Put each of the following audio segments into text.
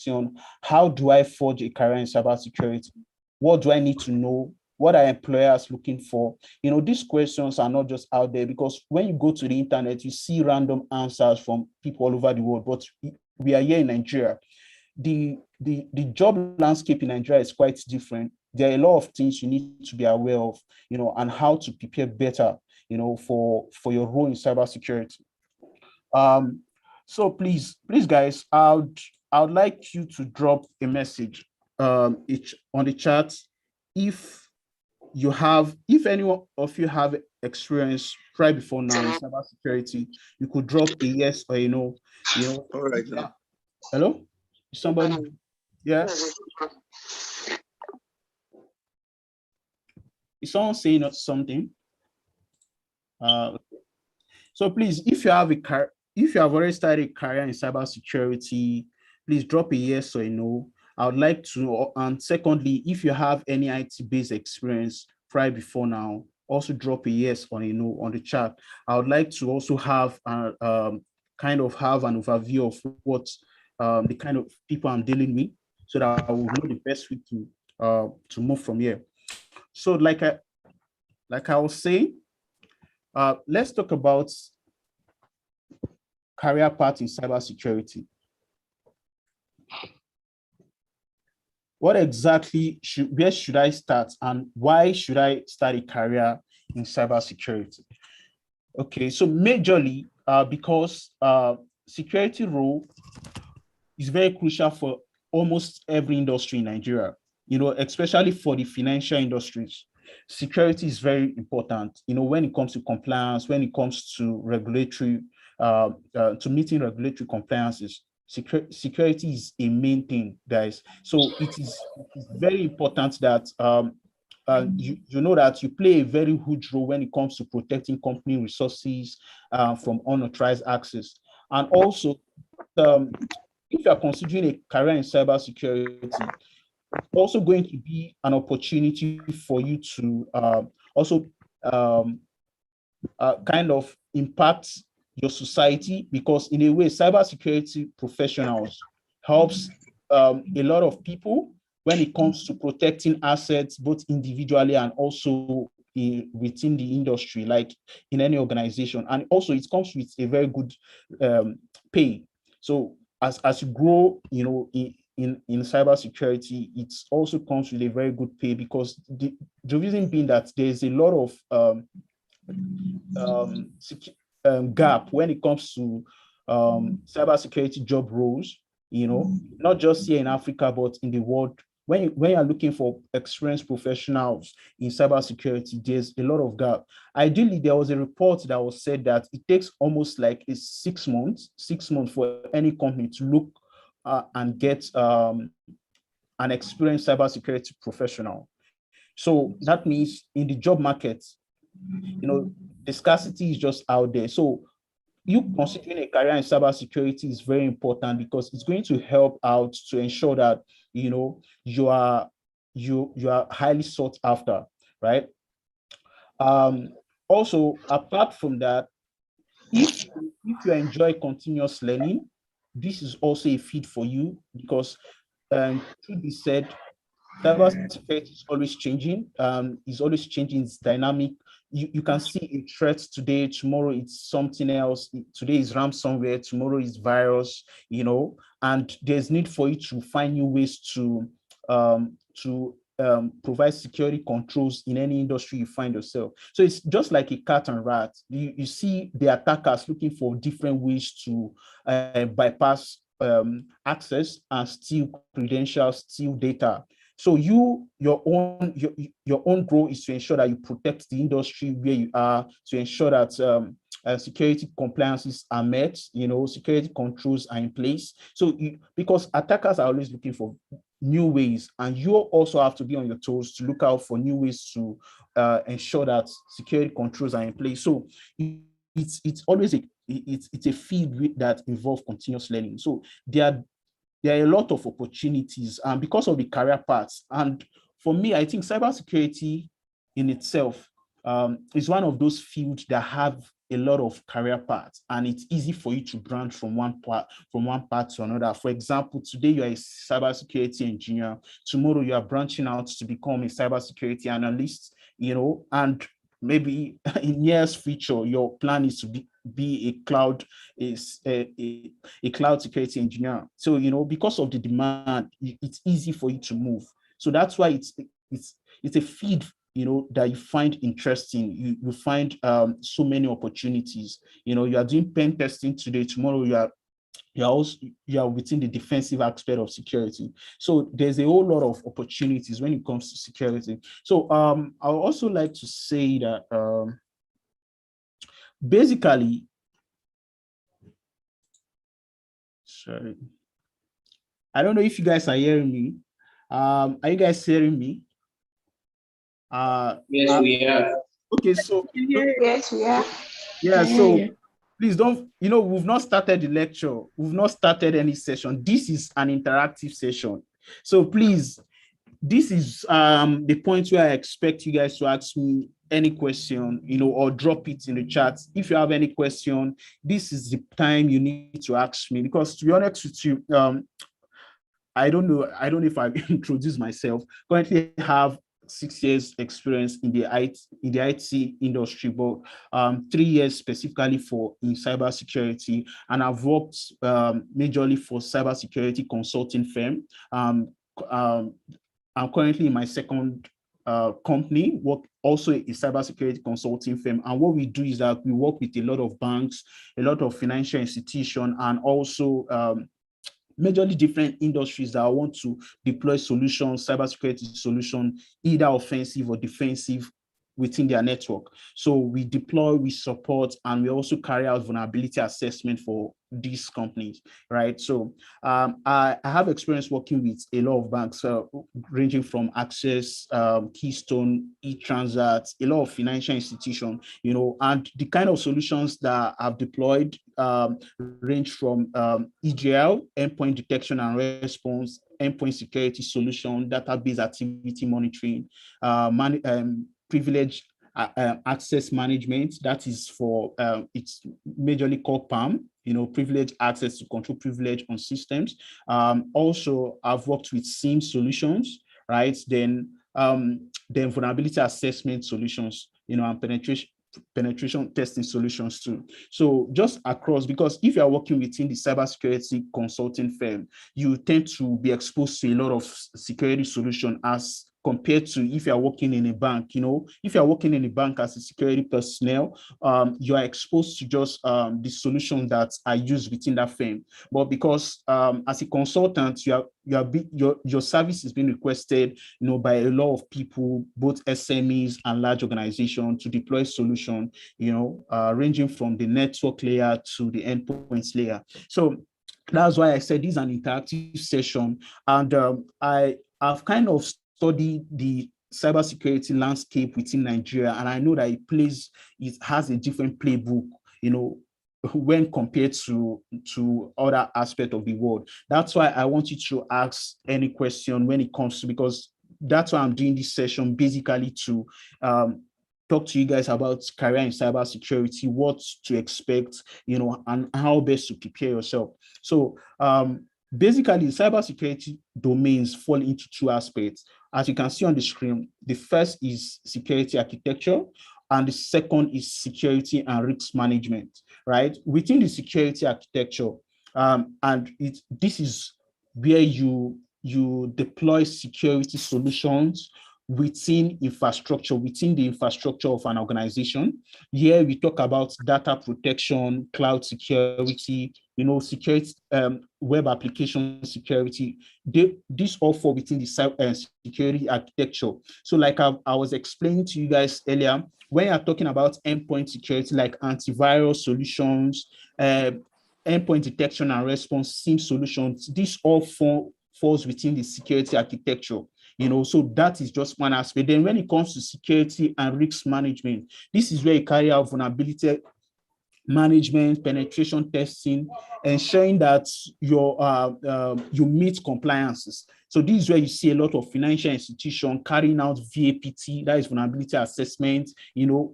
question, how do I forge a career in cybersecurity? What do I need to know? What are employers looking for? These questions are not just out there, because when you go to the internet, you see random answers from people all over the world. But we are here in Nigeria. The job landscape in Nigeria is quite different. There are a lot of things you need to be aware of, and how to prepare better, for your role in cybersecurity. So please, guys, I would like you to drop a message each on the chat. If any of you have experience right before now in cybersecurity, you could drop a yes or a no. All right. Now. Hello? Somebody? Yeah? Is someone saying something? So please, if you have already started a career in cybersecurity, please drop a yes or a no. I would like to, and secondly, if you have any IT-based experience right before now, also drop a yes or a no on the chat. I would like to also have kind of have an overview of what the kind of people I'm dealing with, so that I will know the best way to move from here. So like I was saying, let's talk about career path in cybersecurity. What exactly where should I start, and why should I start a career in cybersecurity? Okay, so majorly because security role is very crucial for almost every industry in Nigeria, especially for the financial industries. Security is very important, when it comes to compliance, when it comes to regulatory, to meeting regulatory compliances. Security is a main thing, guys. So it is very important that you know that you play a very huge role when it comes to protecting company resources from unauthorized access. And also, if you are considering a career in cybersecurity, also going to be an opportunity for you to also kind of impact your society, because in a way, cybersecurity professionals helps a lot of people when it comes to protecting assets, both individually and also within the industry, like in any organization. And also it comes with a very good pay. So as you grow, in cybersecurity, it also comes with a very good pay, because the reason being that there's a lot of gap when it comes to cybersecurity job roles, not just here in Africa, but in the world. When you're looking for experienced professionals in cybersecurity, there's a lot of gap. Ideally, there was a report that was said that it takes almost like 6 months for any company to look and get an experienced cybersecurity professional. So that means in the job market, the scarcity is just out there. So you considering a career in cybersecurity is very important, because it's going to help out to ensure that you are highly sought after, right? Also, apart from that, if you enjoy continuous learning, this is also a feed for you, because to be said, cybersecurity is always changing. It's dynamic. You can see a threat today, tomorrow it's something else. Today is ransomware, tomorrow is virus, and there's need for you to find new ways to provide security controls in any industry you find yourself. So it's just like a cat and rat. You see the attackers looking for different ways to bypass access and steal credentials, steal data. So your own goal is to ensure that you protect the industry where you are, to ensure that security compliances are met, security controls are in place. So because attackers are always looking for new ways, and you also have to be on your toes to look out for new ways to ensure that security controls are in place. So it's always it's a field that involves continuous learning. So there are a lot of opportunities because of the career paths. And for me, I think cybersecurity in itself is one of those fields that have a lot of career paths, and it's easy for you to branch from one path to another. For example, today you are a cybersecurity engineer. Tomorrow you are branching out to become a cybersecurity analyst, and maybe in years future, your plan is to be a cloud security engineer. So, because of the demand, it's easy for you to move. So that's why it's a field, that you find interesting. You find so many opportunities. You are doing pen testing today. Tomorrow you are within the defensive aspect of security. So there's a whole lot of opportunities when it comes to security. So I would also like to say that basically, sorry, I don't know if you guys are hearing me. Are you guys hearing me? Yes, we are. Okay, so yes, we are. yeah, so please don't, we've not started the lecture. We've not started any session. This is an interactive session. So please, this is the point where I expect you guys to ask me any question, or drop it in the chat. If you have any question, this is the time you need to ask me, because to be honest with you, I don't know if I've introduced myself. Currently have 6 years experience in the IT industry, but 3 years specifically in cybersecurity, and I've worked majorly for cybersecurity consulting firm. I'm currently in my second company, work also a cybersecurity consulting firm, and what we do is that we work with a lot of banks, a lot of financial institutions, and also majorly different industries that want to deploy solutions, cybersecurity solution, either offensive or defensive, within their network. So we deploy, we support, and we also carry out vulnerability assessment for these companies, right? So I have experience working with a lot of banks, ranging from Access, Keystone, eTransact, a lot of financial institutions, and the kind of solutions that I've deployed range from EGL, endpoint detection and response, endpoint security solution, database activity monitoring, privilege access management. That is for it's majorly called PAM, privilege access to control privilege on systems. Also, I've worked with SIEM solutions, right? Then vulnerability assessment solutions, and penetration testing solutions too. So just across, because if you are working within the cybersecurity consulting firm, you tend to be exposed to a lot of security solution as compared to if you are working in a bank. If you are working in a bank as a security personnel, you are exposed to just the solutions that are used within that firm. But because as a consultant, your service is being requested, by a lot of people, both SMEs and large organizations, to deploy solution, ranging from the network layer to the endpoint layer. So that's why I said this is an interactive session, and I've kind of studied the cybersecurity landscape within Nigeria, and I know that it has a different playbook, when compared to other aspects of the world. That's why I want you to ask any question when it comes to, because that's why I'm doing this session, basically to talk to you guys about career in cybersecurity, what to expect, and how best to prepare yourself. So basically, cybersecurity domains fall into two aspects. As you can see on the screen, the first is security architecture, and the second is security and risk management, right? Within the security architecture, this is where you deploy security solutions within the infrastructure of an organization. Here we talk about data protection, cloud security, security, web application security. This all fall within the security architecture. So like I was explaining to you guys earlier, when you're talking about endpoint security, like antivirus solutions, endpoint detection and response, SIEM solutions, this all falls within the security architecture. So that is just one aspect. Then when it comes to security and risk management, this is where you carry out vulnerability management, penetration testing, ensuring that you meet compliances. So this is where you see a lot of financial institutions carrying out VAPT, that is vulnerability assessment,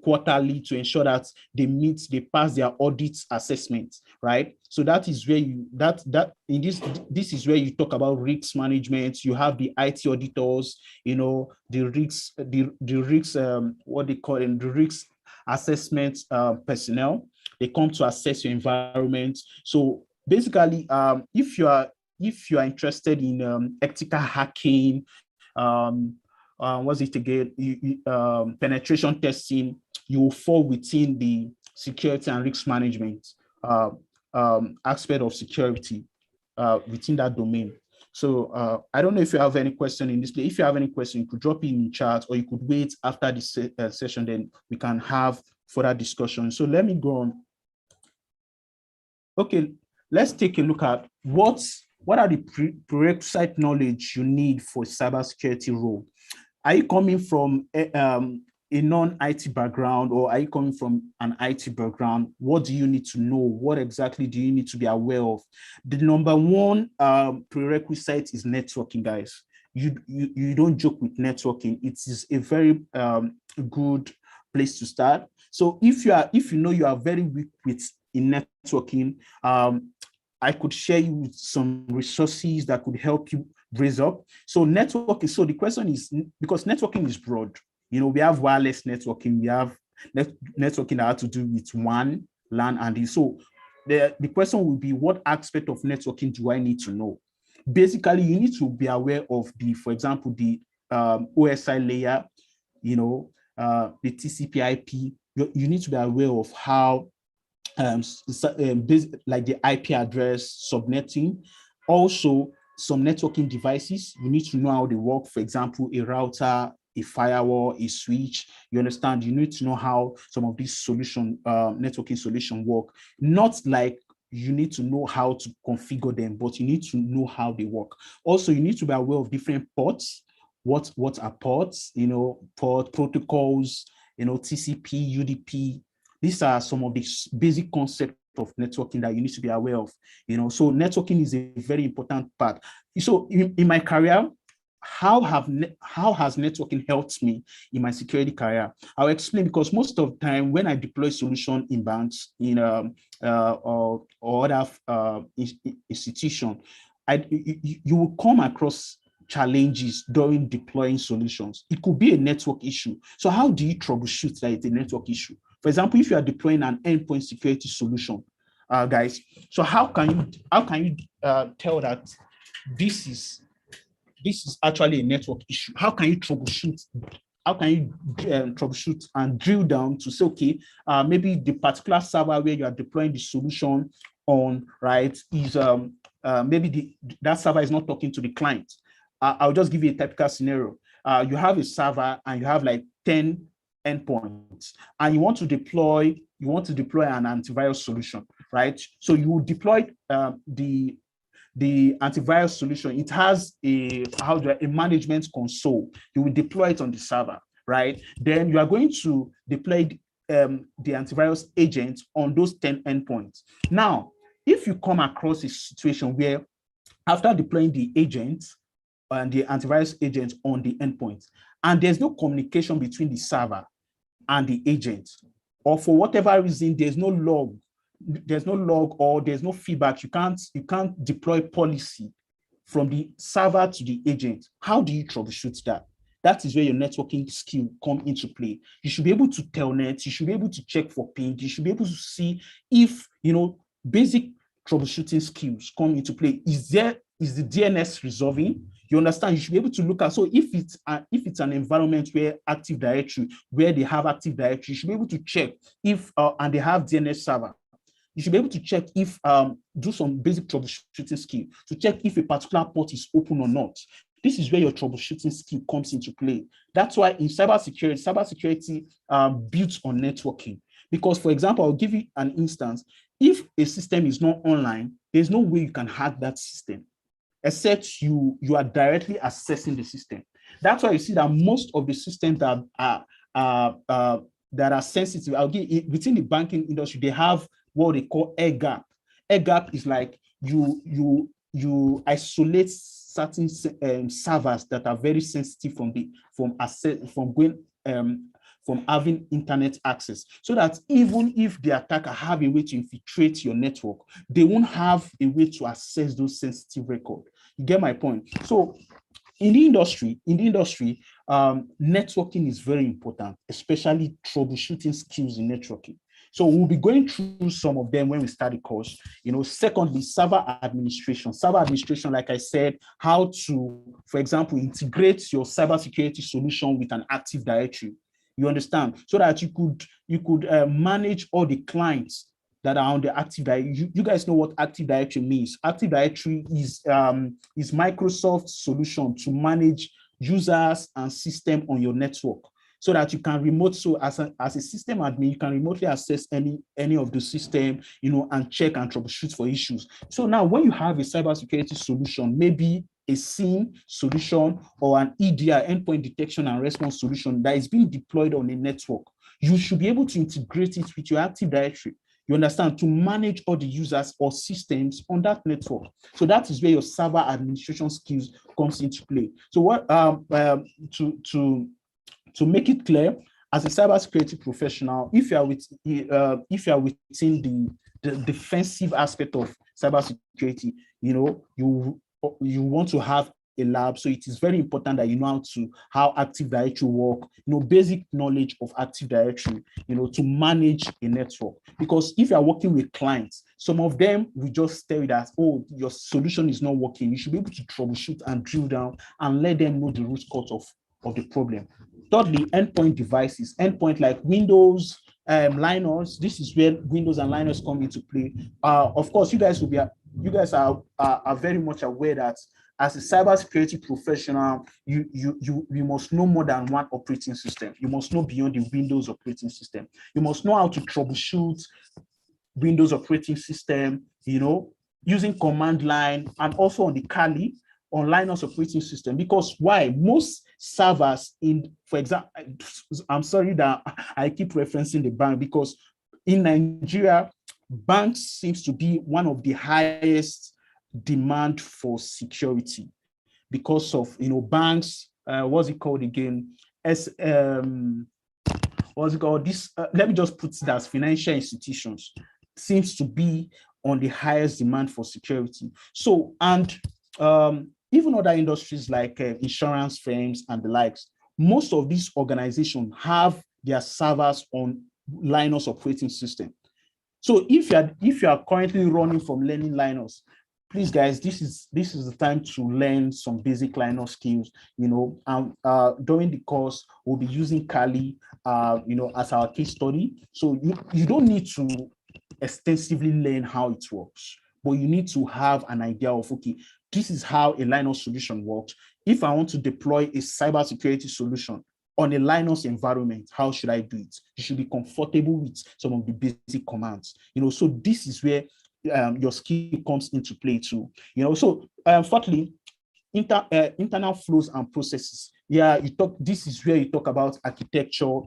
quarterly, to ensure that they pass their audit assessment, right? So that is where this is where you talk about risk management. You have the IT auditors, the risks, what they call them, the risk assessment personnel. They come to assess your environment. So basically, if you are interested in ethical hacking, what's it again? Penetration testing, you will fall within the security and risk management aspect of security within that domain. So I don't know if you have any question in this place. If you have any question, you could drop it in the chat, or you could wait after this session, then we can have further discussion. So let me go on. Okay, let's take a look at what are the prerequisite knowledge you need for cybersecurity role. Are you coming from a non-IT background, or are you coming from an IT background? What do you need to know? What exactly do you need to be aware of? The number one prerequisite is networking, guys. You don't joke with networking. It is a very good place to start. So if you know you are very weak in networking, I could share you with some resources that could help you raise up. So networking. So the question is, because networking is broad. We have wireless networking. We have networking that has to do with WAN, LAN, and so the question will be, what aspect of networking do I need to know? Basically, you need to be aware of for example, the OSI layer, the TCP/IP. You need to be aware of how like the IP address subnetting. Also, some networking devices, you need to know how they work. For example, a router, a firewall, a switch. You understand? You need to know how some of these networking solutions work. Not like you need to know how to configure them, but you need to know how they work. Also, you need to be aware of different ports. What are ports? Port protocols, TCP, UDP. These are some of the basic concepts of networking that you need to be aware of. So networking is a very important part. So in my career, how has networking helped me in my security career? I'll explain, because most of the time when I deploy solution in banks, or other institution, you will come across challenges during deploying solutions. It could be a network issue. So how do you troubleshoot that it's a network issue? For example, if you are deploying an endpoint security solution, guys, so how can you tell that this is actually a network issue? How can you troubleshoot? How can you troubleshoot and drill down to say, okay, maybe the particular server where you are deploying the solution on, right, is maybe that server is not talking to the client. I'll just give you a typical scenario. You have a server and you have like 10 endpoints, and you want to deploy an antivirus solution, right? So you deploy the antivirus solution. It has a management console. You will deploy it on the server, right? Then you are going to deploy the antivirus agent on those 10 endpoints. Now, if you come across a situation where after deploying the agent and the antivirus agent on the endpoint, and there's no communication between the server and the agent, or for whatever reason, there's no log, or there's no feedback, you can't deploy policy from the server to the agent, how do you troubleshoot that? That is where your networking skill come into play. You should be able to telnet, you should be able to check for ping, you should be able to see if, basic troubleshooting skills come into play. Is the DNS resolving? You understand? You should be able to look at, so if it's an environment where Active Directory, where they have Active Directory, you should be able to check if, and they have DNS server. You should be able to check if, do some basic troubleshooting skill to check if a particular port is open or not. This is where your troubleshooting skill comes into play. That's why in cybersecurity builds on networking. Because, for example, I'll give you an instance. If a system is not online, there's no way you can hack that system, except you are directly accessing the system. That's why you see that most of the systems that are sensitive, I'll give within the banking industry, they have what they call air gap. Air gap is like you isolate certain servers that are very sensitive from having internet access, so that even if the attacker have a way to infiltrate your network, they won't have a way to access those sensitive records. You get my point? So in the industry, networking is very important, especially troubleshooting skills in networking. So we'll be going through some of them when we start the course. Secondly, server administration. Server administration, like I said, how to, for example, integrate your cybersecurity solution with an Active Directory. You understand? So that you could manage all the clients that are on the Active Directory. You guys know what Active Directory means. Active Directory is Microsoft's solution to manage users and system on your network, so that you can as a system admin, you can remotely access any of the system, and check and troubleshoot for issues. So now when you have a cybersecurity solution, maybe a SIEM solution or an EDR, endpoint detection and response solution, that is being deployed on a network, you should be able to integrate it with your Active Directory. You understand, to manage all the users or systems on that network. So that is where your server administration skills comes into play. So what to make it clear, as a cybersecurity professional, if you are within the defensive aspect of cybersecurity, you want to have a lab. So it is very important that you know how Active Directory work, basic knowledge of Active Directory, to manage a network. Because if you are working with clients, some of them will just tell you that, oh, your solution is not working. You should be able to troubleshoot and drill down and let them know the root cause of the problem. Thirdly, endpoint devices. Endpoint like Windows, Linux. This is where Windows and Linux come into play. Of course, you guys are very much aware that as a cybersecurity professional, you must know more than one operating system. You must know beyond the Windows operating system. You must know how to troubleshoot Windows operating system, using command line, and also on the Kali, on Linux operating system. Because why? Most servers for example, I'm sorry that I keep referencing the bank, because in Nigeria, banks seems to be one of the highest demand for security, because of banks, what's it called again? What's it called? Let me just put it as financial institutions seems to be on the highest demand for security. So, and even other industries like insurance firms and the likes, most of these organizations have their servers on Linux operating system. So if you are currently running from learning Linux, please guys, this is the time to learn some basic Linux skills. During the course, we'll be using Kali, as our case study. So you don't need to extensively learn how it works, but you need to have an idea of, okay, this is how a Linux solution works. If I want to deploy a cybersecurity solution on a Linux environment, how should I do it? You should be comfortable with some of the basic commands. So this is where your skill comes into play too. So fourthly, internal flows and processes. Yeah, this is where you talk about architecture,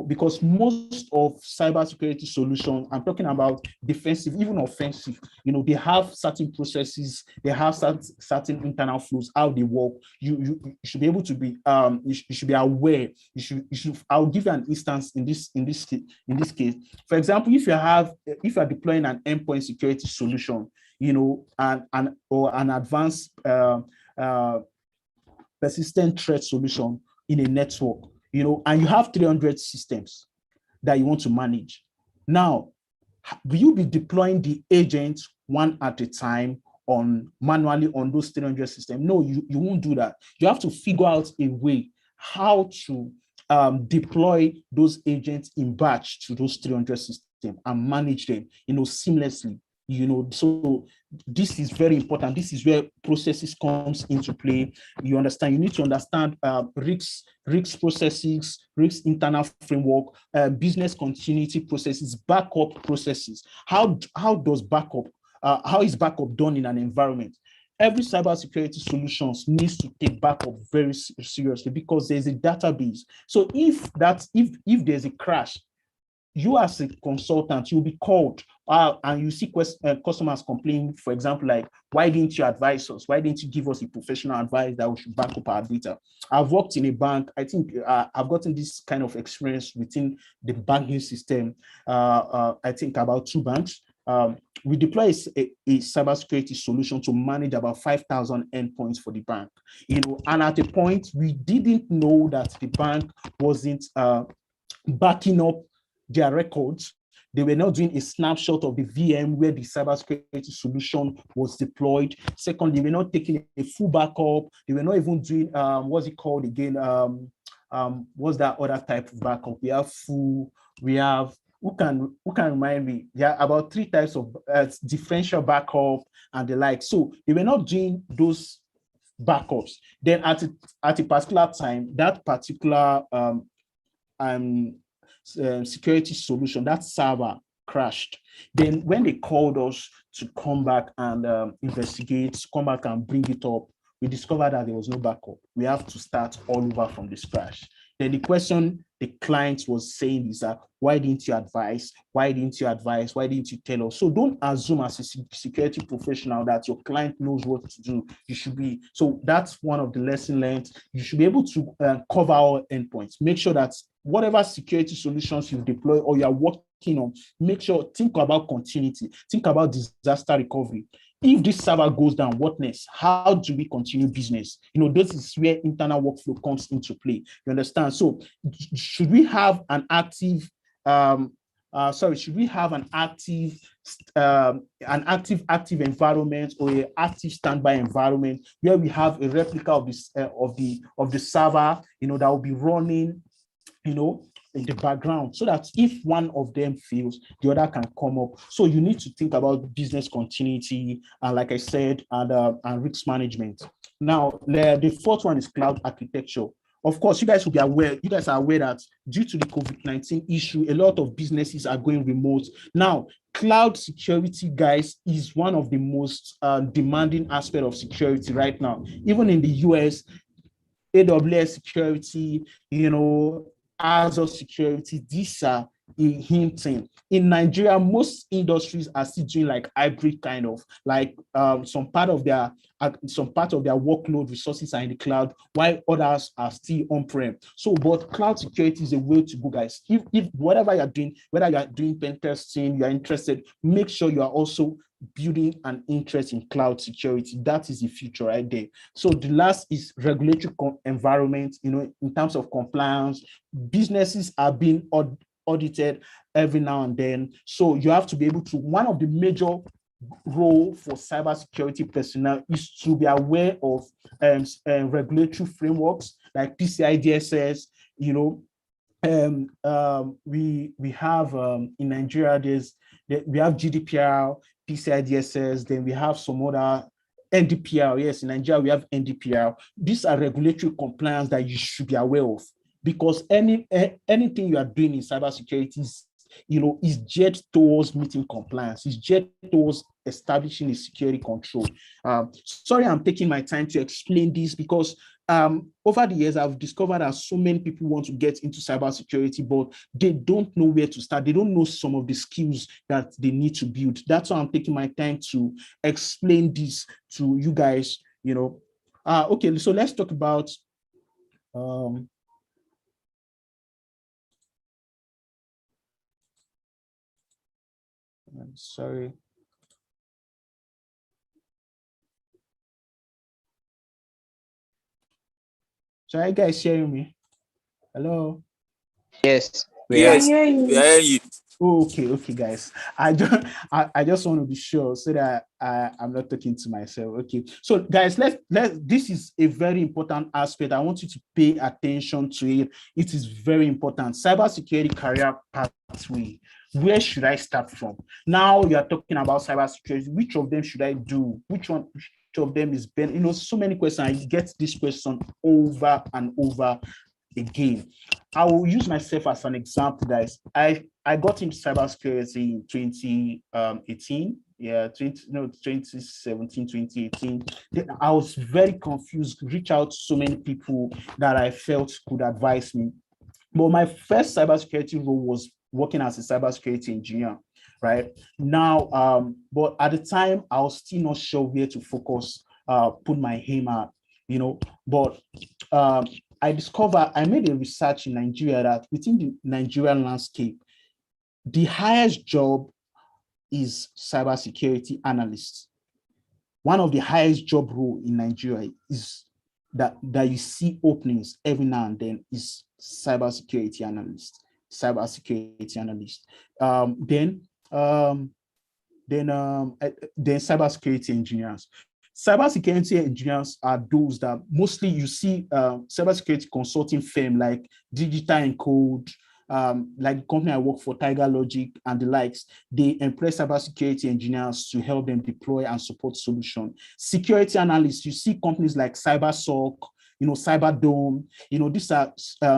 because most of cybersecurity solutions, I'm talking about defensive, even offensive, they have certain processes, they have certain internal flows, how they work. You should be able to be, you should be aware. I'll give you an instance in this case. For example, if you are deploying an endpoint security solution, or an advanced persistent threat solution in a network, and you have 300 systems that you want to manage. Now, will you be deploying the agents one at a time manually on those 300 systems? No, you won't do that. You have to figure out a way how to deploy those agents in batch to those 300 systems and manage them, seamlessly. So this is very important. This is where processes comes into play. You understand, you need to understand risk processes, risk internal framework, business continuity processes, backup processes. How is backup done in an environment? Every cybersecurity solutions needs to take backup very seriously, because there's a database. So if there's a crash, you as a consultant, you'll be called and you see customers complain, for example, like, why didn't you advise us? Why didn't you give us a professional advice that we should back up our data? I've worked in a bank. I think I've gotten this kind of experience within the banking system. I think about 2 banks. We deploy a cybersecurity solution to manage about 5,000 endpoints for the bank. And at a point, we didn't know that the bank wasn't backing up their records. They were not doing a snapshot of the VM where the cybersecurity solution was deployed. Secondly, they were not taking a full backup. They were not even doing, what's it called again? What's that other type of backup? We have full, we have, who can remind me? There are about 3 types of differential backup and the like. So they were not doing those backups. Then at a particular time, that particular security solution, that server crashed. Then when they called us to come back and investigate, come back and bring it up, we discovered that there was no backup. We have to start all over from the scratch. Then the question the client was saying is that, why didn't you advise? Why didn't you advise? Why didn't you tell us? So don't assume as a security professional that your client knows what to do. You should be, so that's one of the lessons learned. You should be able to cover all endpoints. Make sure that whatever security solutions you deploy or you are working on, make sure, think about continuity, think about disaster recovery. If this server goes down, what next? How do we continue business? This is where internal workflow comes into play. You understand? So should we have an active, should we have an active environment or an active standby environment where we have a replica of this of the server, that will be running, in the background, so that if one of them fails, the other can come up. So you need to think about business continuity, and like I said, and risk management. Now, the fourth one is cloud architecture. Of course, you guys will be aware, you guys are aware that due to the COVID-19 issue, a lot of businesses are going remote. Now, cloud security, guys, is one of the most demanding aspects of security right now. Even in the US, AWS security, Azure security, these are hinting. In Nigeria, most industries are still doing like hybrid kind of, like some part of their workload resources are in the cloud, while others are still on-prem. So, but cloud security is a way to go, guys. If whatever you're doing, whether you are doing pen testing, you're interested, make sure you are also building an interest in cloud security. That is the future right there. So the last is regulatory environment. In terms of compliance, businesses are being audited every now and then. So you have to be able to, one of the major role for cybersecurity personnel is to be aware of regulatory frameworks like PCI DSS. We have in Nigeria, we have GDPR, PCI DSS, then we have some other NDPR. Yes, in Nigeria, we have NDPR. These are regulatory compliance that you should be aware of, because anything you are doing in cybersecurity is geared towards meeting compliance, is geared towards establishing a security control. Sorry, I'm taking my time to explain this because over the years, I've discovered that so many people want to get into cybersecurity, but they don't know where to start. They don't know some of the skills that they need to build. That's why I'm taking my time to explain this to you guys. Okay, so let's talk about I'm sorry. So are you guys hearing me? Hello? Yes, we are hearing you. Okay, guys. I just want to be sure so that I'm not talking to myself. Okay. So guys, this is a very important aspect. I want you to pay attention to it. It is very important. Cybersecurity career pathway. Where should I start from? Now you are talking about cybersecurity. Which of them should I do? Which of them is better? So many questions. I get this question over and over again. I will use myself as an example, guys. I got into cybersecurity in 2018. 2017, 2018. I was very confused, reached out to so many people that I felt could advise me. But my first cybersecurity role was working as a cybersecurity engineer, right? Now, but at the time, I was still not sure where to focus, put my aim at, but I made a research in Nigeria that within the Nigerian landscape, the highest job is cybersecurity analyst. One of the highest job role in Nigeria is that you see openings every now and then is cybersecurity analyst. Then cybersecurity engineers. Cybersecurity engineers are those that mostly you see cybersecurity consulting firm like Digital Encode, like the company I work for, Tiger Logic and the likes. They employ cybersecurity engineers to help them deploy and support solution. Security analysts, you see companies like CyberSoc, Cyberdome, these are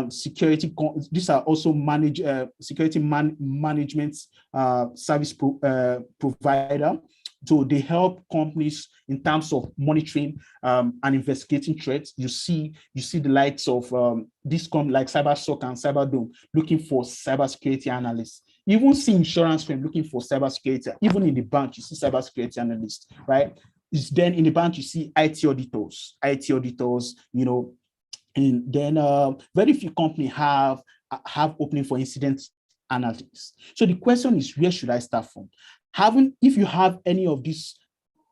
security. These are also security management service provider. So they help companies in terms of monitoring and investigating threats. You see the likes of this company like CyberSoc and Cyberdome looking for cybersecurity analysts. You even see insurance firm looking for cybersecurity. Even in the bank, you see cybersecurity analysts, right? Then in the bank, you see IT auditors, and then very few companies have opening for incident analytics. So the question is, where should I start from? If you have any of these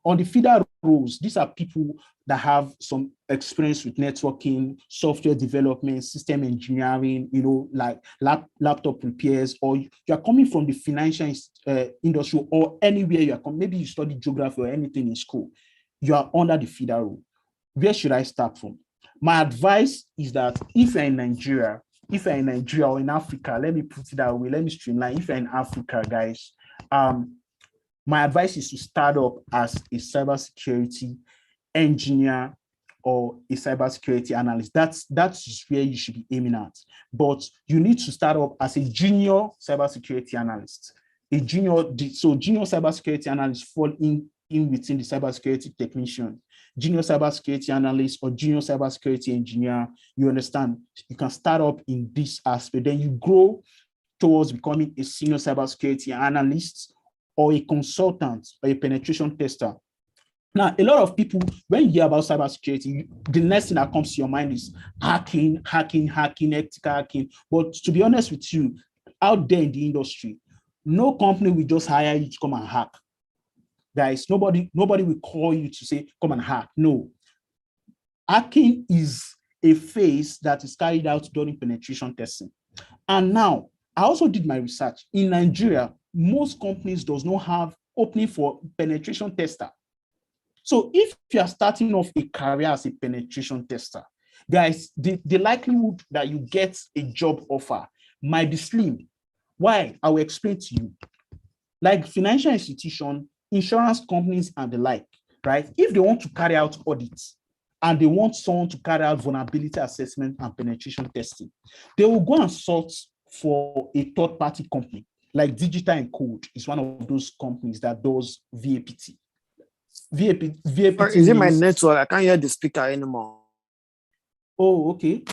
on the feeder roles, these are people that have some experience with networking, software development, system engineering, like laptop repairs, or you're coming from the financial industry or anywhere you are coming, maybe you study geography or anything in school, you are under the feeder role. Where should I start from? My advice is that if you're in Nigeria or in Africa, let me put it that way, let me streamline. If you're in Africa, guys, my advice is to start up as a cybersecurity engineer or a cybersecurity analyst. That's where you should be aiming at. But you need to start up as a junior cybersecurity analyst. Junior cybersecurity analysts fall in within the cybersecurity technician. Junior cybersecurity analyst or junior cybersecurity engineer, you understand, you can start up in this aspect. Then you grow towards becoming a senior cybersecurity analyst or a consultant or a penetration tester. Now, a lot of people, when you hear about cybersecurity, the next thing that comes to your mind is hacking, ethical hacking. But to be honest with you, out there in the industry, no company will just hire you to come and hack. Guys, nobody will call you to say, come and hack. No. Hacking is a phase that is carried out during penetration testing. And now, I also did my research. In Nigeria, most companies does not have opening for penetration tester. So if you are starting off a career as a penetration tester, guys, the likelihood that you get a job offer might be slim. Why? I will explain to you. Like financial institutions, insurance companies, and the like, right? If they want to carry out audits and they want someone to carry out vulnerability assessment and penetration testing, they will go and search for a third-party company. Like Digital Encode is one of those companies that does VAPT. VAPT is it my network? I can't hear the speaker anymore. Oh, okay.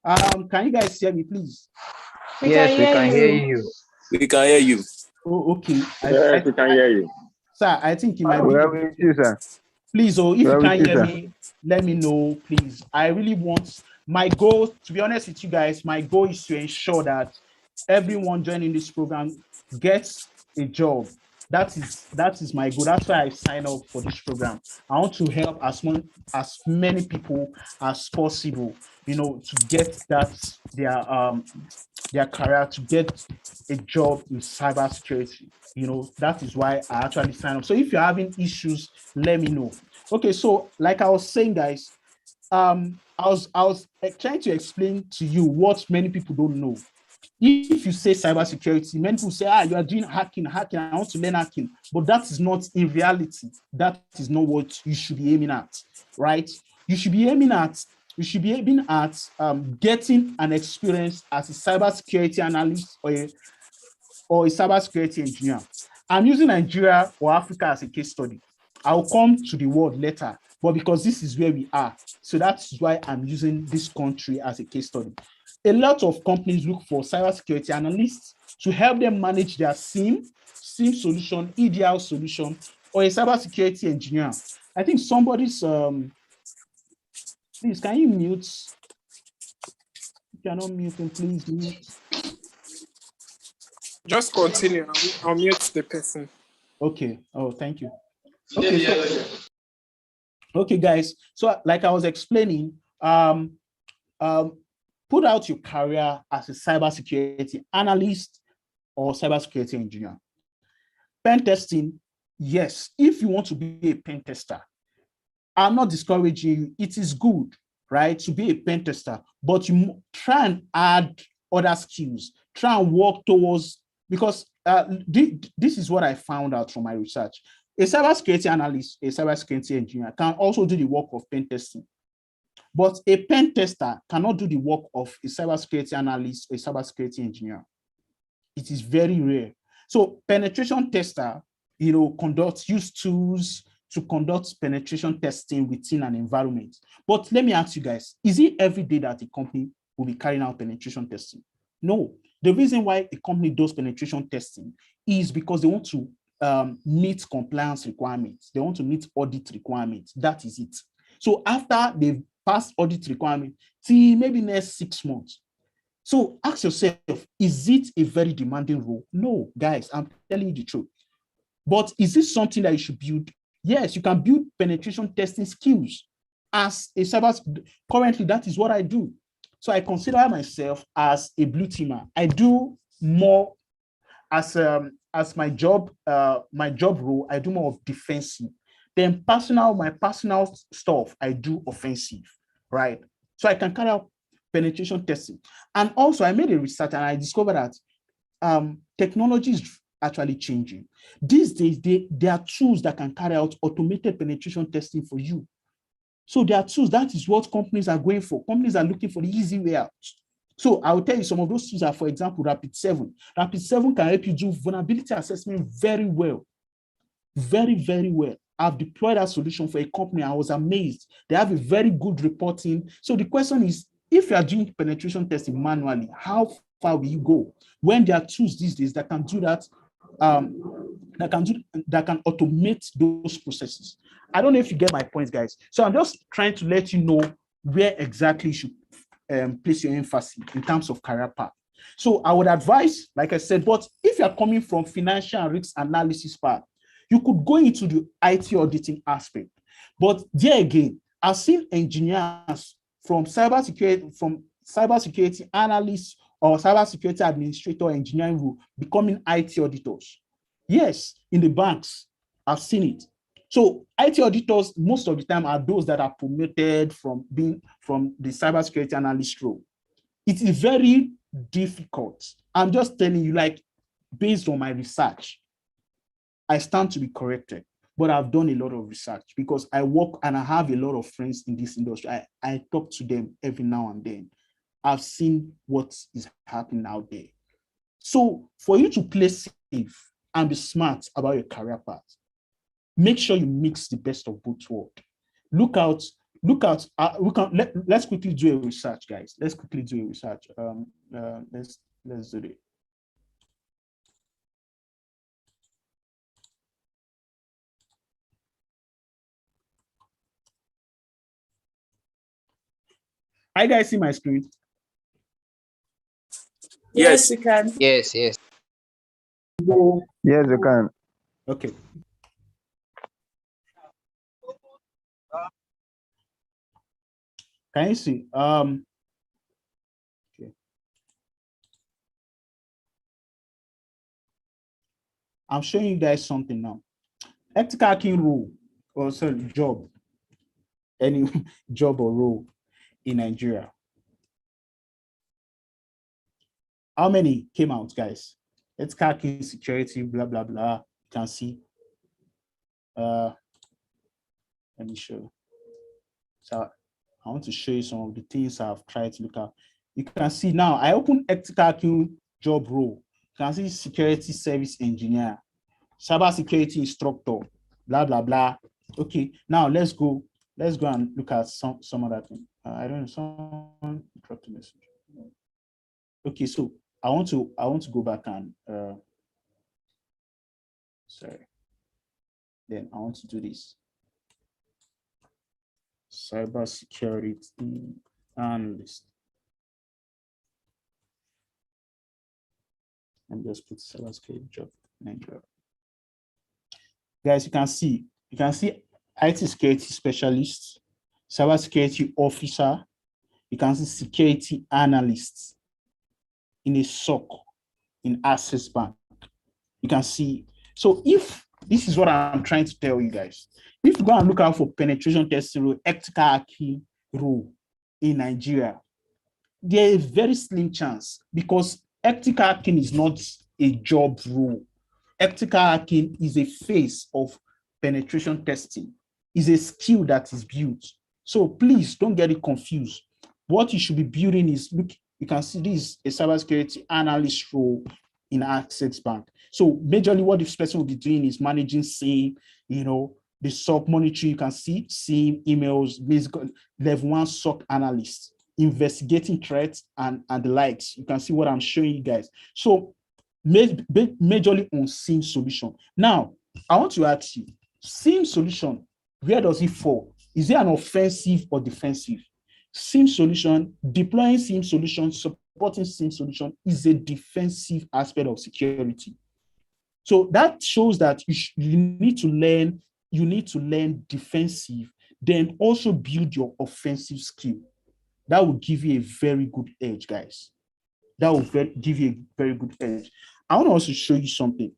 Can you guys hear me, please? Yes, we can hear you. We can hear you. Oh, okay. Yes, we can hear you. Sir, I think it might be. With you, sir. Please, if you can't hear me, let me know, please. I really want, my goal, to be honest with you guys, my goal is to ensure that everyone joining this program gets a job. That is my goal. That's why I signed up for this program. I want to help as many people as possible, to get their career, to get a job in cybersecurity. That is why I actually signed up. So if you're having issues, let me know. Okay, so like I was saying, guys, I was trying to explain to you what many people don't know. If you say cybersecurity, many people say, you are doing hacking, I want to learn hacking. But that is not in reality. That is not what you should be aiming at, right? You should be aiming at getting an experience as a cybersecurity analyst or a cybersecurity engineer. I'm using Nigeria or Africa as a case study. I'll come to the world later, but because this is where we are, so that's why I'm using this country as a case study. a lot of companies look for cybersecurity analysts to help them manage their SIEM solution, EDR solution, or a cybersecurity engineer. I think somebody's, please, can you mute? If you're not muting, please mute. Just continue. I'll mute the person. Okay. Oh, thank you. Okay, okay, guys. So, like I was explaining, put out your career as a cybersecurity analyst or cybersecurity engineer. Pen testing, yes. If you want to be a pen tester, I'm not discouraging you. It is good, right, to be a pen tester, but you try and add other skills. Try and work towards, because this is what I found out from my research. A cybersecurity analyst, a cybersecurity engineer can also do the work of pen testing. But a pen tester cannot do the work of a cybersecurity analyst or a cybersecurity engineer. It is very rare. So penetration tester, use tools to conduct penetration testing within an environment. But let me ask you guys, is it every day that a company will be carrying out penetration testing? No. The reason why a company does penetration testing is because they want to meet compliance requirements. They want to meet audit requirements. That is it. So after they've passed audit requirement, till maybe next 6 months. So ask yourself, is it a very demanding role? No, guys, I'm telling you the truth. But is it something that you should build? Yes, you can build penetration testing skills as a cyber. Currently, that is what I do. So I consider myself as a blue teamer. I do more as my job role. I do more of defensive. Then my personal stuff, I do offensive, right? So I can carry out penetration testing. And also I made a research and I discovered that technology is actually changing. These days, there are tools that can carry out automated penetration testing for you. So there are tools, that is what companies are going for. Companies are looking for the easy way out. So I will tell you some of those tools are, for example, Rapid7. Rapid7 can help you do vulnerability assessment very well. Very, very well. I've deployed that solution for a company. I was amazed. They have a very good reporting. So the question is, if you are doing penetration testing manually, how far will you go? When there are tools these days that can do that, that can automate those processes. I don't know if you get my point, guys. So I'm just trying to let you know where exactly you should place your emphasis in terms of career path. So I would advise, like I said, but if you're coming from financial and risk analysis part, you could go into the IT auditing aspect. But there again, I've seen engineers from cybersecurity analysts or cybersecurity administrator engineering role becoming IT auditors. Yes, in the banks, I've seen it. So IT auditors, most of the time, are those that are promoted from the cybersecurity analyst role. It is very difficult. I'm just telling you, like, based on my research, I stand to be corrected, but I've done a lot of research because I work and I have a lot of friends in this industry. I talk to them every now and then. I've seen what is happening out there. So for you to play safe and be smart about your career path, make sure you mix the best of both worlds. Let's quickly do a research, guys. Let's quickly do a research. Let's do it. Hi guys, see my screen? Yes. we can. Yes, yes. Yes, you can. Okay. Can you see? Okay. I'm showing you guys something now. Ethical hacking role, or sorry, job, any job or role in Nigeria. How many came out, guys? Ethical hacking, security, blah, blah, blah. You can see. Let me show. So I want to show you some of the things I've tried to look at. You can see now, I open ethical hacking job role. You can see security service engineer, cybersecurity instructor, blah, blah, blah. Okay, now let's go and look at some other thing. I don't know, someone dropped a message. Okay, so I want to go back and sorry. Then I want to do this. Cybersecurity analyst. And just put cybersecurity job Nigeria. Guys, you can see IT security specialist, cybersecurity officer, you can see security analysts in a SOC, in Access Bank. You can see, so if this is what I'm trying to tell you guys, if you go and look out for penetration testing role, ethical hacking role in Nigeria, there is a very slim chance because ethical hacking is not a job role. Ethical hacking is a phase of penetration testing, is a skill that is built. So please don't get it confused. What you should be building is, look, you can see this is a cybersecurity analyst role in Access Bank. So majorly what this person will be doing is managing SIEM, the SOC monitoring. You can see SIEM emails, basically level 1 SOC analyst, investigating threats and the likes. You can see what I'm showing you guys. So majorly on SIEM solution. Now, I want to ask you, SIEM solution, where does it fall? Is it an offensive or defensive? SIEM solution, deploying SIEM solution, supporting SIEM solution is a defensive aspect of security. So that shows that you need to learn defensive, then also build your offensive skill. That will give you a very good edge, guys. That will give you a very good edge. I want to also show you something.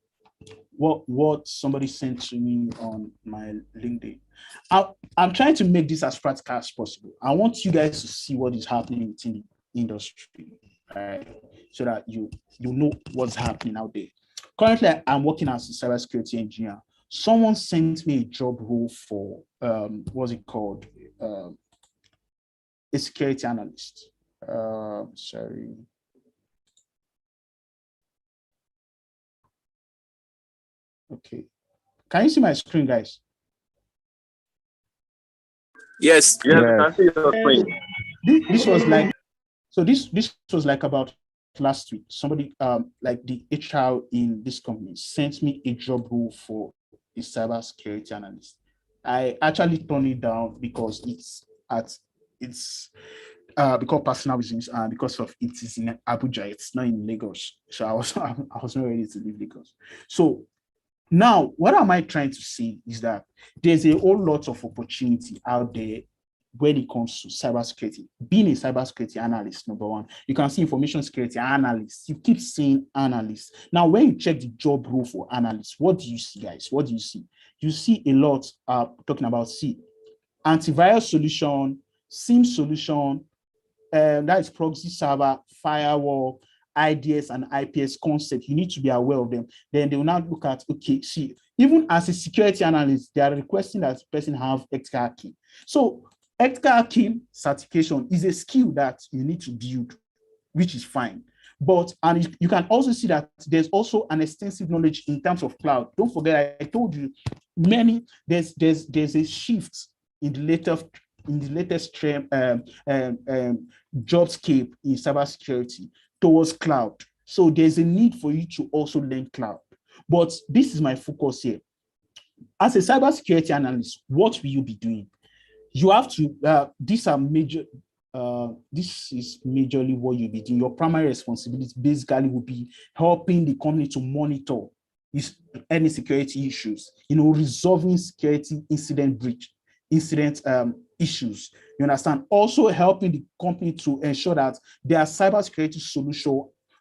What somebody sent to me on my LinkedIn. I'm trying to make this as practical as possible. I want you guys to see what is happening within the industry, right? So that you know what's happening out there. Currently, I'm working as a cybersecurity engineer. Someone sent me a job role for what's it called? A security analyst. Sorry. Okay. Can you see my screen, guys? Yes, Yes. I can see your screen. This was like, so this was like about last week. Somebody like the HR in this company sent me a job role for a cybersecurity analyst. I actually turned it down because it's because personal reasons and because of it is in Abuja, it's not in Lagos. So I was not ready to leave Lagos. So now, what am I trying to say is that there's a whole lot of opportunity out there when it comes to cybersecurity. Being a cybersecurity analyst, number one, you can see information security analyst. You keep saying analyst. Now, when you check the job role for analyst, what do you see, guys? What do you see? You see a lot talking about antivirus solution, SIEM solution, that is proxy server, firewall, IDS and IPS concept. You need to be aware of them. Then they will now look at, okay, see, even as a security analyst, they are requesting that the person have ethical hacking. So ethical hacking certification is a skill that you need to build, which is fine. But and you can also see that there's also an extensive knowledge in terms of cloud. Don't forget, I told you there's a shift in the latest jobscape in cybersecurity towards cloud. So there's a need for you to also learn cloud. But this is my focus here. As a cybersecurity analyst, what will you be doing? You have to, these are major, this is majorly what you'll be doing. Your primary responsibility basically will be helping the company to monitor any security issues, resolving security incident issues. You understand? Also helping the company to ensure that their cybersecurity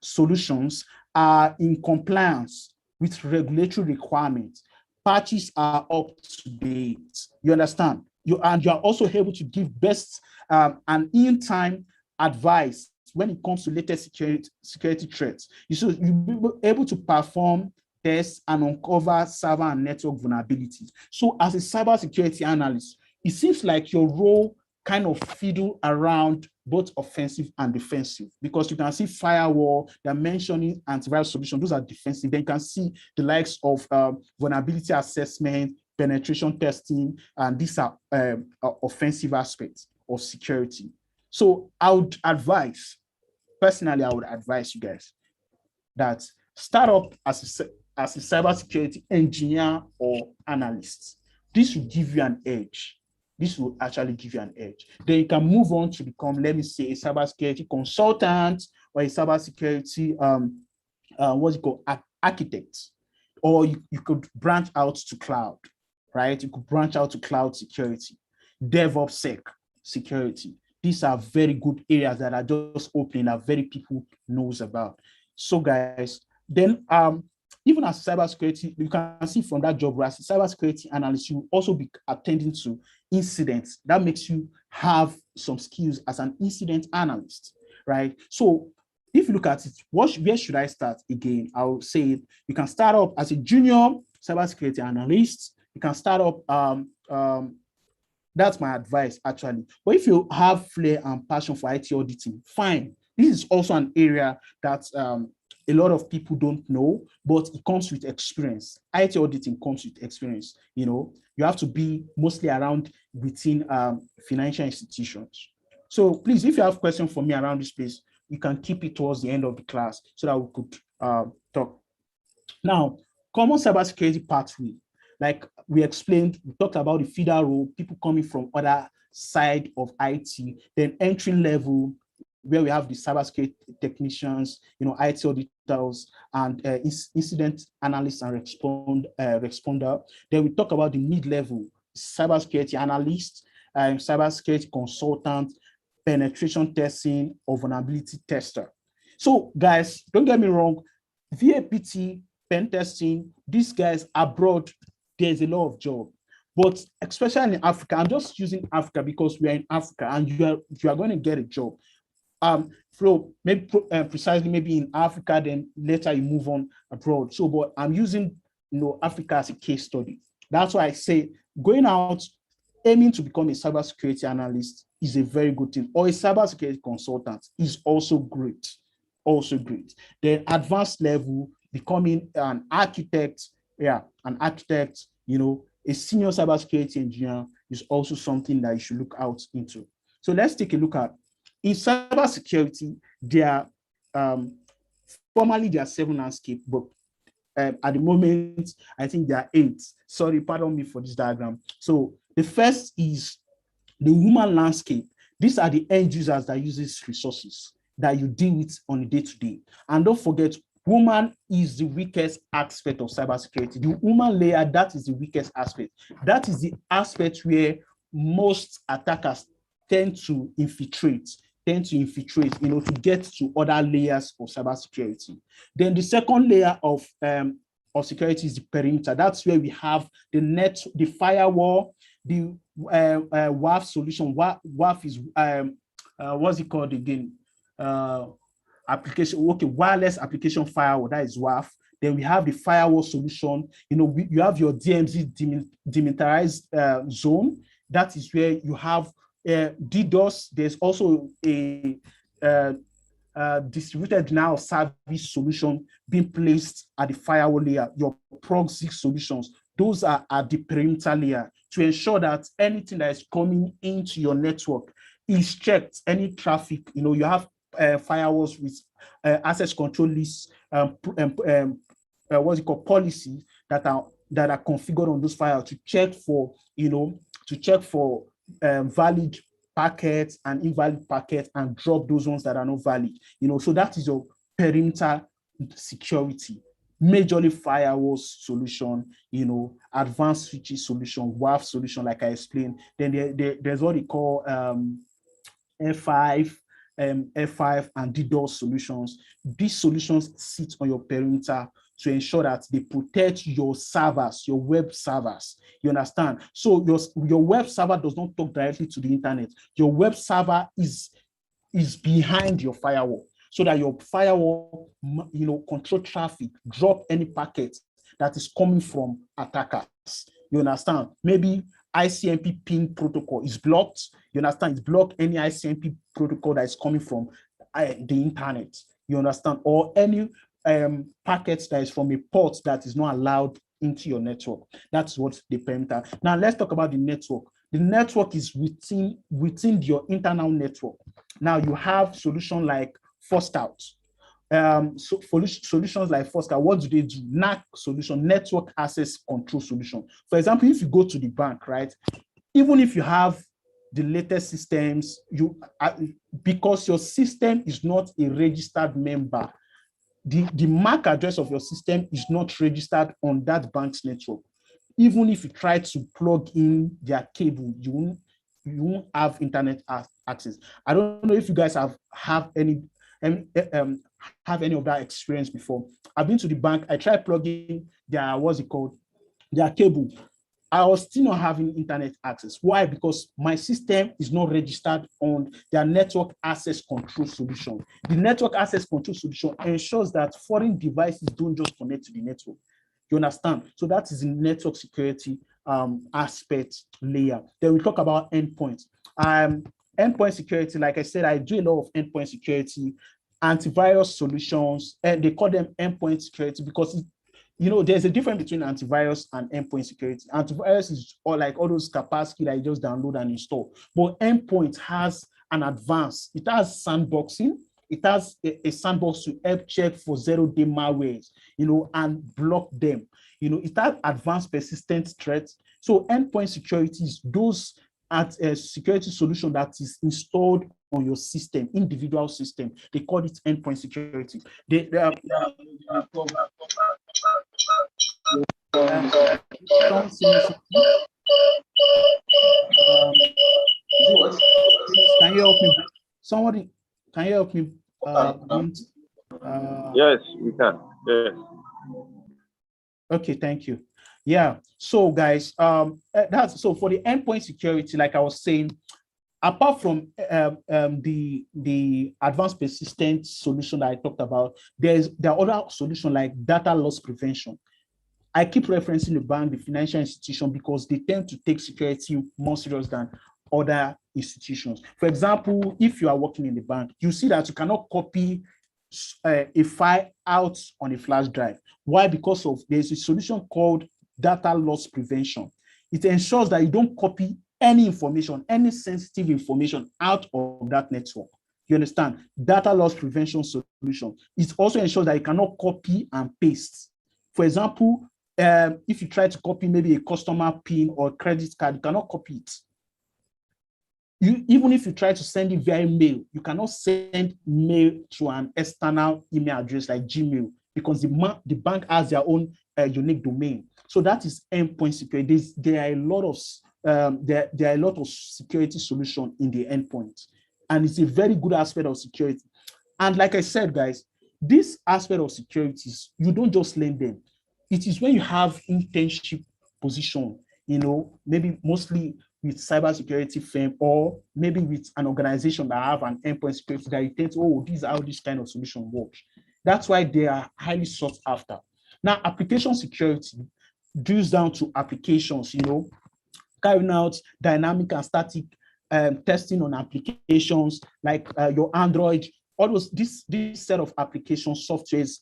solutions are in compliance with regulatory requirements. Patches are up to date. You understand? You are also able to give best and in-time advice when it comes to latest security threats. You'll be able to perform tests and uncover server and network vulnerabilities. So as a cybersecurity analyst, it seems like your role kind of fiddle around both offensive and defensive, because you can see firewall, they're mentioning antivirus solution, those are defensive. Then you can see the likes of vulnerability assessment, penetration testing, and these are offensive aspects of security. So I would advise personally, I would advise you guys that start up as a cybersecurity engineer or analyst. This will give you an edge. This will actually give you an edge. Then you can move on to become, let me say, a cybersecurity consultant or a cybersecurity what's it called, architect. Or you could branch out to cloud, right? You could branch out to cloud security, DevOps security. These are very good areas that are just opening that very people knows about. So guys, then even as cybersecurity, you can see from that job, as a cybersecurity analyst, you will also be attending to incidents. That makes you have some skills as an incident analyst, right? So if you look at it, where should I start again? I will say you can start up as a junior cybersecurity analyst. You can start up, that's my advice actually. But if you have flair and passion for IT auditing, fine. This is also an area that a lot of people don't know, but it comes with experience. IT auditing comes with experience. You have to be mostly around within financial institutions. So please, if you have questions for me around this space, you can keep it towards the end of the class so that we could talk. Now, common cybersecurity pathway. Like we explained, we talked about the feeder role, people coming from other side of IT, then entry level, where we have the cybersecurity technicians, IT auditors, and incident analysts and responder. Then we talk about the mid-level, cybersecurity analyst, cybersecurity consultant, penetration testing, or vulnerability tester. So guys, don't get me wrong, VAPT, pen testing, these guys abroad, there's a lot of job. But especially in Africa, I'm just using Africa because we are in Africa and you are going to get a job. So maybe precisely maybe in Africa, then later you move on abroad. So, but I'm using Africa as a case study. That's why I say going out, aiming to become a cybersecurity analyst is a very good thing, or a cybersecurity consultant is also great. Also great. Then advanced level, becoming an architect, an architect, a senior cybersecurity engineer is also something that you should look out into. So let's take a look at, in cybersecurity, there are formally there are 7 landscapes, but at the moment, I think there are 8. Sorry, pardon me for this diagram. So the first is the human landscape. These are the end users that uses resources that you deal with on a day-to-day. And don't forget, human is the weakest aspect of cybersecurity. The human layer, that is the weakest aspect. That is the aspect where most attackers tend to infiltrate, to get to other layers of cybersecurity. Then the second layer of security is the perimeter. That's where we have the firewall, the WAF solution. WAF is what's it called again? Application, okay, wireless application firewall, that is WAF. Then we have the firewall solution. You have your DMZ, demilitarized zone. That is where you have DDoS. There's also a distributed denial of service solution being placed at the firewall layer. Your proxy solutions, those are at the perimeter layer to ensure that anything that is coming into your network is checked. Any traffic, you have firewalls with access control lists, what's it called, policies that are configured on those firewalls to check for valid packets and invalid packets and drop those ones that are not valid. So that is your perimeter security. Majorly firewall solution, advanced switches solution, WAF solution, like I explained. Then there's what they call F5 and DDoS solutions. These solutions sit on your perimeter to ensure that they protect your servers, your web servers. You understand? So your web server does not talk directly to the internet. Your web server is behind your firewall, so that your firewall, control traffic, drop any packet that is coming from attackers. You understand? Maybe ICMP ping protocol is blocked. You understand? It's blocked any ICMP protocol that is coming from the internet. You understand? Or any packets that is from a port that is not allowed into your network. That's what the perimeter. Now let's talk about the network. The network is within your internal network. Now you have solution like forced out. So solutions like Fosca, what do they do? NAC solution, network access control solution. For example, if you go to the bank, right, even if you have the latest systems, because your system is not a registered member, the MAC address of your system is not registered on that bank's network. Even if you try to plug in their cable, you won't have internet access. I don't know if you guys have any of that experience before. I've been to the bank, I tried plugging their, what's it called, their cable. I was still not having internet access. Why? Because my system is not registered on their network access control solution. The network access control solution ensures that foreign devices don't just connect to the network. You understand? So that is the network security aspect layer. Then we talk about endpoints. Endpoint security, like I said, I do a lot of endpoint security, antivirus solutions, and they call them endpoint security because there's a difference between antivirus and endpoint security. Antivirus is all those capacity that you just download and install. But endpoint has an advance. It has sandboxing. It has a sandbox to help check for zero-day malwares, and block them. It has advanced persistent threats. So endpoint security is those at a security solution that is installed on your system, individual system. They call it endpoint security. Can you help me? Somebody, can you help me? Yes, we can. Yes. Okay, thank you. Yeah. So, guys, that's so for the endpoint security. Like I was saying, apart from the advanced persistent solution that I talked about, there are other solutions like data loss prevention. I keep referencing the bank, the financial institution, because they tend to take security more serious than other institutions. For example, if you are working in the bank, you see that you cannot copy a file out on a flash drive. Why? Because there's a solution called data loss prevention. It ensures that you don't copy any information, any sensitive information out of that network. You understand? Data loss prevention solution. It also ensures that you cannot copy and paste. For example, if you try to copy maybe a customer PIN or credit card, you cannot copy it. Even if you try to send it via mail, you cannot send mail to an external email address like Gmail because the bank has their own unique domain. So that is endpoint security. There are a lot of security solutions in the endpoint, and it's a very good aspect of security. And like I said, guys, this aspect of security, you don't just learn them. It is when you have internship position, maybe mostly with cybersecurity firm or maybe with an organization that have an endpoint security that you think, this is how this kind of solution works. That's why they are highly sought after. Now, application security drills down to applications, carrying out dynamic and static testing on applications like your Android. All this set of application softwares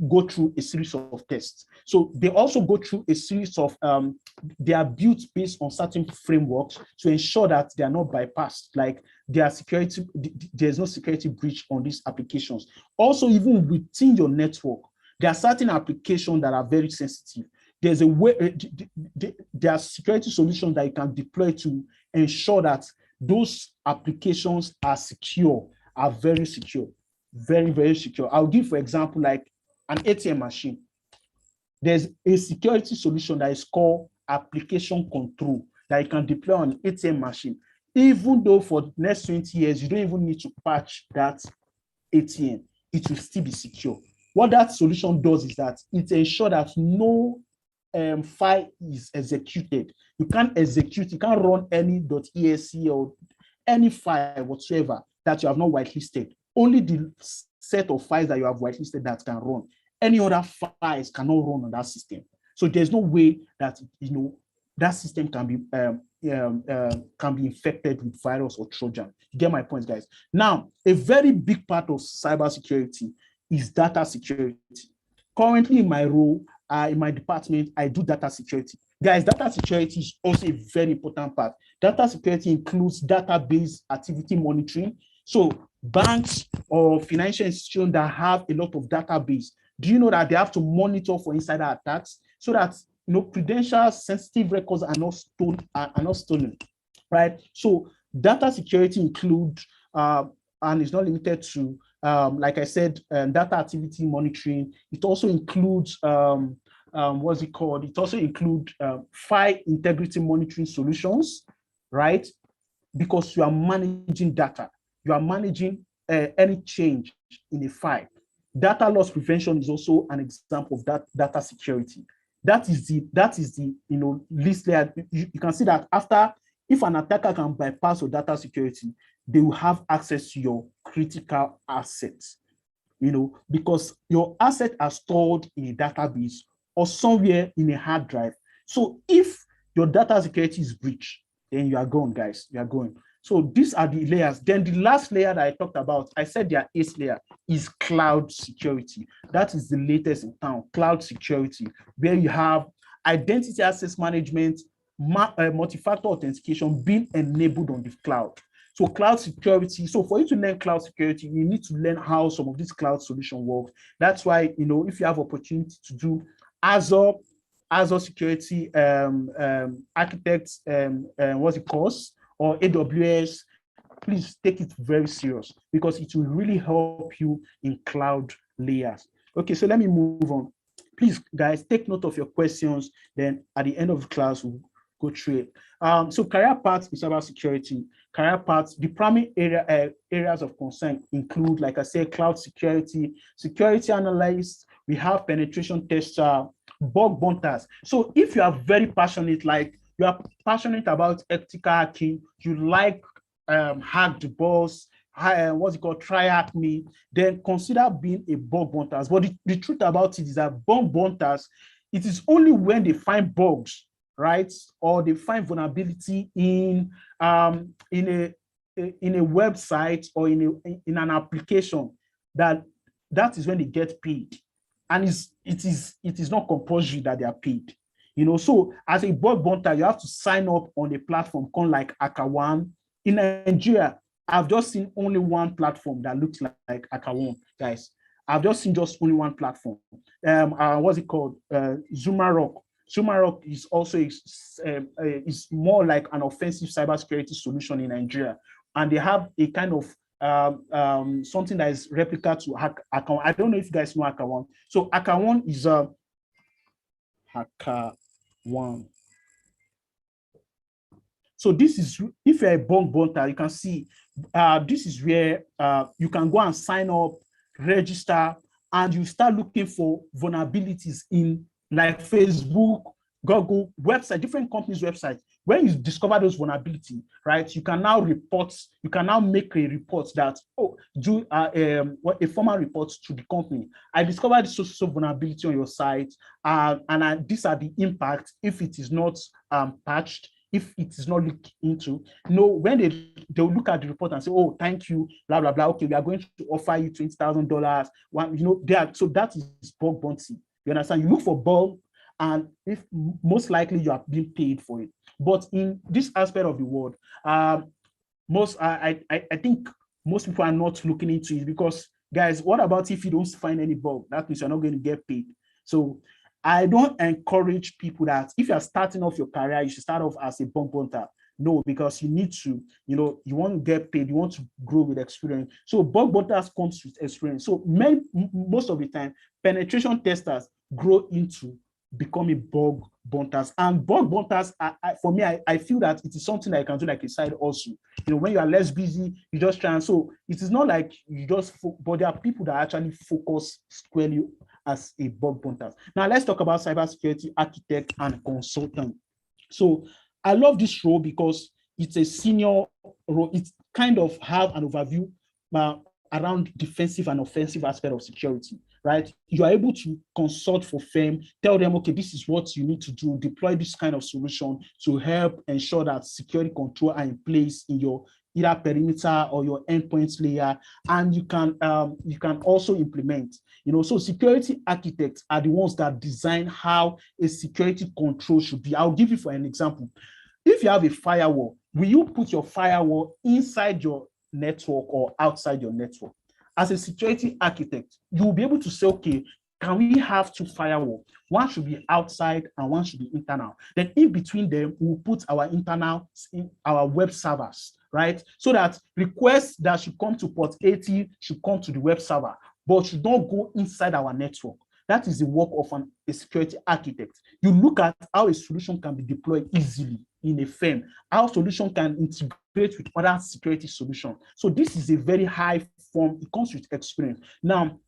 go through a series of tests. So they also go through a series of, they are built based on certain frameworks to ensure that they are not bypassed, like there's no security breach on these applications. Also, even within your network, there are certain applications that are very sensitive. There's a way, there are security solutions that you can deploy to ensure that those applications are secure, are very secure, very, very secure. I'll give, for example, like an ATM machine. There's a security solution that is called application control that you can deploy on an ATM machine. Even though for the next 20 years, you don't even need to patch that ATM, it will still be secure. What that solution does is that it ensures that no file is executed. You can't run any .exe or any file whatsoever that you have not whitelisted. Only the set of files that you have whitelisted that can run. Any other files cannot run on that system. So there's no way that that system can be infected with virus or Trojan. You get my point, guys. Now, a very big part of cybersecurity is data security. Currently, in my role, in my department, I do data security. Guys, data security is also a very important part. Data security includes database activity monitoring. So banks or financial institutions that have a lot of database, do you know that they have to monitor for insider attacks so that credentials, sensitive records are not stolen, right? So data security includes and it's not limited to like I said, data activity monitoring. It also includes what's it called? It also includes file integrity monitoring solutions, right? Because you are managing data, you are managing any change in a file. Data loss prevention is also an example of that data security. That is the least layer. You can see that after, if an attacker can bypass your data security, they will have access to your critical assets, because your assets are stored in a database or somewhere in a hard drive. So if your data security is breached, then you are gone, guys. You are going. So these are the layers. Then the last layer that I talked about, I said there are 8 layers, is cloud security. That is the latest in town, cloud security, where you have identity access management, multi-factor authentication being enabled on the cloud. So cloud security, so for you to learn cloud security, you need to learn how some of these cloud solutions work. That's why, if you have opportunity to do Azure security architects, what's it called, or AWS, please take it very serious because it will really help you in cloud layers. Okay, so let me move on. Please, guys, take note of your questions. Then at the end of the class, we'll go through it. So career paths in cybersecurity. Career paths, the primary areas of concern include, like I said, cloud security, security analysts, we have penetration tester, bug bunters. So if you are very passionate, like you are passionate about ethical hacking, you like hack the boss, what's it called, try hack me, then consider being a bug bunters. But the truth about it is that bug bunters, it is only when they find bugs, right, or they find vulnerability in a website or in an application that is when they get paid. And it is not compulsory that they are paid. So as a bug bunter, you have to sign up on a platform called like HackerOne. In Nigeria, I've just seen only one platform that looks like HackerOne, guys. I've just seen just only one platform. What's it called? Zumarock. Zumarock is also is more like an offensive cybersecurity solution in Nigeria, and they have a kind of something that is replica to HackerOne. I don't know if you guys know HackerOne. So HackerOne is a HackerOne. So this is, if you're a bug bunter, you can see this is where you can go and sign up, register, and you start looking for vulnerabilities in like Facebook, Google, website, different companies' websites. When you discover those vulnerabilities, right, you can now make a report that, do a formal report to the company. I discovered this social vulnerability on your site, and these are the impacts if it is not patched, if it is not looked into. When they'll look at the report and say, oh, thank you, blah, blah, blah. Okay, we are going to offer you $20,000. So that is bug bounty. You understand? You look for bug, and if most likely you are being paid for it. But in this aspect of the world, I think most people are not looking into it because, guys, what about if you don't find any bug? That means you're not going to get paid. So I don't encourage people that if you're starting off your career, you should start off as a bug bunter. No, because you need to, you want to get paid, you want to grow with experience. So bug bunters comes with experience. So most of the time, penetration testers grow into becoming bug bunters. And bug bunters, for me, I feel that it is something that you can do like a side also. When you are less busy, you just try. And so it is not like you just, but there are people that actually focus squarely as a bug bunter. Now let's talk about cybersecurity architect and consultant. So I love this role because it's a senior role. It kind of have an overview around defensive and offensive aspect of security, right? You are able to consult for firm, tell them, okay, this is what you need to do, deploy this kind of solution to help ensure that security control are in place in your either perimeter or your endpoint layer, and you can also implement. So security architects are the ones that design how a security control should be. I'll give you for an example. If you have a firewall, will you put your firewall inside your network or outside your network. As a security architect, you will be able to say, okay, can we have two firewalls? One should be outside and one should be internal. Then in between them, we'll put our internal in our web servers, right? So that requests that should come to port 80 should come to the web server, but should not go inside our network. That is the work of a security architect. You look at how a solution can be deployed easily in a firm, how solution can integrate with other security solutions. So this is a very high form. It comes with experience. Now,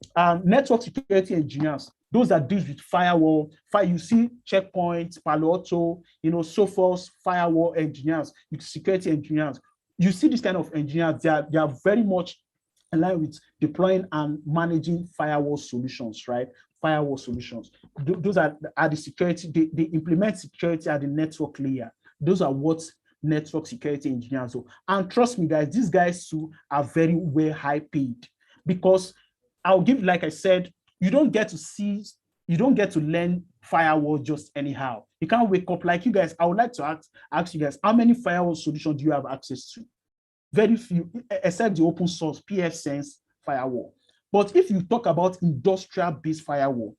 network security engineers, those that deal with firewall, you see Checkpoint, Palo Alto, Sophos, firewall engineers, security engineers. You see this kind of engineers, they are very much aligned with deploying and managing firewall solutions, right? Firewall solutions. Those are the security, they implement security at the network layer. Those are what network security engineers do. And trust me, guys, these guys too are very well high paid, because I'll give, like I said, you don't get to learn firewall just anyhow. You can't wake up like you guys. I would like to ask you guys, how many firewall solutions do you have access to? Very few, except the open source pfSense firewall. But if you talk about industrial-based firewall,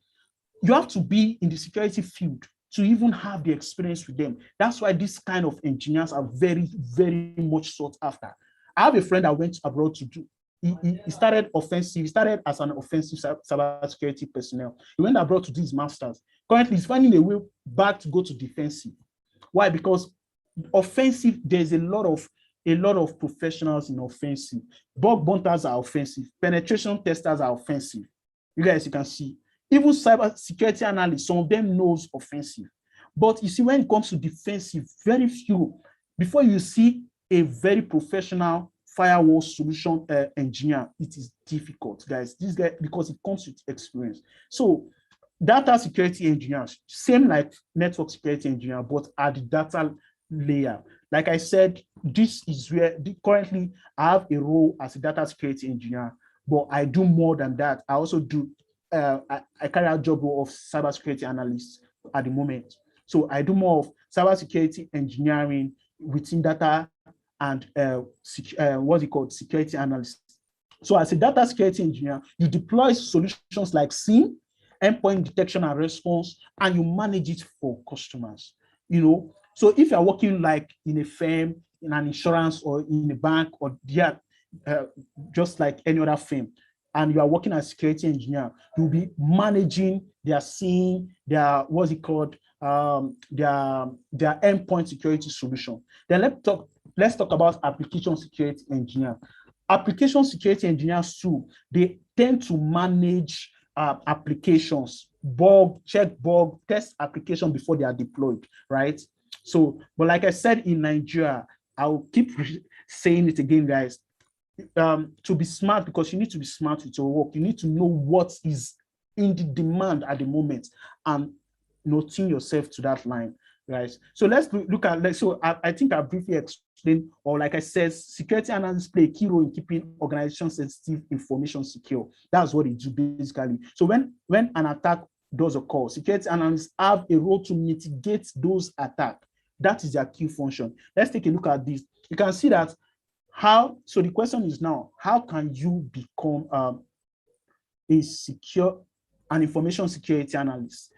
you have to be in the security field to even have the experience with them. That's why this kind of engineers are very, very much sought after. I have a friend that went abroad to do, he started offensive, he started as an offensive cybersecurity personnel. He went abroad to do his master's. Currently, he's finding a way back to go to defensive. Why? Because offensive, there's a lot of professionals in offensive. Bug bunters are offensive. Penetration testers are offensive. You guys, you can see. Even cyber security analysts, some of them knows offensive. But you see, when it comes to defensive, very few. Before you see a very professional firewall solution engineer, it is difficult, guys. This guy, because it comes with experience. So data security engineers, same like network security engineer, but at the data layer. Like I said, this is where currently I have a role as a data security engineer, but I do more than that. I also do, I carry out job role of cybersecurity analyst at the moment. So I do more of cybersecurity engineering within data and what's it called, security analyst. So as a data security engineer, you deploy solutions like SIEM, endpoint detection and response, and you manage it for customers. So if you're working like in a firm, in an insurance or in a bank, or just like any other firm, and you are working as a security engineer, you'll be managing their SIEM, their endpoint security solution. Then let's talk about application security engineer. Application security engineers too, they tend to manage applications, check bug, test application before they are deployed, right? So, but like I said, in Nigeria, I'll keep saying it again, guys, to be smart, because you need to be smart with your work. You need to know what is in the demand at the moment and tune yourself to that line, right? So let's look at, so I think I briefly explained, or like I said, security analysts play a key role in keeping organization sensitive information secure. That's what they do basically. So when an attack does occur, security analysts have a role to mitigate those attacks. That is their key function. Let's take a look at this. You can see that so the question is now, how can you become an information security analyst?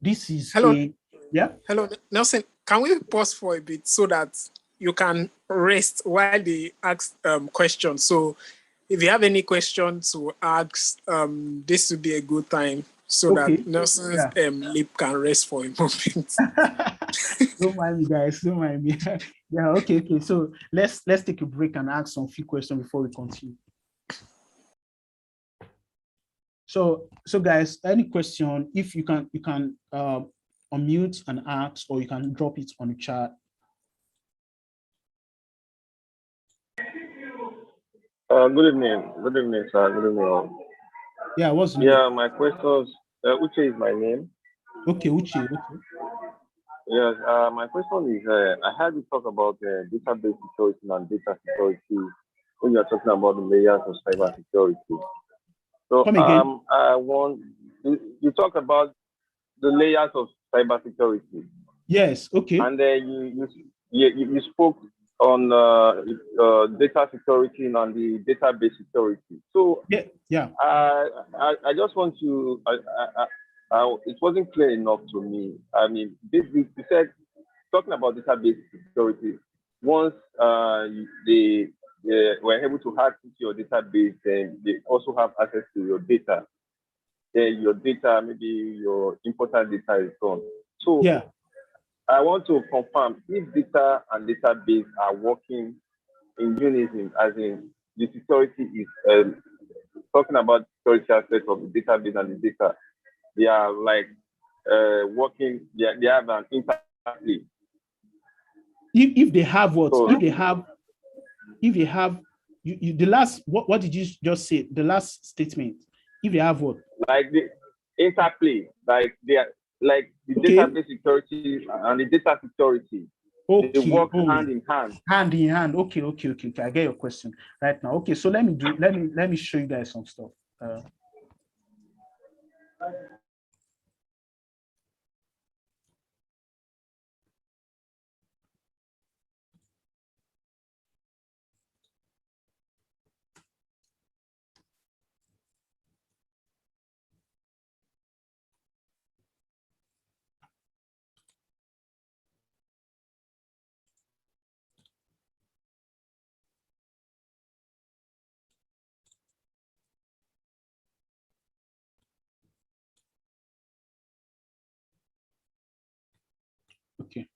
This is Hello. Hello, Nelson. Can we pause for a bit so that you can rest while they ask questions? So if you have any questions to ask, this would be a good time so that Nelson's lip can rest for a moment. Don't mind me, guys. Don't mind me. Yeah, okay. So let's take a break and ask some few questions before we continue. So guys, any question, if you can unmute and ask, or you can drop it on the chat. Good evening, sir. Good evening, all. Yeah, what's your name? My questions. Uche is my name. Okay, Uche. Yes, my question is, I heard you talk about database security and data security when you're talking about the layers of cyber security. So I want you talk about the layers of cyber security. Yes, okay. And then you spoke on data security and the database security. So I just want to. It wasn't clear enough to me. I mean, you said talking about database security. Once they were able to hack into your database, then they also have access to your data. Then your data, maybe your important data is gone. So I want to confirm if data and database are working in unison, as in the security is talking about security aspect of the database and the data. They are like working. They have an interplay. If they have what? So, if they have the last, what did you just say? The last statement. If they have what? Like the interplay, like they are like the database security and the data security. They work hand in hand. Hand in hand. Okay. I get your question right now. Okay, so let me show you guys some stuff. Okay.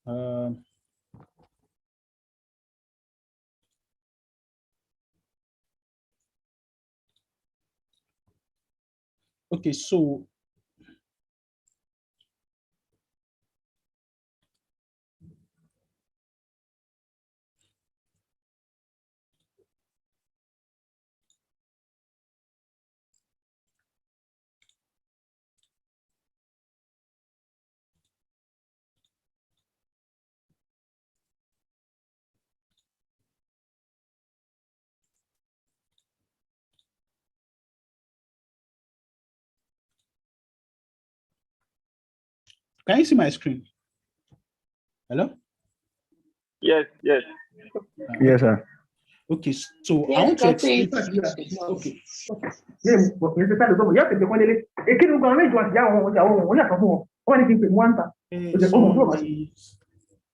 Okay, so can you see my screen? Hello? Yes. Yes, sir. Okay, so I want to explain. Okay.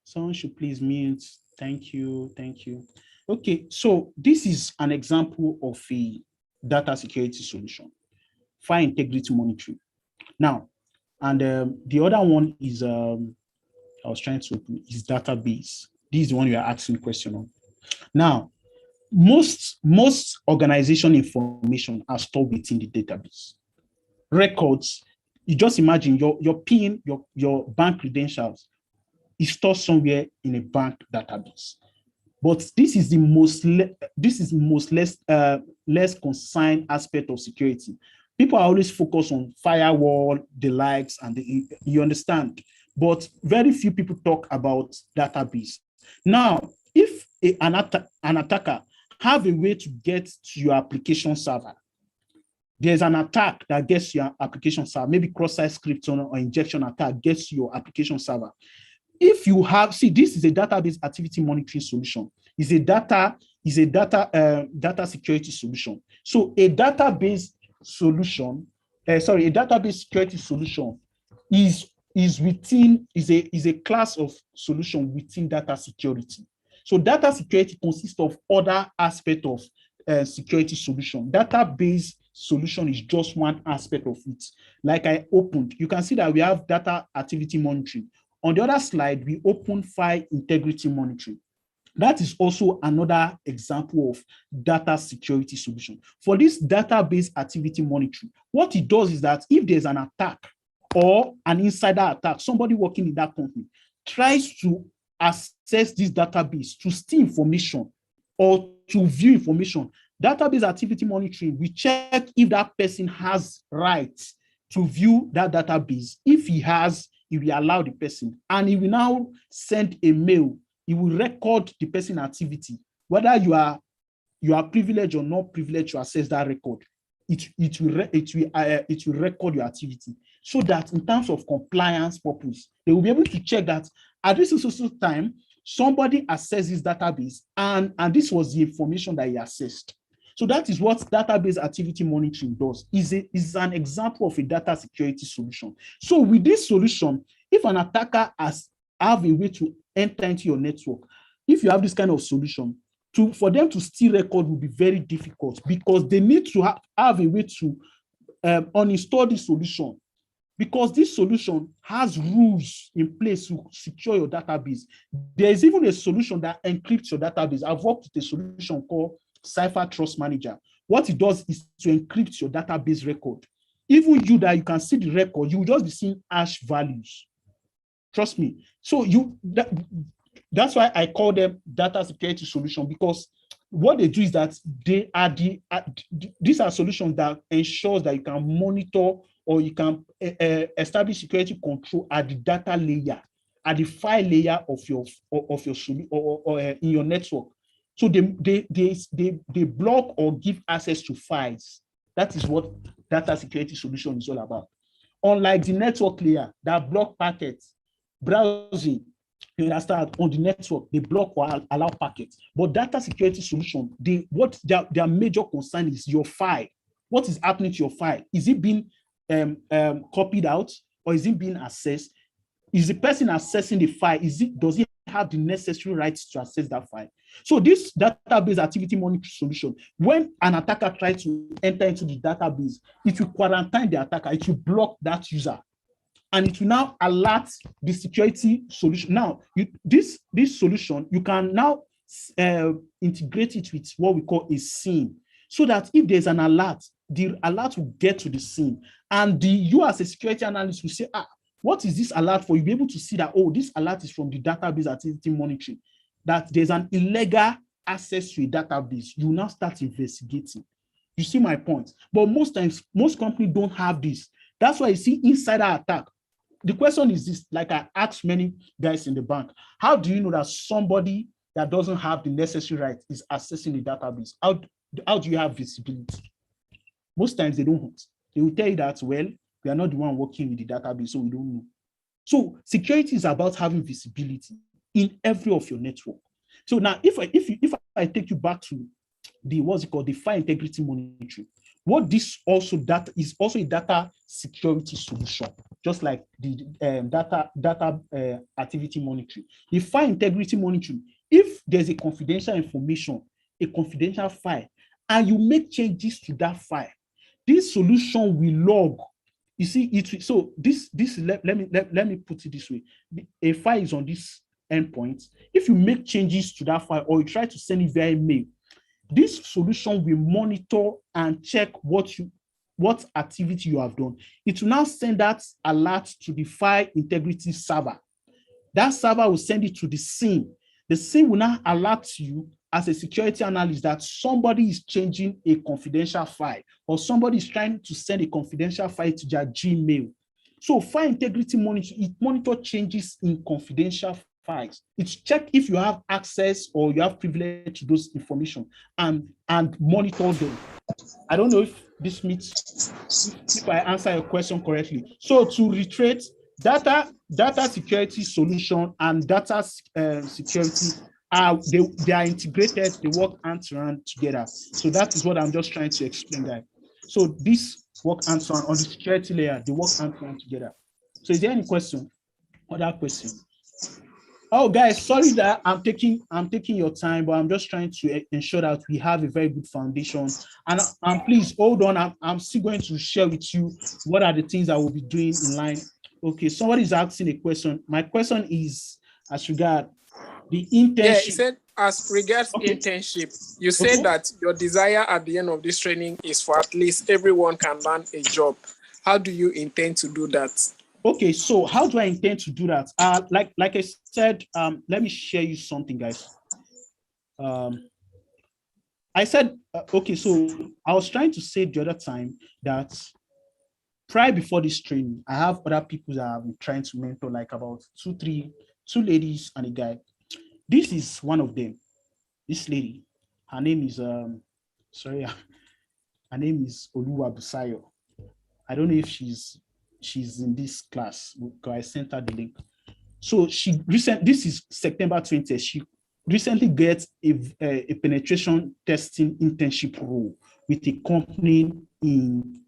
Someone should please mute. Thank you. Okay, so this is an example of a data security solution, file integrity monitoring. Now, and the other one is I was trying to open is database. This is the one you are asking question on. Now, most organization information are stored within the database. Records, you just imagine your PIN, your bank credentials is stored somewhere in a bank database. But this is the less concerned aspect of security. People are always focused on firewall, the likes, and you understand. But very few people talk about database. Now, if an attacker have a way to get to your application server, there's an attack that gets your application server, maybe cross-site script or injection attack gets your application server. If you have, this is a database activity monitoring solution. It's a data security solution. So a database solution, a database security solution is a class of solution within data security. So data security consists of other aspects of security solution. Database solution is just one aspect of it. Like I opened, you can see that we have data activity monitoring. On the other slide, we open file integrity monitoring. That is also another example of data security solution. For this database activity monitoring, what it does is that if there's an attack or an insider attack, somebody working in that company tries to access this database to steal information or to view information, database activity monitoring, we check if that person has rights to view that database. If he has, he will allow the person, and he will now send a mail. He will record the person activity, whether you are privileged or not privileged to access that record. It will record your activity, so that in terms of compliance purpose, they will be able to check that at this time somebody accessed this database and this was the information that he accessed. So that is what database activity monitoring does. Is an example of a data security solution. So with this solution, if an attacker have a way to enter into your network, if you have this kind of solution, for them to steal record will be very difficult because they need to have a way to uninstall the solution, because this solution has rules in place to secure your database. There is even a solution that encrypts your database. I've worked with a solution called Cipher Trust Manager. What it does is to encrypt your database record. Even you that you can see the record, you will just be seeing hash values. Trust me. So that's why I call them data security solution, because what they do is that these are solutions that ensures that you can monitor or you can establish security control at the data layer, at the file layer of your solution or in your network. So they block or give access to files. That is what data security solution is all about. Unlike the network layer that block packets, browsing, you understand, on the network, they block or allow packets. But data security solution, their major concern is your file. What is happening to your file? Is it being copied out, or is it being accessed? Is the person accessing the file? Does he have the necessary rights to access that file? So this database activity monitoring solution, when an attacker tries to enter into the database, it will quarantine the attacker, it will block that user, and it will now alert the security solution. Now, this solution, you can now integrate it with what we call a SIEM, so that if there's an alert, the alert will get to the SIEM, and you as a security analyst will say, what is this alert for? You'll be able to see that, this alert is from the database activity monitoring, that there's an illegal access to a database. You will now start investigating. You see my point? But most times, most companies don't have this. That's why you see insider attack. The question is this, like I asked many guys in the bank, how do you know that somebody that doesn't have the necessary right is accessing the database? How do you have visibility? Most times they don't. They will tell you that, well, we are not the one working with the database, so we don't know. So security is about having visibility in every of your network. So now, if I take you back to the file integrity monitoring, what this also that is also a data security solution, just like the data activity monitoring. The file integrity monitoring, if there's a confidential information, a confidential file, and you make changes to that file, this solution will log. You see, let me put it this way. A file is on this endpoint. If you make changes to that file or you try to send it via email, this solution will monitor and check what activity you have done. It will now send that alert to the file integrity server. That server will send it to the SIEM. The SIEM will now alert you as a security analyst that somebody is changing a confidential file, or somebody is trying to send a confidential file to their Gmail. So file integrity monitoring, it monitors changes in confidential files. It's check if you have access or you have privilege to those information and monitor them. I don't know if this meets, if I answer your question correctly. So to reiterate, data security solution and data security they are integrated, they work hand to hand together. So that is what I'm just trying to explain that. So this work hand to hand on the security layer, they work hand to hand together. So is there any question? Other question? Oh, guys, sorry that I'm taking your time, but I'm just trying to ensure that we have a very good foundation. And please hold on. I'm still going to share with you what are the things I will be doing in line. Okay, somebody is asking a question. My question is as regard the internship. Yeah, he said as regards internship, you said that your desire at the end of this training is for at least everyone can land a job. How do you intend to do that? Okay, so how do I intend to do that? Like I said, let me share you something, guys. I said, okay, so I was trying to say the other time that prior before this training, I have other people that I've been trying to mentor, like about two ladies and a guy. This is one of them. This lady, her name is her name is Oluwa Busayo. I don't know if she's in this class because I sent her the link. So this is September 20th. She recently gets a penetration testing internship role with a company in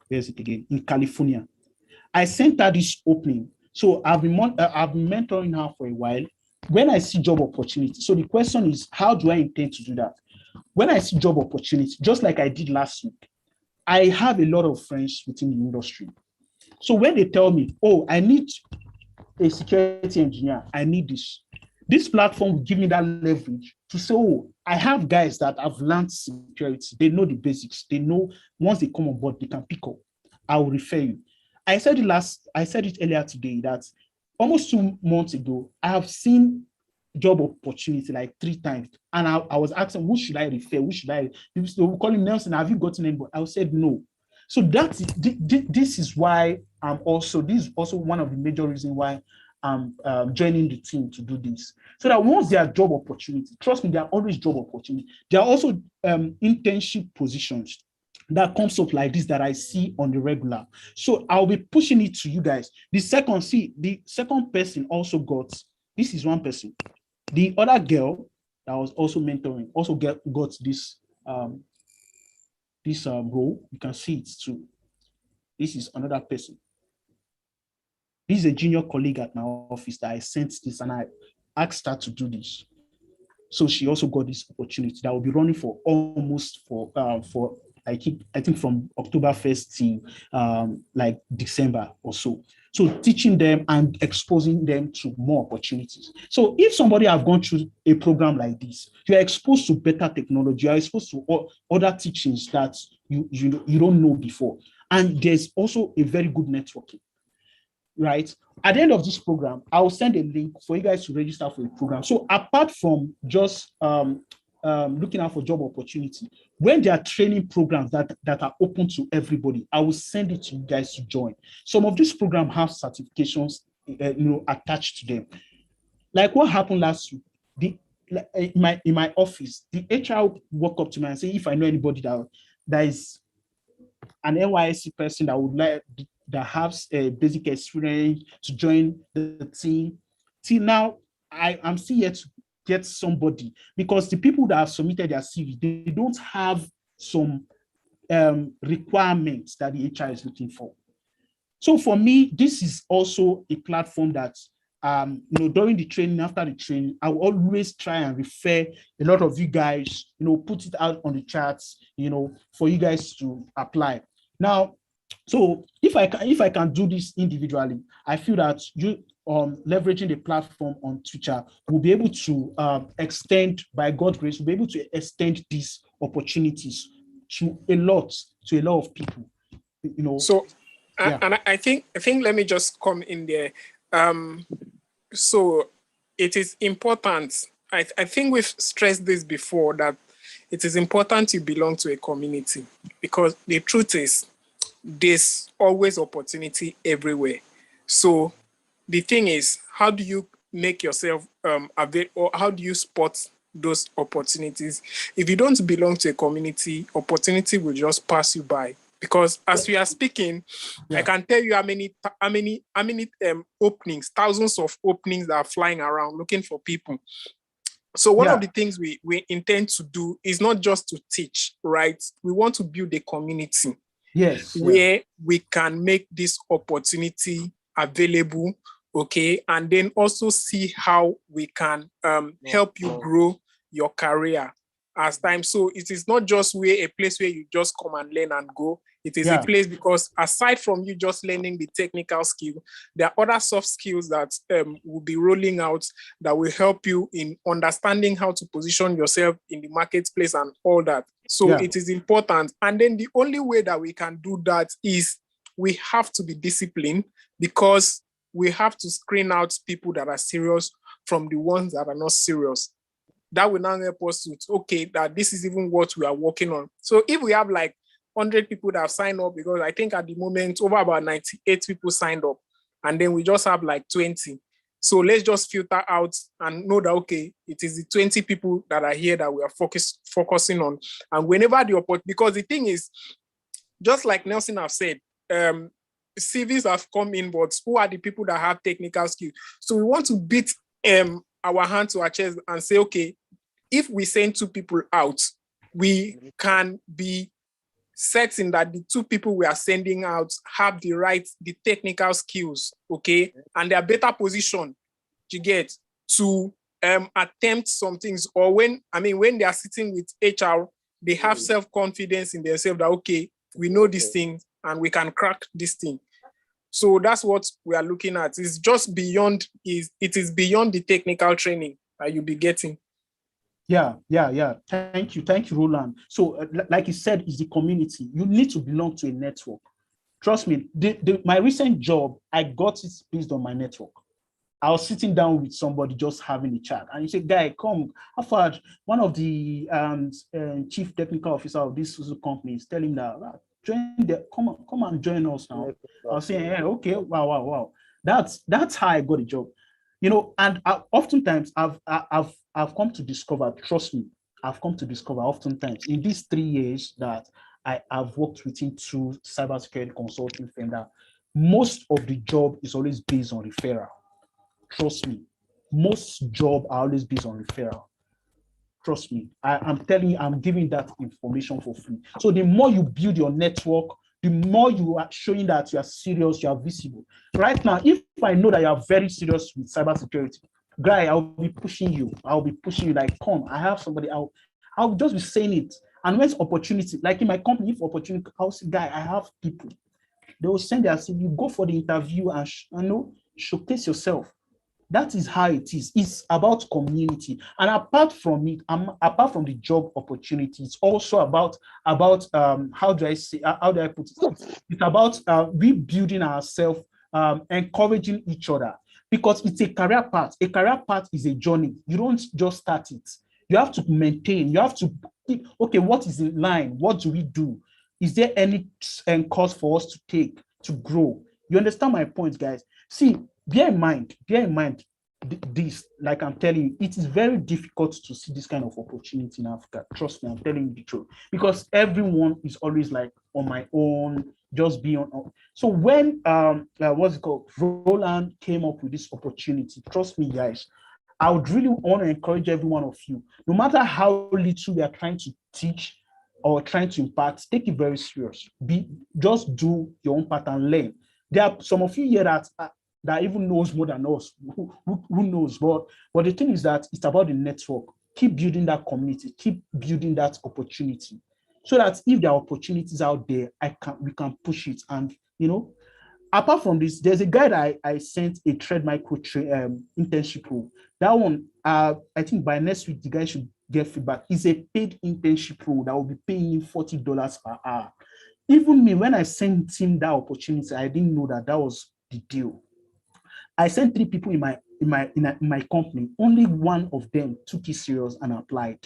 where's it again? In California. I sent her this opening. So I've been mentoring her for a while. When I see job opportunity, so the question is, how do I intend to do that? When I see job opportunity, just like I did last week, I have a lot of friends within the industry. So when they tell me, oh, I need a security engineer, I need this platform will give me that leverage to say, oh, I have guys that have learned security. They know the basics. They know once they come on board, they can pick up. I will refer you. I said it earlier today that almost 2 months ago, I have seen job opportunity like 3 times. And I was asking, who should I refer? Who should I? People will call him Nelson. Have you gotten anybody? I said no. So this is why this is also one of the major reasons why I'm joining the team to do this. So that once there are job opportunities, trust me, there are always job opportunities. There are also internship positions that comes up like this that I see on the regular. So I'll be pushing it to you guys. The second person also got, this is one person. The other girl that was also mentoring also got this role. You can see it too. This is another person. This is a junior colleague at my office that I sent this and I asked her to do this. So she also got this opportunity that will be running for almost for I think from October 1st to like December or so. So teaching them and exposing them to more opportunities. So if somebody have gone through a program like this, you are exposed to better technology, you are exposed to other teachings that you don't know before. And there's also a very good networking, right? At the end of this program, I will send a link for you guys to register for a program. So apart from just looking out for job opportunity, when there are training programs that are open to everybody, I will send it to you guys to join. Some of these programs have certifications attached to them. Like what happened last week, in my office, the HR walked up to me and said, if I know anybody that is an NYSC person that has a basic experience to join the team. Till now, I'm still yet to get somebody because the people that have submitted their CV, they don't have some requirements that the HR is looking for. So for me, this is also a platform that during the training, after the training, I will always try and refer a lot of you guys, put it out on the charts, for you guys to apply. Now, so if I can do this individually, I feel that you leveraging the platform on Twicher will be able to extend, by God's grace, will be able to extend these opportunities to a lot of people. So, yeah. And I think let me just come in there. So it is important. I think we've stressed this before, that it is important you belong to a community, because the truth is there's always opportunity everywhere. So the thing is, how do you make yourself available, or how do you spot those opportunities? If you don't belong to a community, opportunity will just pass you by. Because as we are speaking, I can tell you how many openings, thousands of openings that are flying around looking for people. So one of the things we intend to do is not just to teach, right? We want to build a community where we can make this opportunity available, okay? And then also see how we can help you grow your career as time. So it is not just a place where you just come and learn and go. It is a place, because aside from you just learning the technical skill, there are other soft skills that will be rolling out that will help you in understanding how to position yourself in the marketplace and all that. So it is important. And then the only way that we can do that is we have to be disciplined, because we have to screen out people that are serious from the ones that are not serious. That will now help us to, that this is even what we are working on. So if we have like 100 people that have signed up, because I think at the moment over about 98 people signed up, and then we just have like 20. So let's just filter out and know that, it is the 20 people that are here that we are focusing on. And whenever the opportunity, because the thing is, just like Nelson have said, CVs have come in, but who are the people that have technical skills? So we want to beat our hand to our chest and say, okay, if we send 2 people out, we can be certain that the 2 people we are sending out have the technical skills, okay, and they are better positioned to get to attempt some things, or when they are sitting with HR, they have self-confidence in themselves that, okay, we know this thing and we can crack this thing. So that's what we are looking at. It's just beyond, it is beyond the technical training that you'll be getting. Yeah. Thank you, Roland. So, like you said, is the community. You need to belong to a network. Trust me. My recent job, I got it based on my network. I was sitting down with somebody just having a chat, and he said, "Guy, come." I've heard one of the chief technical officer of this company is telling that, come and join us now. I was saying, "Yeah, okay, wow." That's how I got a job, And oftentimes I've come to discover. Trust me, I've come to discover oftentimes in these 3 years that I've worked within 2 cybersecurity consulting firms that most of the job is always based on referral. Trust me, most jobs are always based on referral. Trust me, I'm telling you, I'm giving that information for free. So the more you build your network, the more you are showing that you are serious, you are visible. Right now, if I know that you are very serious with cybersecurity, guy, I'll be pushing you. Like, come, I have somebody. I'll just be saying it. And when it's opportunity, like in my company, if opportunity, I'll say, guy, I have people. They will send their CV, you go for the interview and showcase yourself. That is how it is. It's about community. And apart from it, apart from the job opportunity, it's also about how do I put it? It's about rebuilding ourselves, encouraging each other, because it's a career path. A career path is a journey. You don't just start it. You have to maintain. You have to keep, okay, what is in line? What do we do? Is there any course for us to take to grow? You understand my point, guys? See, bear in mind this, like I'm telling you, it is very difficult to see this kind of opportunity in Africa. Trust me, I'm telling you the truth, because everyone is always like on my own, just be on. So when Roland came up with this opportunity, trust me, guys, I would really want to encourage every one of you, no matter how little we are trying to teach or trying to impact, take it very serious. Just do your own part and learn. There are some of you here that even knows more than us, who knows, but the thing is that it's about the network. Keep building that community, keep building that opportunity, so that if there are opportunities out there, we can push it. And apart from this, there's a guy that I sent a trade micro internship role. That one, I think by next week the guy should get feedback. It's a paid internship role that will be paying him $40 per hour. Even me, when I sent him that opportunity, I didn't know that was the deal. I sent 3 people in my company. Only one of them took it serious and applied.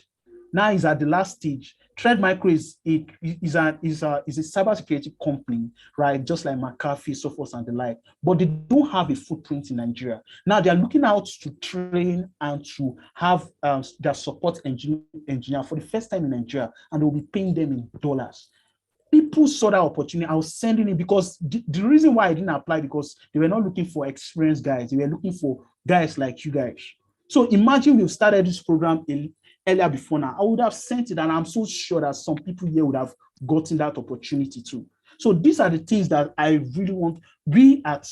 Now he's at the last stage. Trade Micro is a cybersecurity company, right? Just like McAfee, Sophos, and the like. But they don't have a footprint in Nigeria. Now they're looking out to train and to have their support engineer for the first time in Nigeria, and they'll be paying them in dollars. People saw that opportunity. I was sending it because the reason why I didn't apply, because they were not looking for experienced guys. They were looking for guys like you guys. So imagine we've started this program earlier before now. I would have sent it, and I'm so sure that some people here would have gotten that opportunity too. So these are the things that I really want. We at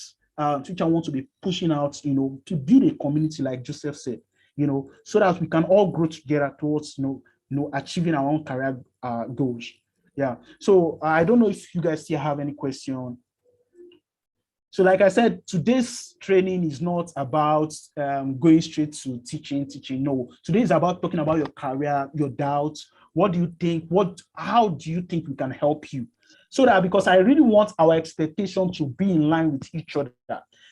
Twicher want to be pushing out, to build a community, like Joseph said, so that we can all grow together towards, achieving our own career goals. Yeah. So I don't know if you guys still have any question. So like I said, today's training is not about going straight to teaching. No, today is about talking about your career, your doubts. What do you think? How do you think we can help you? So that, because I really want our expectation to be in line with each other.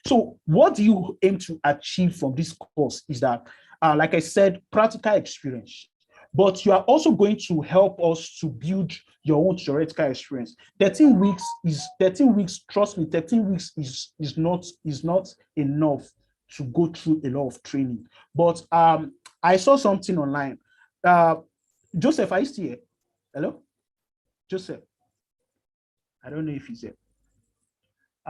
So what do you aim to achieve from this course is that, like I said, practical experience. But you are also going to help us to build your own theoretical experience. 13 weeks, trust me, 13 weeks is not enough to go through a lot of training. But I saw something online. Joseph, are you still here? Hello? Joseph? I don't know if he's here.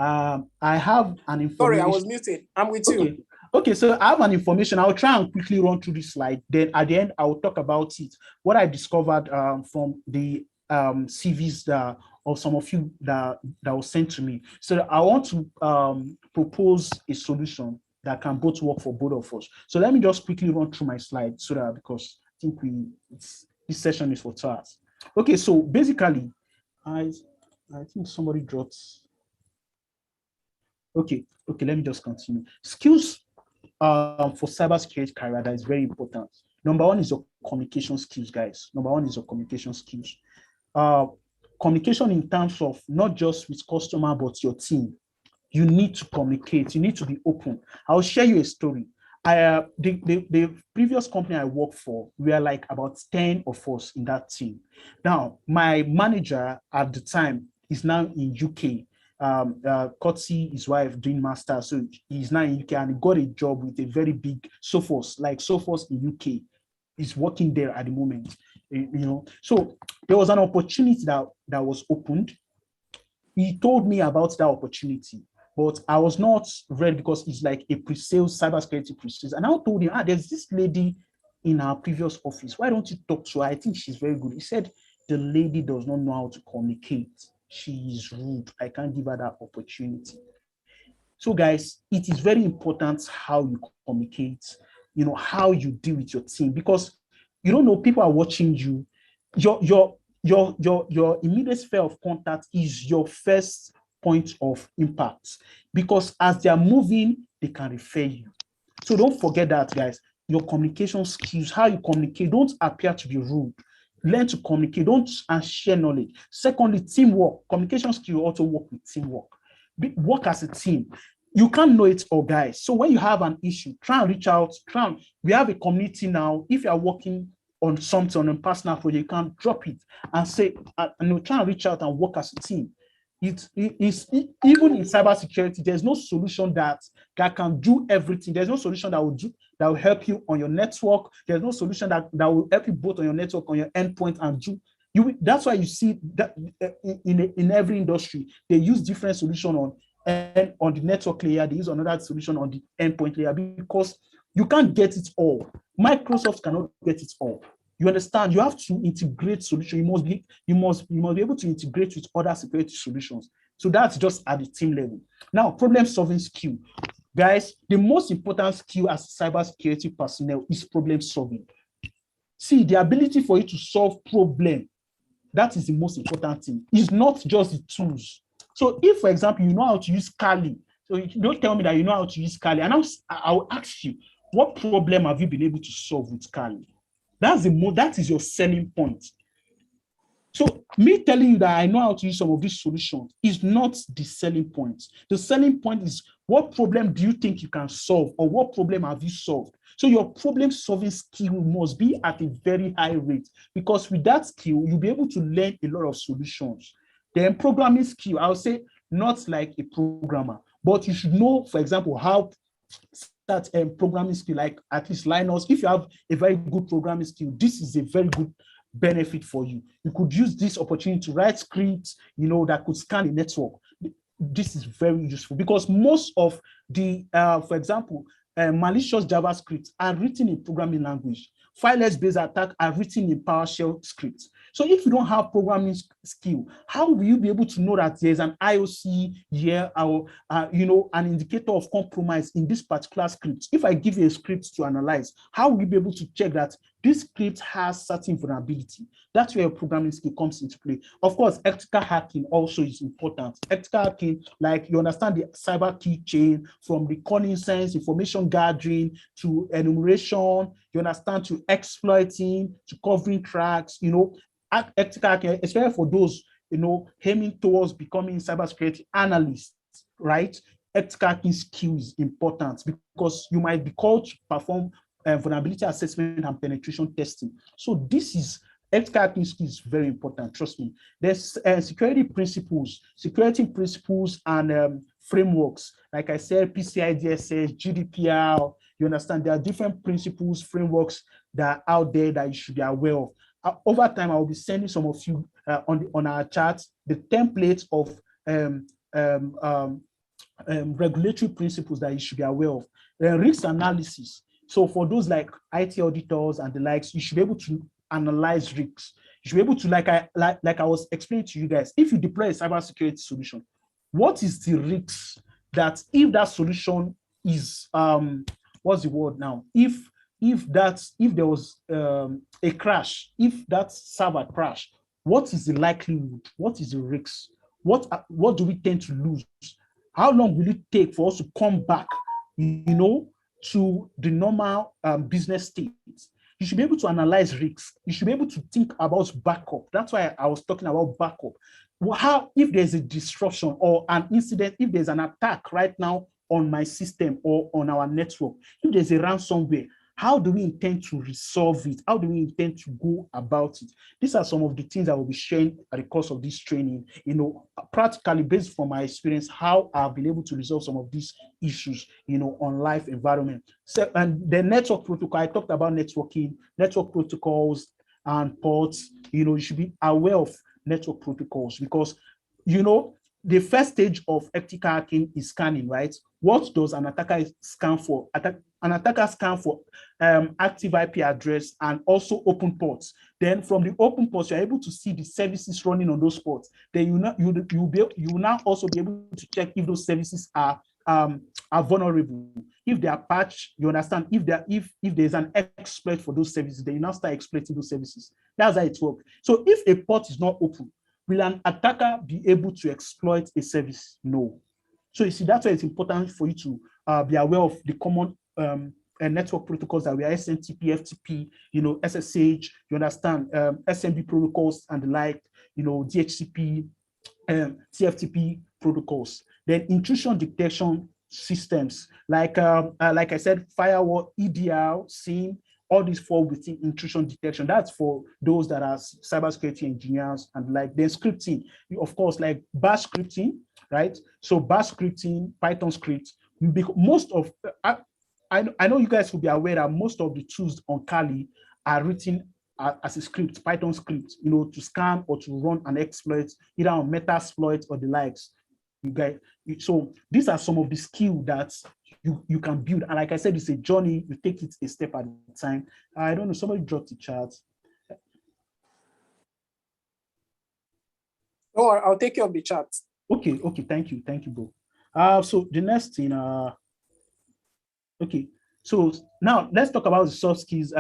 I have an information. Sorry, I was muted. I'm with you. Okay, so I have an information. I'll try and quickly run through this slide. Then at the end, I will talk about it. What I discovered from the CVs of some of you that was sent to me. So I want to propose a solution that can both work for both of us. So let me just quickly run through my slide so that, because I think this session is for TAS. Okay, so basically, I think somebody dropped. Okay, let me just continue. Skills for cybersecurity career that is very important. Number one is your communication skills, guys. Number one is your communication skills. Communication in terms of not just with customer, but your team. You need to communicate. You need to be open. I'll share you a story. The previous company I worked for, we are like about 10 of us in that team. Now, my manager at the time is now in UK. Kotsi, his wife, doing master, so he's now in UK and he got a job with a very big Sophos, like Sophos in UK. He's working there at the moment, you know. So there was an opportunity that was opened. He told me about that opportunity, but I was not ready because it's like a pre-sales, cybersecurity pre-sales. And I told him, there's this lady in our previous office. Why don't you talk to her? I think she's very good. He said, the lady does not know how to communicate. She is rude. I can't give her that opportunity. So guys, it is very important how you communicate, you know, how you deal with your team, because you don't know, people are watching you. Your immediate sphere of contact is your first point of impact, because as they are moving, they can refer you. So don't forget that, guys. Your communication skills, how you communicate, don't appear to be rude. Learn to communicate, don't and share knowledge. Secondly, teamwork. Communication skill also work with teamwork. Work as a team. You can't know it all, guys. So when you have an issue, try and reach out. We have a community now. If you are working on something, on a personal project, you can drop it and say, and try and reach out and work as a team. It is even in cybersecurity, there's no solution that can do everything. There's no solution that will help you on your network. There's no solution that will help you both on your network, on your endpoint, and do you. That's why you see that in every industry they use different solution on the network layer. They use another solution on the endpoint layer, because you can't get it all. Microsoft cannot get it all. You understand? You have to integrate solution. You must be able to integrate with other security solutions. So that's just at the team level. Now, problem-solving skill. Guys, the most important skill as cybersecurity personnel is problem-solving. See, the ability for you to solve problem, that is the most important thing. It's not just the tools. So if, for example, you know how to use Kali, so you don't tell me that you know how to use Kali, and I'll ask you, what problem have you been able to solve with Kali? That is your selling point. So me telling you that I know how to use some of these solutions is not the selling point. The selling point is, what problem do you think you can solve, or what problem have you solved? So your problem-solving skill must be at a very high rate, because with that skill, you'll be able to learn a lot of solutions. Then programming skill, I'll say not like a programmer, but you should know, for example, how that programming skill, like at least Linux. If you have a very good programming skill, this is a very good benefit for you. You could use this opportunity to write scripts, you know, that could scan the network. This is very useful, because most of the, for example, malicious JavaScript are written in programming language. Fileless-based attacks are written in PowerShell scripts. So if you don't have programming skill, how will you be able to know that there's an IOC here, or you know, an indicator of compromise in this particular script? If I give you a script to analyze, how will you be able to check that this script has certain vulnerability? That's where programming skill comes into play. Of course, ethical hacking also is important. Ethical hacking, like you understand the cyber key chain, from the reconnaissance, information gathering, to enumeration, you understand, to exploiting, to covering tracks, you know. Ethical hacking, especially for those, you know, aiming towards becoming cybersecurity analysts, right? Ethical hacking skill is important, because you might be called to perform vulnerability assessment and penetration testing. So this is, ethical hacking skill is very important, trust me. There's security principles and frameworks. Like I said, PCI DSS, GDPR, you understand, there are different principles, frameworks that are out there that you should be aware of. Over time, I will be sending some of you on our chat the templates of regulatory principles that you should be aware of. Risk analysis. So for those like IT auditors and the likes, you should be able to analyze risks. You should be able to, like I was explaining to you guys, if you deploy a cybersecurity solution, what is the risk that if that solution is what's the word now? If there was a crash, if that server crash, what is the likelihood? What is the risk? What do we tend to lose? How long will it take for us to come back, to the normal business state? You should be able to analyze risks. You should be able to think about backup. That's why I was talking about backup. How, if there's a disruption or an incident, if there's an attack right now on my system or on our network, if there's a ransomware, how do we intend to resolve it? How do we intend to go about it? These are some of the things I will be sharing at the course of this training, practically based from my experience, how I've been able to resolve some of these issues, on live environment. So, and the network protocol, I talked about networking, network protocols and ports. You should be aware of network protocols because, the first stage of ethical hacking is scanning, right? What does an attacker scan for? An attacker scan for active IP address and also open ports. Then from the open ports, you're able to see the services running on those ports. Then you will now also be able to check if those services are vulnerable. If they are patched, you understand. If there's an exploit for those services, then you now start exploiting those services. That's how it works. So if a port is not open, will an attacker be able to exploit a service? No. So you see, that's why it's important for you to be aware of the common network protocols that we are SNTP, FTP, SSH, you understand, SMB protocols and the like, DHCP, TFTP protocols. Then intrusion detection systems, like I said, firewall, EDR, SIEM, all these fall within intrusion detection. That's for those that are cybersecurity engineers and like. Then scripting, of course, like bash scripting, right? So bash scripting, Python script. Most of I know you guys will be aware that most of the tools on Kali are written as a script, Python script, to scan or to run an exploit, either on Metasploit or the likes. So these are some of the skills that you can build. And like I said, it's a journey. You take it a step at a time. I don't know, somebody dropped the chart. Oh, I'll take care of the chat. Okay, thank you, bro. So the next thing, okay, so now let's talk about the soft skills.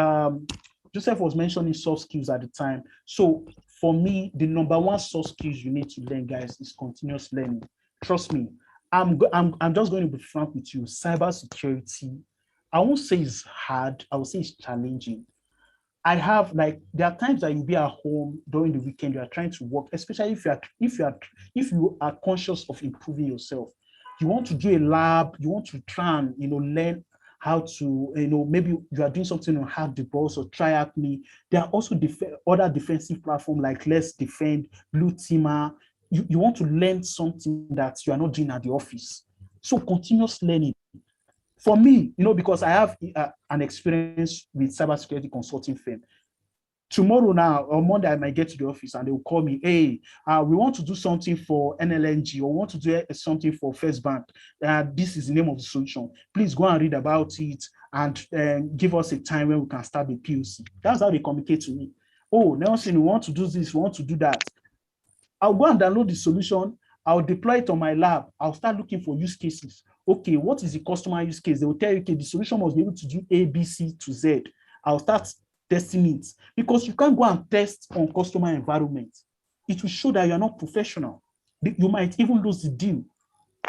Joseph was mentioning soft skills at the time. So for me, the number one soft skills you need to learn, guys, is continuous learning. Trust me, I'm just going to be frank with you. Cybersecurity, I won't say it's hard. I will say it's challenging. There are times that you'll be at home during the weekend, you are trying to work, especially if you are conscious of improving yourself. You want to do a lab, you want to try and learn how to, maybe you are doing something on Hack the Boss or Try Hack Me. There are also other defensive platforms like Let's Defend, Blue Teamer. You want to learn something that you are not doing at the office. So continuous learning. For me, because I have an experience with cybersecurity consulting firm. Tomorrow now, or Monday, I might get to the office and they will call me, hey, we want to do something for NLNG or want to do something for First Bank. This is the name of the solution. Please go and read about it and give us a time when we can start the POC. That's how they communicate to me. Oh, Nelson, we want to do this, we want to do that. I'll go and download the solution. I'll deploy it on my lab. I'll start looking for use cases. Okay, what is the customer use case? They will tell you, okay, the solution must be able to do A, B, C to Z. I'll start testing it because you can't go and test on customer environment. It will show that you're not professional. You might even lose the deal.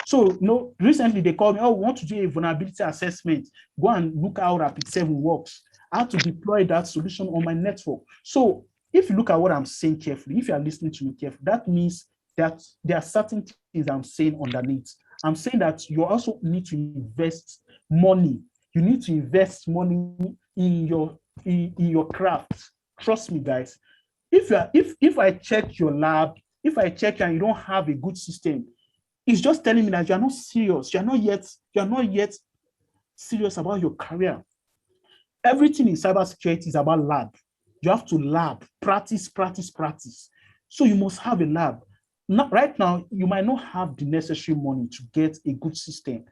So, recently they called me, we want to do a vulnerability assessment. Go and look how Rapid7 works. How to deploy that solution on my network. So, if you look at what I'm saying carefully, if you are listening to me carefully, that means that there are certain things I'm saying underneath. I'm saying that you also need to invest money. You need to invest money in your craft. Trust me, guys. If I check your lab, if I check and you don't have a good system, it's just telling me that you're not serious. You're not yet serious about your career. Everything in cybersecurity is about lab. You have to lab, practice. So you must have a lab. not right now, you might not have the necessary money to get a good system,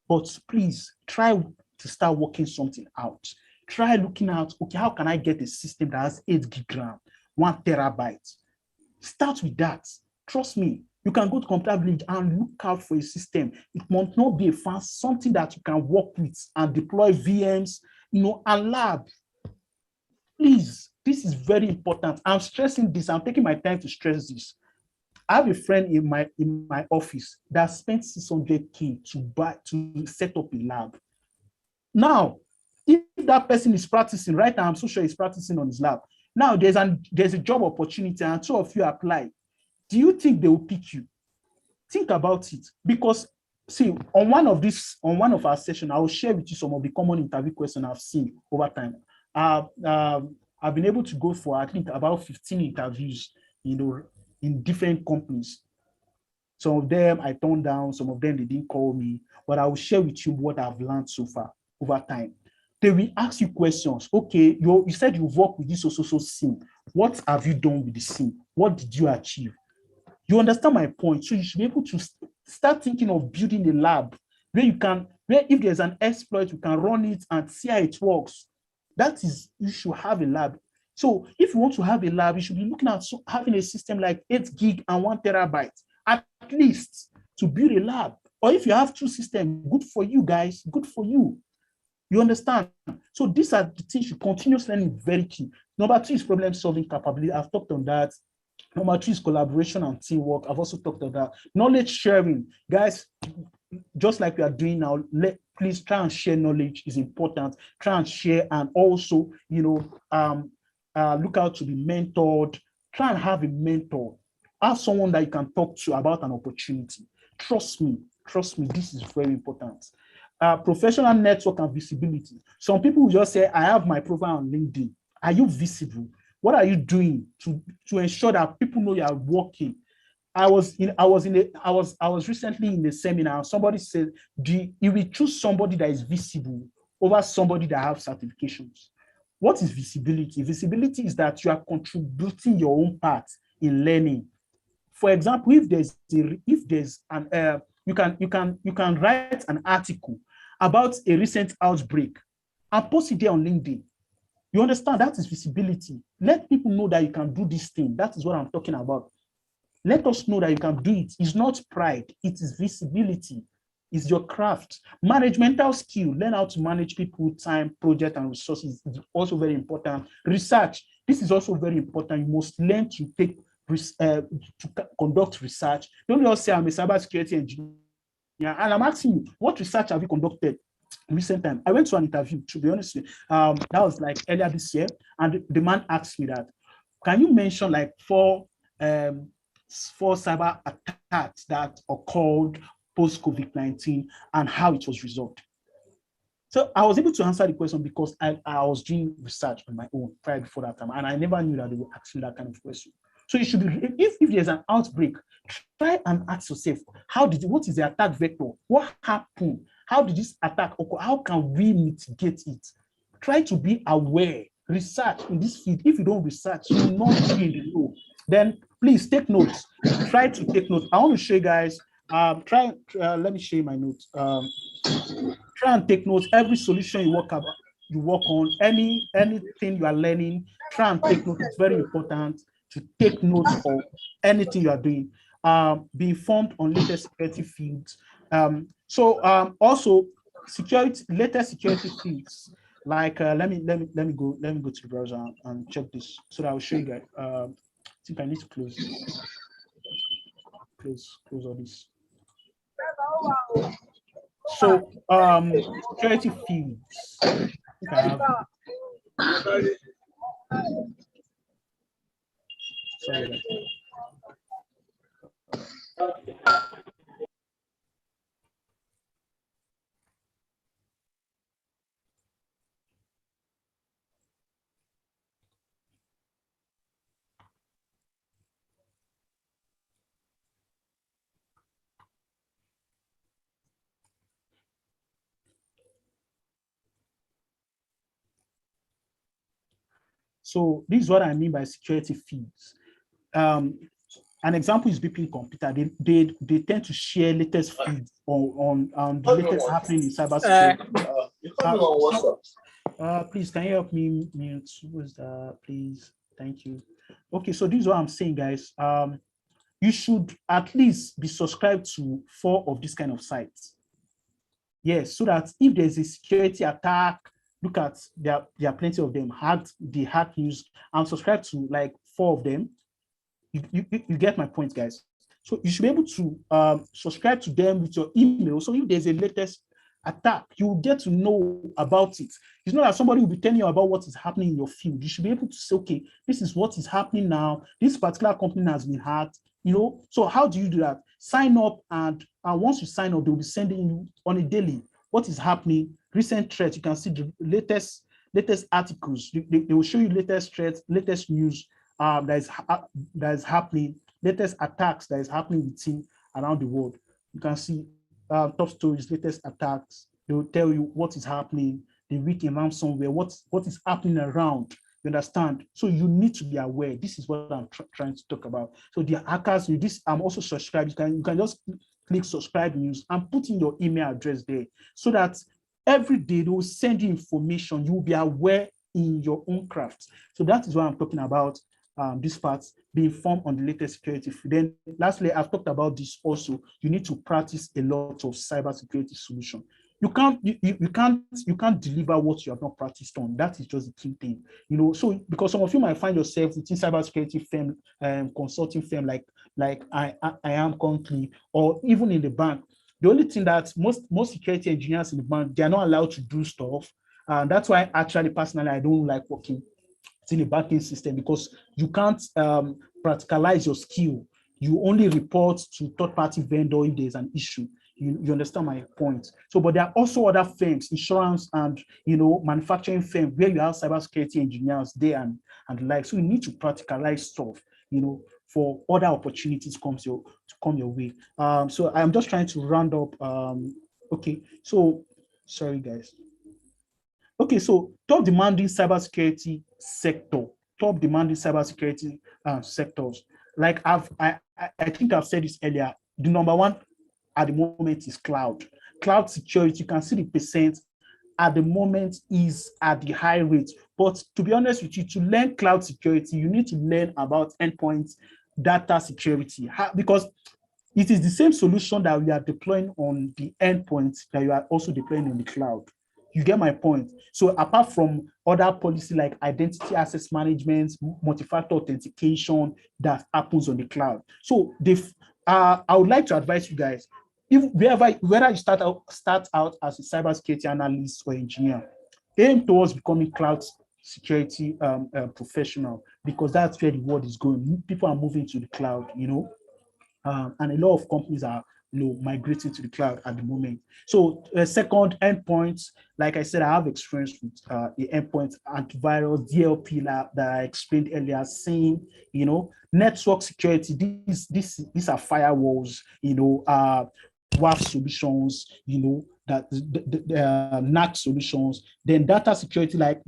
but please try to start working something out. Try looking at, okay, how can I get a system that has 8 gig RAM, 1 terabyte? Start with that. Trust me, you can go to Comptia Village and look out for a system. It must not be a fast, something that you can work with and deploy VMs, and lab. Please, this is very important. I'm stressing this. I'm taking my time to stress this. I have a friend in my office that spent 600K to set up a lab. Now, if that person is practicing right now, I'm so sure he's practicing on his lab. Now there's a job opportunity and 2 of you apply. Do you think they will pick you? Think about it, because see, on one of our sessions, I will share with you some of the common interview questions I've seen over time. I've been able to go for, I think, about 15 interviews, in different companies. Some of them I turned down, some of them they didn't call me, but I will share with you what I've learned so far over time. They will ask you questions. Okay, you said you've worked with this so SIM. What have you done with the SIM? What did you achieve? You understand my point? So you should be able to start thinking of building a lab where if there's an exploit, you can run it and see how it works. You should have a lab. So if you want to have a lab, you should be looking at having a system like 8 gig and 1 terabyte, at least, to build a lab. Or if you have 2 systems, good for you guys, good for you. You understand? So these are the things you continuous learning, very key. Number 2 is problem solving capability. I've talked on that. Number 3 is collaboration and teamwork. I've also talked about that. Knowledge sharing. Guys, just like we are doing now, please try and share knowledge is important. Try and share, and also, look out to be mentored. Try and have a mentor. Have someone that you can talk to about an opportunity. Trust me, this is very important. Professional network and visibility. Some people will just say, I have my profile on LinkedIn. Are you visible? What are you doing to ensure that people know you are working? I was recently in a seminar. Somebody said, you will choose somebody that is visible over somebody that has certifications. What is visibility? Visibility is that you are contributing your own part in learning. For example, you can write an article about a recent outbreak and post it there on LinkedIn. You understand? That is visibility. Let people know that you can do this thing. That is what I'm talking about. Let us know that you can do it. It's not pride. It is visibility. It's your craft. Managemental skill. Learn how to manage people, time, project, and resources is also very important. Research. This is also very important. You must learn to conduct research. Don't just say I'm a cybersecurity engineer. And I'm asking you, what research have you conducted? Recent time, I went to an interview, to be honest with you, that was like earlier this year, and the man asked me that, can you mention like 4 cyber attacks that occurred post COVID-19 and how it was resolved? So I was able to answer the question because I was doing research on my own prior before that time, and I never knew that they were asking that kind of question. So you should be, if there's an outbreak, try and ask yourself, what is the attack vector? What happened? How did this attack occur? How can we mitigate it? Try to be aware. Research in this field. If you don't research, you will not be in the know. Then please take notes. Try to take notes. I want to show you guys. Let me show you my notes. Try and take notes. Every solution you work on, anything you are learning, try and take notes. It's very important to take notes of anything you are doing. Be informed on latest security fields. Also latest security fields. Like let me go to the browser and check this so that I'll show you guys. I think I need to close all this. So security fields. Sorry. So this is what I mean by security fields. an example is BP Comptia. They tend to share latest feeds on the latest happening in cybersecurity. Please, can you help me mute? Who's that? Please, thank you. Okay, so this is what I'm saying, guys. You should at least be subscribed to 4 of these kind of sites. Yes, so that if there's a security attack, look at there are plenty of them. The hack news. I'm subscribed to like 4 of them. You get my point, guys. So you should be able to subscribe to them with your email. So if there's a latest attack, you will get to know about it. It's not that somebody will be telling you about what is happening in your field. You should be able to say, okay, this is what is happening now. This particular company has been hacked. So how do you do that? Sign up, and once you sign up, they'll be sending you on a daily what is happening, recent threats. You can see the latest articles. They will show you latest threats, latest news that is happening, latest attacks that is happening within around the world. You can see top stories, latest attacks. They will tell you what is happening, the weak in ransomware, what is happening around. You understand? So you need to be aware. This is what I'm trying to talk about. So the hackers, I'm also subscribed. You can just click subscribe news and put in your email address there, so that every day they will send you information. You will be aware in your own craft. So that is what I'm talking about. This part, be informed on the latest security. Then lastly, I've talked about this also. You need to practice a lot of cybersecurity solution. You can't deliver what you have not practiced on. That is just the key thing. So because some of you might find yourself within cybersecurity firm, consulting firm like I am currently, or even in the bank. The only thing that most security engineers in the bank, they are not allowed to do stuff. And that's why actually personally I don't like working in a banking system, because you can't practicalize your skill. You only report to third-party vendor if there's an issue. You understand my point? So, but there are also other firms, insurance and manufacturing firms, where you have cybersecurity engineers there and the like. So you need to practicalize stuff, for other opportunities to come your way. So I'm just trying to round up. Okay, so sorry guys. Okay, so top demanding cybersecurity sector, sectors. Like I think I've said this earlier. The number one at the moment is cloud. Cloud security. You can see the percent at the moment is at the high rate. But to be honest with you, to learn cloud security, you need to learn about endpoint data security, because it is the same solution that we are deploying on the endpoint that you are also deploying on the cloud. You get my point? So apart from other policy like identity access management, multi-factor authentication that happens on the cloud. So I would like to advise you guys, whether you start out as a cybersecurity analyst or engineer, aim towards becoming cloud security professional, because that's where the world is going. People are moving to the cloud, and a lot of companies are migrating to the cloud at the moment. So second, endpoints. Like I said, I have experience with the endpoint antivirus, DLP that I explained earlier, SIEM, network security. These are firewalls, WAF solutions, that the NAC solutions. Then data security, like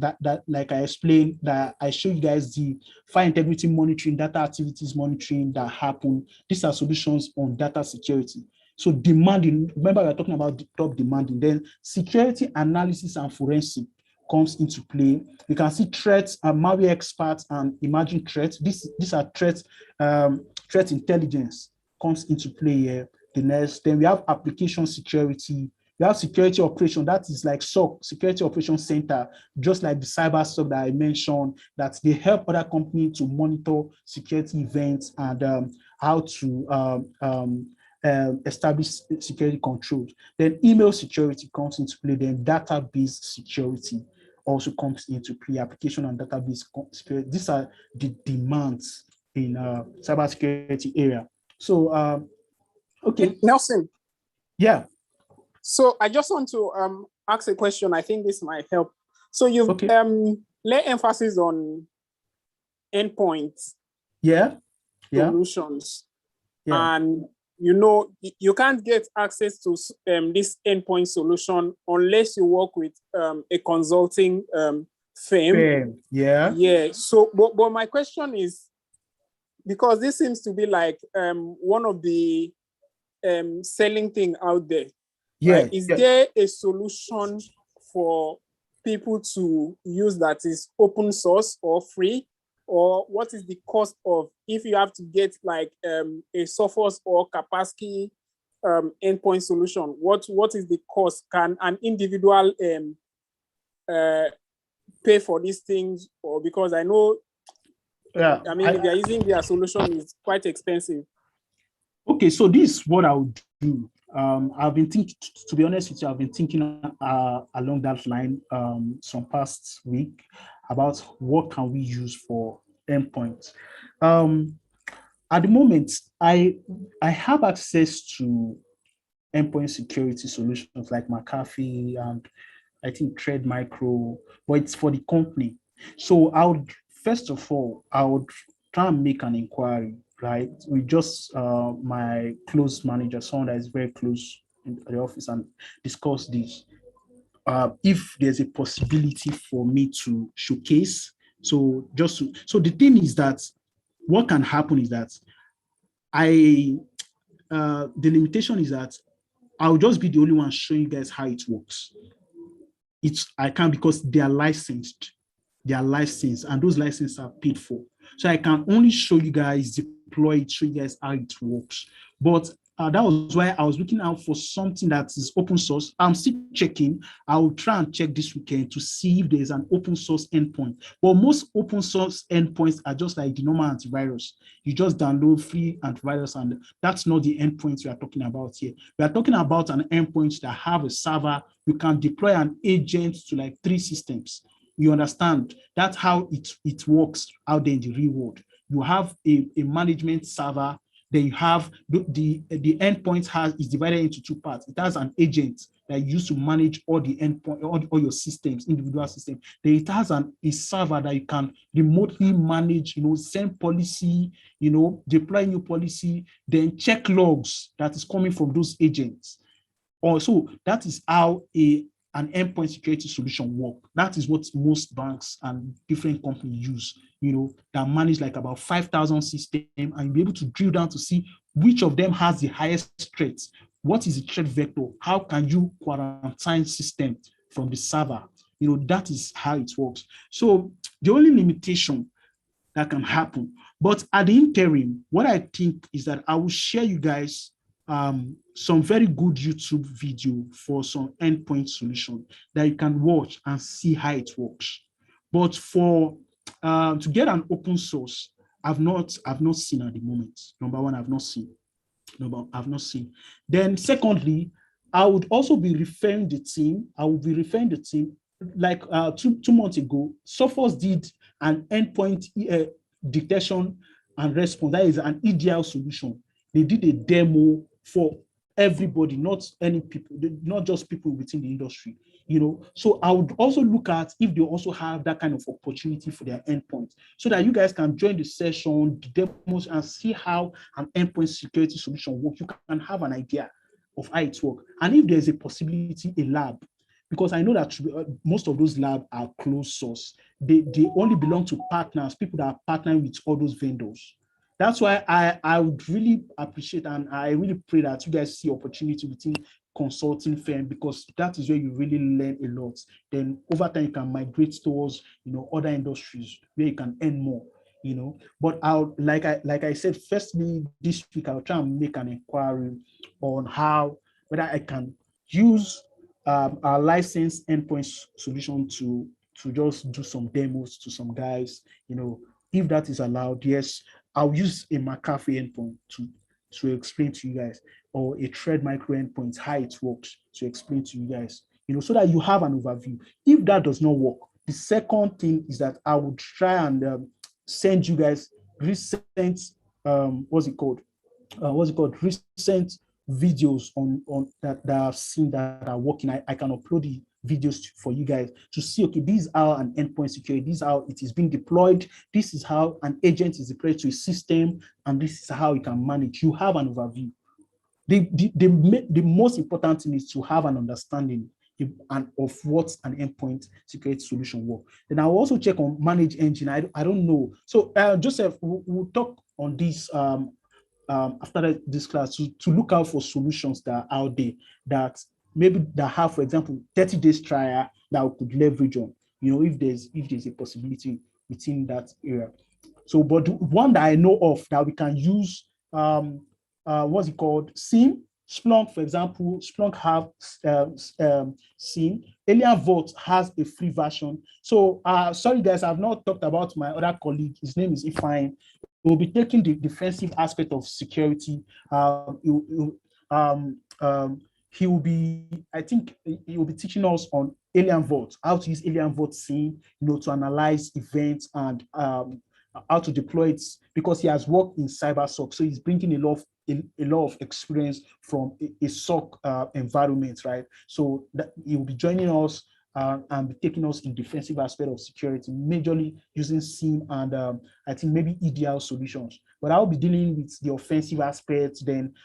I explained, that I show you guys the file integrity monitoring, data activities monitoring that happen. These are solutions on data security. So demanding, remember we're talking about the top demanding. Then security analysis and forensic comes into play. You can see threats and malware experts and emerging threats. These are threats. Threat intelligence comes into play here. Then we have application security. We have security operation, that is like SOC, Security Operation Center, just like the cyber SOC that I mentioned, that they help other companies to monitor security events and how to establish security controls. Then email security comes into play. Then database security also comes into play. Application and database security. These are the demands in cybersecurity area. So, okay. Nelson. Yeah. So I just want to ask a question. I think this might help. So you've laid emphasis on endpoints, solutions, and you can't get access to this endpoint solution unless you work with a consulting firm. Yeah. So, but my question is, because this seems to be like one of the selling thing out there. Yeah. Right? Is there a solution for people to use that is open source or free? Or what is the cost of if you have to get like a Sophos or Kaspersky endpoint solution? What is the cost? Can an individual pay for these things? Or because I know, I mean, if you're using their solution, it's quite expensive. Okay, so this is what I would do. I've been thinking, to be honest with you, I've been thinking along that line some past week about what can we use for endpoints. At the moment, I have access to endpoint security solutions like McAfee and I think Trade Micro, but it's for the company. So first of all, I would try and make an inquiry, right? We just my close manager, someone that is very close in the office, and discuss this. If there's a possibility for me to showcase, so the thing is that what can happen is that the limitation is that I'll just be the only one showing you guys how it works. I can't because they are licensed. They are licensed, and those licenses are paid for. So I can only show you guys, deploy it, show you guys how it works. But that was why I was looking out for something that is open source. I'm still checking. I will try and check this weekend to see if there's an open source endpoint. But most open source endpoints are just like the normal antivirus. You just download free antivirus, and that's not the endpoints we are talking about here. We are talking about an endpoint that have a server. You can deploy an agent to like 3 systems. You understand? That's how it works out there in the real world. You have a management server. Then you have the endpoint is divided into 2 parts. It has an agent that you use to manage all the endpoint, all your systems, individual systems. Then it has a server that you can remotely manage, send policy, deploy new policy, then check logs that is coming from those agents. Also, that is how an endpoint security solution work. That is what most banks and different companies use, that manage like about 5,000 systems, and you'll be able to drill down to see which of them has the highest threats. What is the threat vector? How can you quarantine system from the server? That is how it works. So the only limitation that can happen, but at the interim, what I think is that I will share you guys some very good YouTube video for some endpoint solution that you can watch and see how it works. But for to get an open source, I've not seen at the moment. Number one, I've not seen. Then secondly, I would also be referring the team. Like 2 months ago, Sophos did an endpoint detection and response. That is an EDR solution. They did a demo for everybody, not just people within the industry. So I would also look at if they also have that kind of opportunity for their endpoint, so that you guys can join the session, the demos, and see how an endpoint security solution works. You can have an idea of how it works, and if there's a possibility, a lab, because I know that most of those labs are closed source. They only belong to partners, people that are partnering with all those vendors. That's why I would really appreciate, and I really pray that you guys see opportunity within consulting firm, because that is where you really learn a lot. Then over time you can migrate towards other industries where you can earn more. But like I said, firstly this week I'll try and make an inquiry on whether I can use our licensed endpoint solution to just do some demos to some guys. If that is allowed, yes, I'll use a McAfee endpoint to explain to you guys, or a Trade Micro endpoint, how it works, to explain to you guys, so that you have an overview. If that does not work, the second thing is that I would try and send you guys recent, recent videos on that I've seen that are working. I can upload the videos for you guys to see, okay, this is how an endpoint security, this is how it is being deployed, this is how an agent is deployed to a system, and this is how you can manage. You have an overview. The most important thing is to have an understanding of what an endpoint security solution works. Then I'll also check on manage engine. I don't know. So Joseph, we'll talk on this after this class to look out for solutions that are out there that maybe that have, for example, 30 days trial that we could leverage on, if there's a possibility within that area. So, but the one that I know of that we can use, what's it called? SIEM, Splunk, for example. Splunk have SIEM. Alien Vault has a free version. So, sorry guys, I've not talked about my other colleague. His name is Ifine. We'll be taking the defensive aspect of security. He will be, I think, he will be teaching us on Alien Vault, how to use Alien Vault SIEM, to analyze events and how to deploy it, because he has worked in cyber SOC, so he's bringing a lot of experience from a SOC environment, right? So that he will be joining us and be taking us in defensive aspect of security, majorly using SIEM and I think maybe EDR solutions. But I'll be dealing with the offensive aspects, then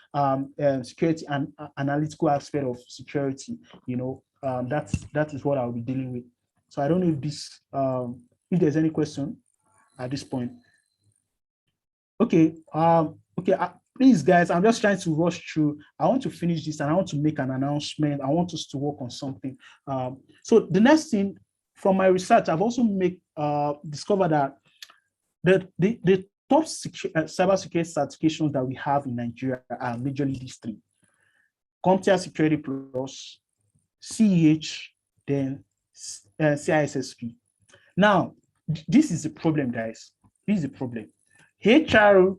security and analytical aspect of security. That is what I'll be dealing with. So I don't know if this if there's any question at this point. Okay. Please, guys, I'm just trying to rush through. I want to finish this and I want to make an announcement. I want us to work on something. So the next thing, from my research, I've also discovered that the top cybersecurity certifications that we have in Nigeria are majorly these three: Comptia Security Plus, CEH, then CISSP. Now, this is the problem, guys. This is the problem. HR,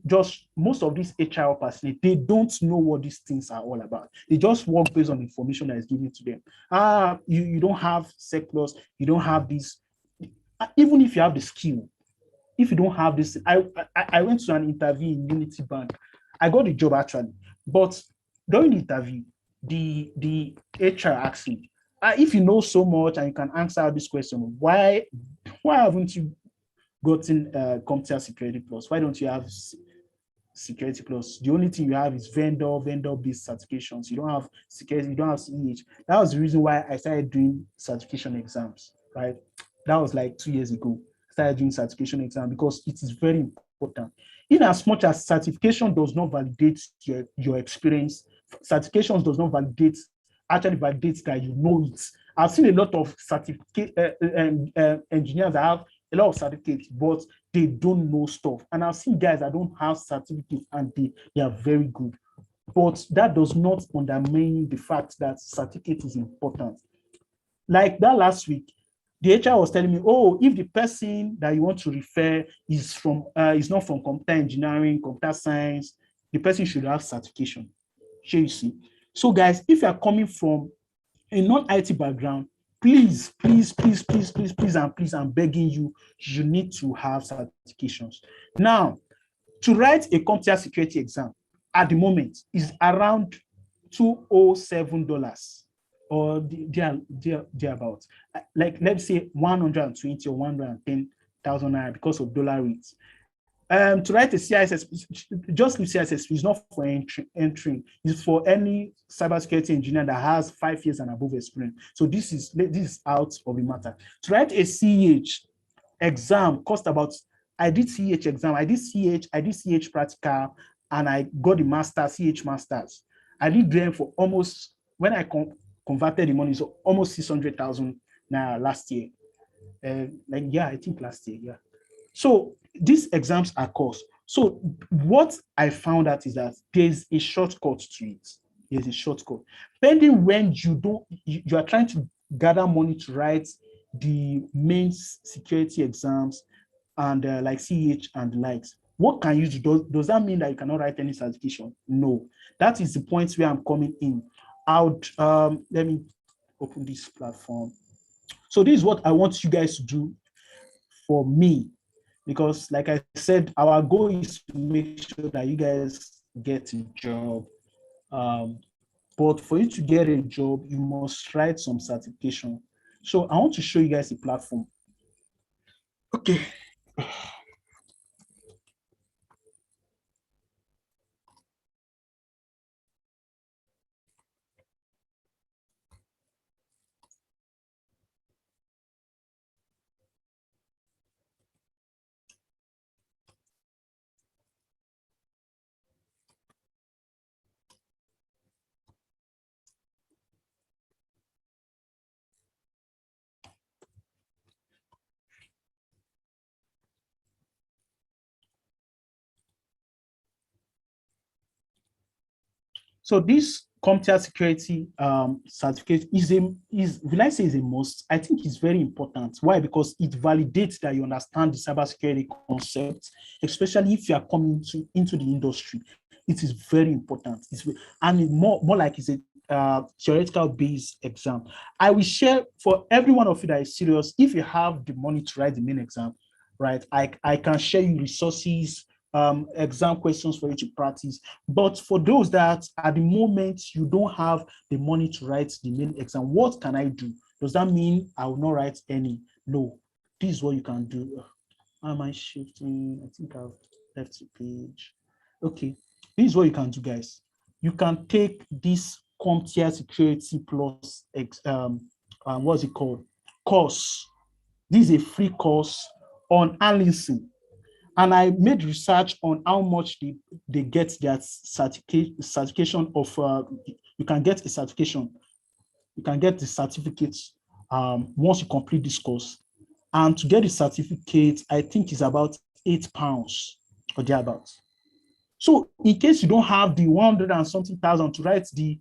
most of these HR personnel, they don't know what these things are all about. They just work based on information that is given to them. You don't have SEC+, you don't have this. Even if you have the skill, if you don't have this, I went to an interview in Unity Bank. I got the job actually, but during the interview, the HR asked me, if you know so much and you can answer this question, why haven't you gotten Comptia Security Plus? Why don't you have Security Plus? The only thing you have is vendor-based certifications. You don't have security, you don't have CEH. That was the reason why I started doing certification exams, right? That was like 2 years ago. I started doing certification exam because it is very important. In as much as certification does not validate your experience, certifications does not actually validate that you know it. I've seen a lot of engineers that have a lot of certificates, but they don't know stuff. And I've seen guys that don't have certificates and they are very good. But that does not undermine the fact that certificate is important. Like that last week, the HR was telling me, oh, if the person that you want to refer is not from computer engineering, computer science, the person should have certification. Sure, you see. So guys, if you are coming from a non-IT background, please, I'm begging you, you need to have certifications. Now, to write a Comptia security exam at the moment is around $207 or thereabouts. Like, let's say 120 or 110,000 naira because of dollar rates. To write a CISSP, just leave CISSP, is not for entering, it's for any cybersecurity engineer that has 5 years and above experience. So this is out of the matter. To write a CEH exam cost about, I did CEH practical, and I got the CEH masters. I did them for almost, when I converted the money, so almost 600,000 naira last year. I think last year, yeah. So these exams are cost. So what I found out is that there's a shortcut to it. There's a shortcut. Pending when you are trying to gather money to write the main security exams and like CEH and the likes. What can you do? Does that mean that you cannot write any certification? No. That is the point where I'm coming in. Let me open this platform. So this is what I want you guys to do for me. Because like I said, our goal is to make sure that you guys get a job. But for you to get a job, you must write some certification. So I want to show you guys a platform. Okay. So this Comptia Security certificate will I say is a must? I think it's very important. Why? Because it validates that you understand the cybersecurity concept, especially if you are coming into the industry. It is very important. And more like it's a theoretical based exam. I will share for every one of you that is serious. If you have the money to write the main exam, right? I can share you resources, exam questions for you to practice. But for those that at the moment you don't have the money to write the main exam, what can I do? Does that mean I will not write any? No. This is what you can do. How am I shifting? I think I've left the page. Okay. This is what you can do, guys. You can take this Comptia Security Plus what's it called? Course. This is a free course on Analyst. And I made research on how much they get their certification of, you can get a certification. You can get the certificates once you complete this course. And to get the certificate, I think it's about £8 or thereabouts. So in case you don't have the 100 and something thousand to write the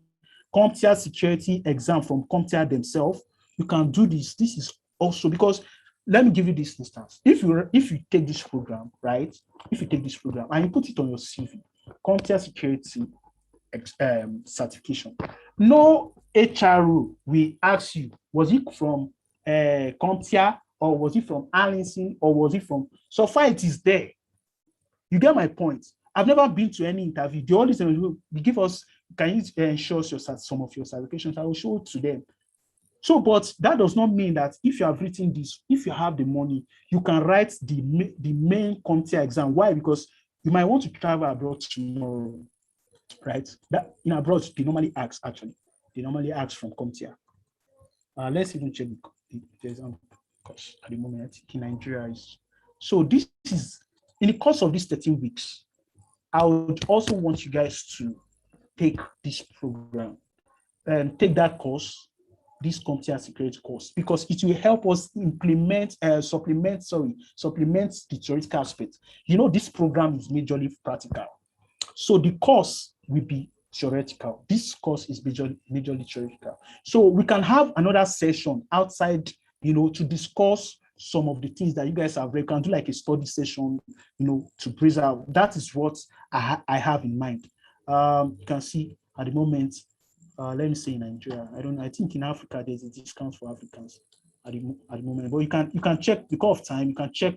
Comptia Security exam from Comptia themselves, you can do this. This is also because, let me give you this instance. If you take this program, right? If you take this program and you put it on your CV, Comptia Security certification, no HRO will ask you, was it from Comptia or was it from Analyst or was it from, so far it is there. You get my point. I've never been to any interview. The only thing they give us, can you show us some of your certifications? I will show it to them. So, but that does not mean that if you have written this, if you have the money, you can write the main Comptia exam. Why? Because you might want to travel abroad tomorrow, right? That in abroad, they normally ask, actually. They normally ask from Comptia. Let's even check the exam course at the moment. I think in Nigeria is. So this is, in the course of these 13 weeks, I would also want you guys to take this program and take that course, this Comptia Security course, because it will help us supplement the theoretical aspect. You know, this program is majorly practical. So the course will be theoretical. This course is majorly theoretical. So we can have another session outside, to discuss some of the things that you guys have read. We can do like a study session, to breeze out. That is what I have in mind. You can see at the moment, let me say in Nigeria, I think in Africa there's a discount for Africans at the moment. But you can check, because of time, you can check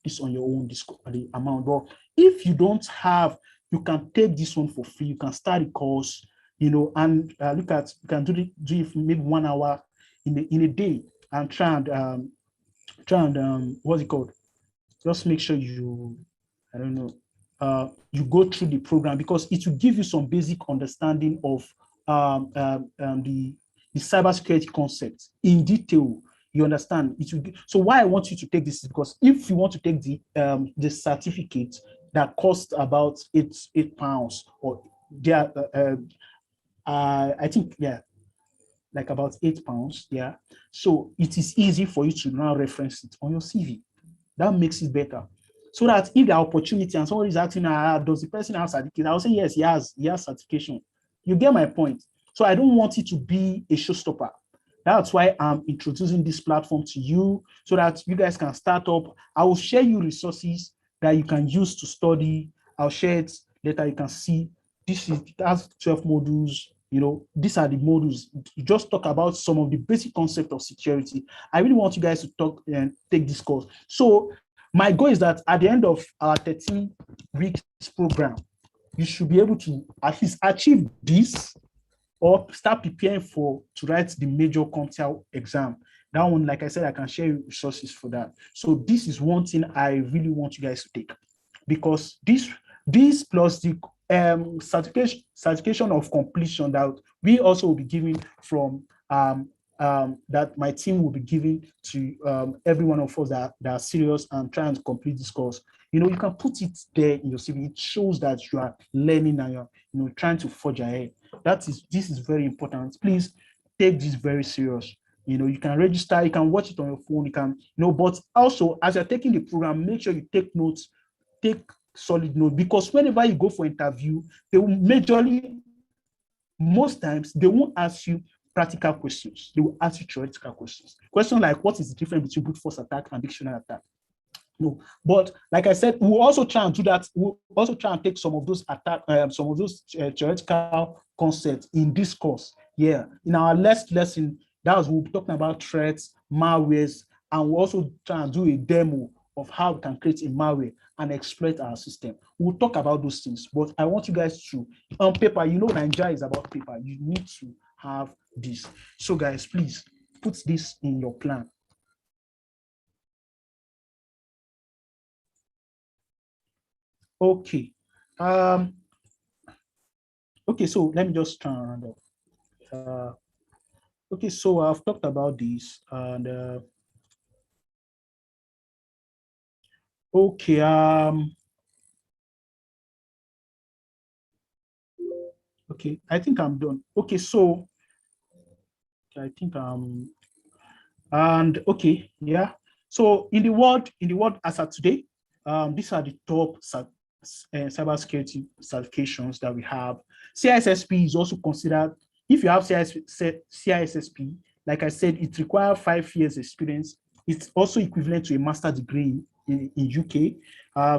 this on your own, the amount. But if you don't have, you can take this one for free. You can start a course, and you can do it maybe 1 hour in a day, and try and what's it called? Just make sure you go through the program, because it will give you some basic understanding of the cybersecurity concept in detail. You understand? So why I want you to take this is because if you want to take the certificate that costs about £8, or I think, yeah, like about £8, yeah. So it is easy for you to now reference it on your CV. That makes it better. So that if the opportunity and somebody is asking, does the person have certificate? I'll say yes, he has certification. You get my point. So I don't want it to be a showstopper. That's why I'm introducing this platform to you, so that you guys can start up. I will share you resources that you can use to study. I'll share it later. You can see that's 12 modules. These are the modules. You just talk about some of the basic concepts of security. I really want you guys to talk and take this course. So my goal is that at the end of our 13 weeks program, you should be able to at least achieve this, or start preparing to write the major Comptia exam. That one, like I said, I can share resources for that. So this is one thing I really want you guys to take, because this plus the certification of completion that we also will be giving from that my team will be giving to every one of us that are serious and trying to complete this course. You can put it there in your CV. It shows that you are learning and you're trying to forge ahead. This is very important. Please take this very serious. You can register, you can watch it on your phone, you can, but also as you're taking the program, make sure you take notes, take solid notes, because whenever you go for interview, they will majorly most times they won't ask you practical questions. They will ask you theoretical questions. Questions like, what is the difference between brute force attack and dictionary attack? No, but like I said, we'll also try and do that. We'll also try and take some of those theoretical concepts in this course. Yeah, in our last lesson, we'll be talking about threats, malwares, and we'll also try and do a demo of how we can create a malware and exploit our system. We'll talk about those things, but I want you guys to, on paper, Nigeria is about paper. You need to have this. So guys, please put this in your plan. Okay. Okay, so let me just turn around up. Okay, so I've talked about this, and okay, okay, I think I'm done. Okay, so I think and okay, yeah. So in the world as of today, these are the top cybersecurity certifications that we have. CISSP is also considered. If you have CISSP, like I said, it requires 5 years experience. It's also equivalent to a master's degree in UK.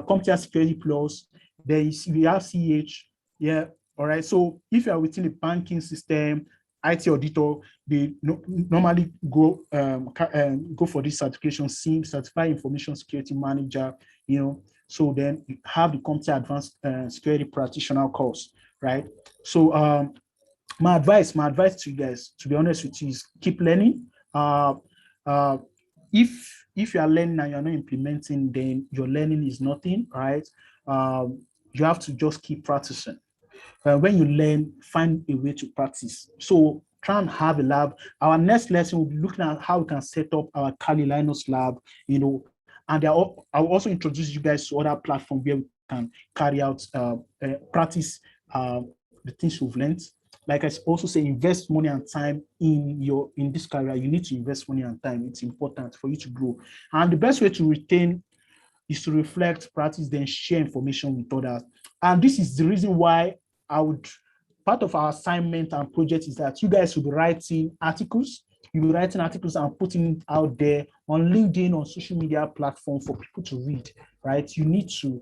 Comptia Security Plus, we have CH, yeah, all right. So if you are within the banking system, IT auditor, they normally go for this certification, SIM, Certified Information Security Manager, so then you have the Comptia Advanced Security Practitioner course, right? So my advice to you guys, to be honest with you, is keep learning. If you are learning and you're not implementing, then your learning is nothing, right? You have to just keep practicing. When you learn, find a way to practice. So try and have a lab. Our next lesson will be looking at how we can set up our Kali Linux lab, and I'll also introduce you guys to other platforms where we can carry out practice the things we've learned. Like I also say, invest money and time in this career. You need to invest money and time. It's important for you to grow. And the best way to retain is to reflect, practice, then share information with others. And this is the reason why part of our assignment and project is that you guys will be writing articles. You'll be writing articles and putting it out there on LinkedIn, on social media platform for people to read, right? You need to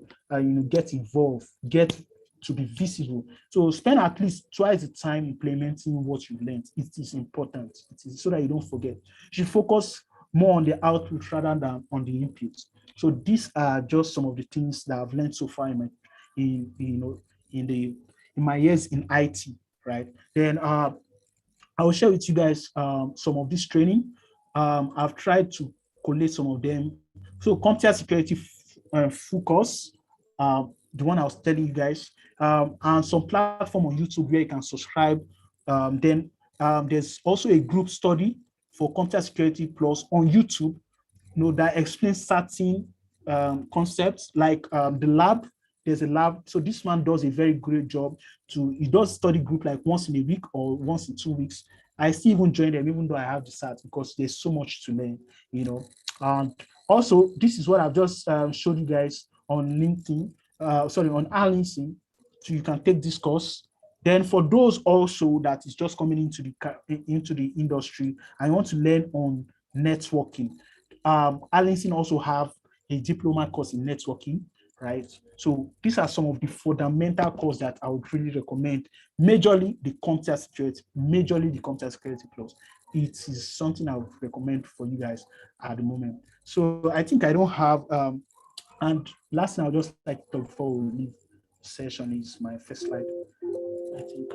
get involved, get to be visible. So spend at least twice the time implementing what you learned. It is important. It is so that you don't forget. You should focus more on the output rather than on the input. So these are just some of the things that I've learned so far in my years in IT, right? Then I will share with you guys some of this training. I've tried to collate some of them. So Comptia Security full course, the one I was telling you guys, and some platform on YouTube where you can subscribe. Then there's also a group study for Comptia Security Plus on YouTube, that explains certain concepts like the lab. There's a lab. So this man does a very great job. He does study group like once in a week or once in 2 weeks. I still even join them, even though I have the cert, because there's so much to learn, And also, this is what I've just showed you guys on LinkedIn, on our LinkedIn. So you can take this course. Then for those also that is just coming into the industry, I want to learn on networking. Arlington also have a diploma course in networking, right? So these are some of the fundamental courses that I would really recommend. Majorly the Comptia Security Plus. It is something I would recommend for you guys at the moment. So I think I don't have, and last thing I'll just like to talk before we leave the session is my first slide. I think,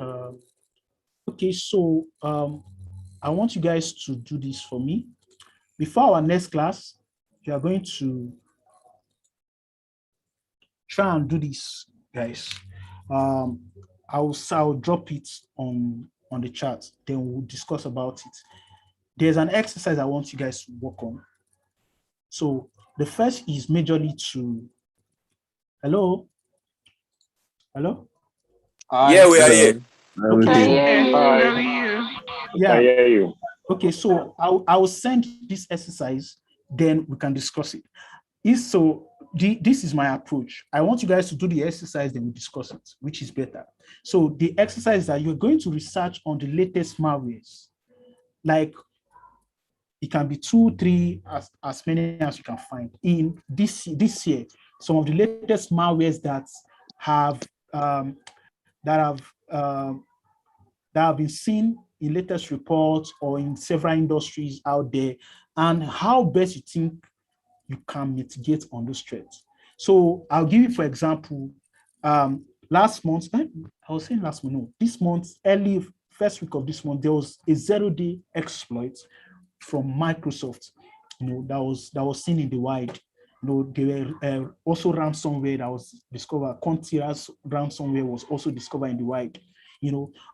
okay, so I want you guys to do this for me. Before our next class, you are going to try and do this, guys. I'll drop it on the chat, then we'll discuss about it. There's an exercise I want you guys to work on. So the first is majorly to, hello? Yeah, we are here. Okay. Yeah. I hear you. Okay, so I will send this exercise, then we can discuss it. So this is my approach. I want you guys to do the exercise, then we discuss it, which is better. So the exercise that you're going to research on the latest malwares, like it can be 2, 3, as many as you can find in this year. Some of the latest malwares that have been seen in latest reports or in several industries out there, and how best you think you can mitigate on those threats. So I'll give you, for example, last month, I was saying last month, no, this month, early first week of this month, there was a 0-day exploit from Microsoft, that was seen in the wild. There were also ransomware that was discovered. Comptia ransomware was also discovered in the wild.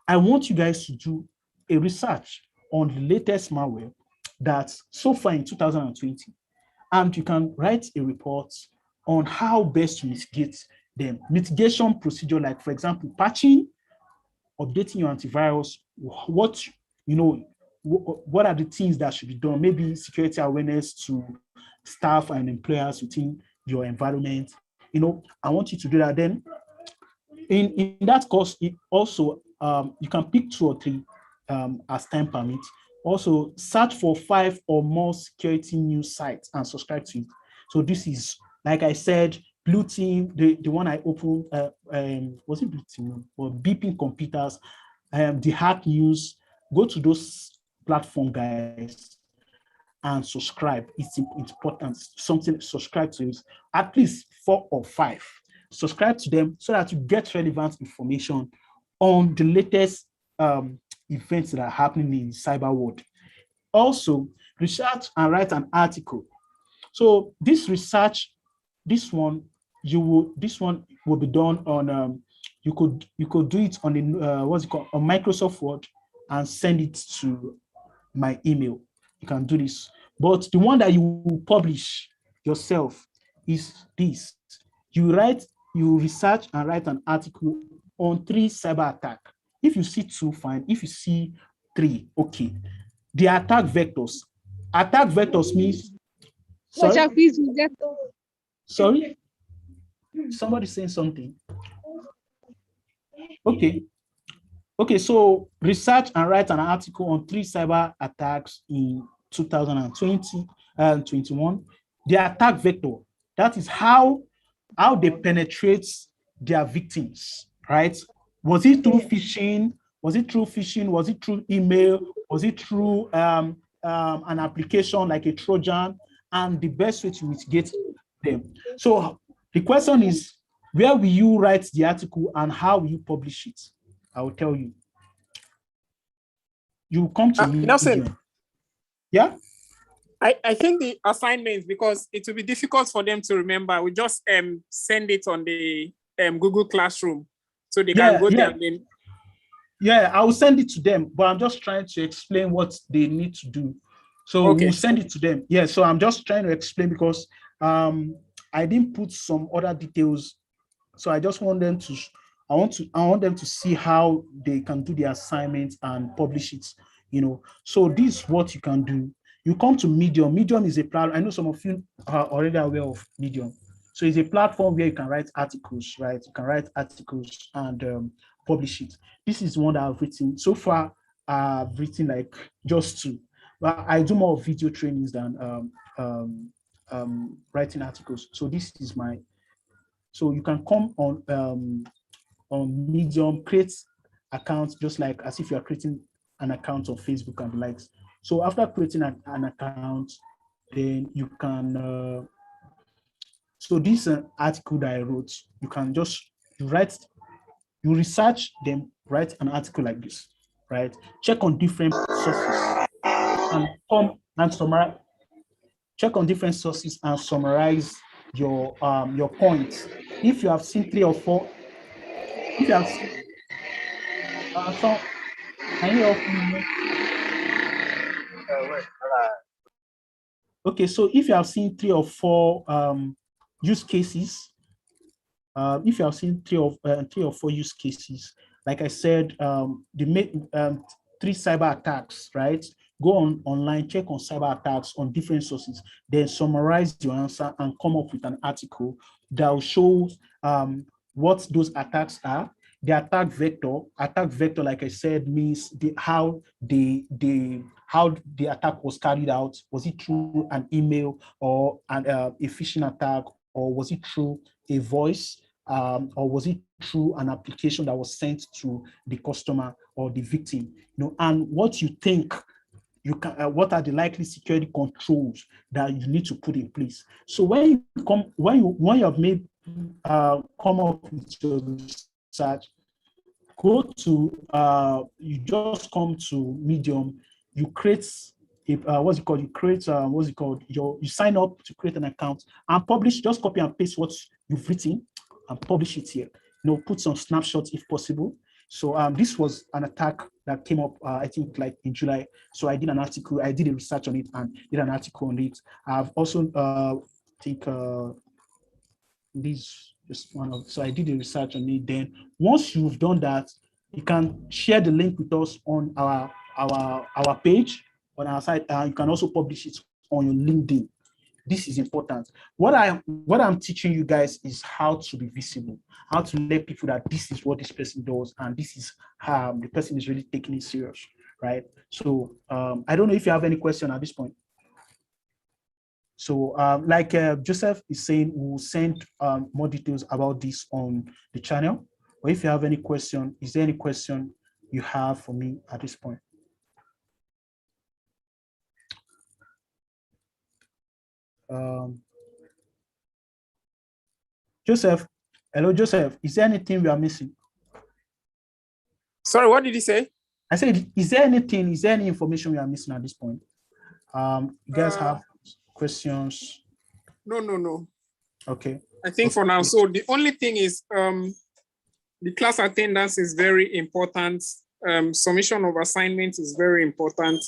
I want you guys to do a research on the latest malware that's so far in 2020, and you can write a report on how best to mitigate them. Mitigation procedure, like for example, patching, updating your antivirus, what are the things that should be done? Maybe security awareness to staff and employers within your environment. I want you to do that. Then in that course, it also you can pick 2 or 3 as time permits. Also, search for 5 or more security news sites and subscribe to it. So this is, like I said, Blue Team, the one I opened, was it Blue Team or Beeping Computers, the Hack News. Go to those platform, guys, and subscribe. It's important. Subscribe to it. At least 4 or 5. Subscribe to them so that you get relevant information on the latest events that are happening in the cyber world. Also, research and write an article. So this research, this one will be done on you could do it on the what's it called, on Microsoft Word, and send it to my email. You can do this, but the one that you will publish yourself is this. You research and write an article on 3 cyber attack. If you see 2, fine. If you see 3, okay. The attack vectors. Attack vectors means. Sorry? Somebody saying something. Okay, so research and write an article on 3 cyber attacks in 2020 and 21. The attack vector, that is how they penetrate their victims, right? Was it through phishing? Was it through email? Was it through an application like a Trojan? And the best way to mitigate them. So the question is, where will you write the article and how will you publish it? I will tell you. You come to me. Nelson, yeah? I think the assignments, because it will be difficult for them to remember, we just send it on the Google Classroom so they can go there. Yeah, I will send it to them, but I'm just trying to explain what they need to do. So we'll send it to them. Yeah, so I'm just trying to explain because I didn't put some other details. So I just want them to, I want them to see how they can do the assignment and publish it, So this is what you can do. You come to Medium. Medium is a platform. I know some of you are already aware of Medium. So it's a platform where you can write articles, right? You can write articles and publish it. This is one that I've written. So far, I've written like just 2. But I do more video trainings than writing articles. So this is my. So you can come on Medium, create accounts just like as if you are creating an account on Facebook and the likes. So after creating an account, then you can. So this article that I wrote, you can just you research them, write an article like this, right? Check on different sources and come and summarize. Check on different sources and summarize your points. If you have seen 3 or 4, if you have seen, so can you help me? Okay, so if you have seen 3 or 4 use cases, if you have seen 3 or 4 use cases, like I said, the 3 cyber attacks, right? go online, check on cyber attacks on different sources, then summarize your answer and come up with an article that will show what those attacks are. The attack vector, like I said, means how the attack was carried out. Was it through an email or a phishing attack, or was it through a voice, or was it through an application that was sent to the customer or the victim? And what you think you can, what are the likely security controls that you need to put in place? So when you have made come up with your research, go to you just come to Medium, you create what's it called? You create you sign up to create an account and publish. Just copy and paste what you've written and publish it here. Put some snapshots if possible. So this was an attack that came up, I think, like in July. So I did an article. I did a research on it and did an article on it. I've also so I did a research on it. Then once you've done that, you can share the link with us on our page on our site. You can also publish it on your LinkedIn. This is important. What I'm teaching you guys is how to be visible, how to let people that this is what this person does, and this is how the person is really taking it serious, right? So I don't know if you have any question at this point. So like Joseph is saying, we'll send more details about this on the channel. Or if you have any question, is there any question you have for me at this point? Joseph, hello, Joseph. Is there anything we are missing? Sorry, what did he say? I said, is there any information we are missing at this point? You guys have questions? No. Okay. I think for now. So the only thing is the class attendance is very important. Submission of assignments is very important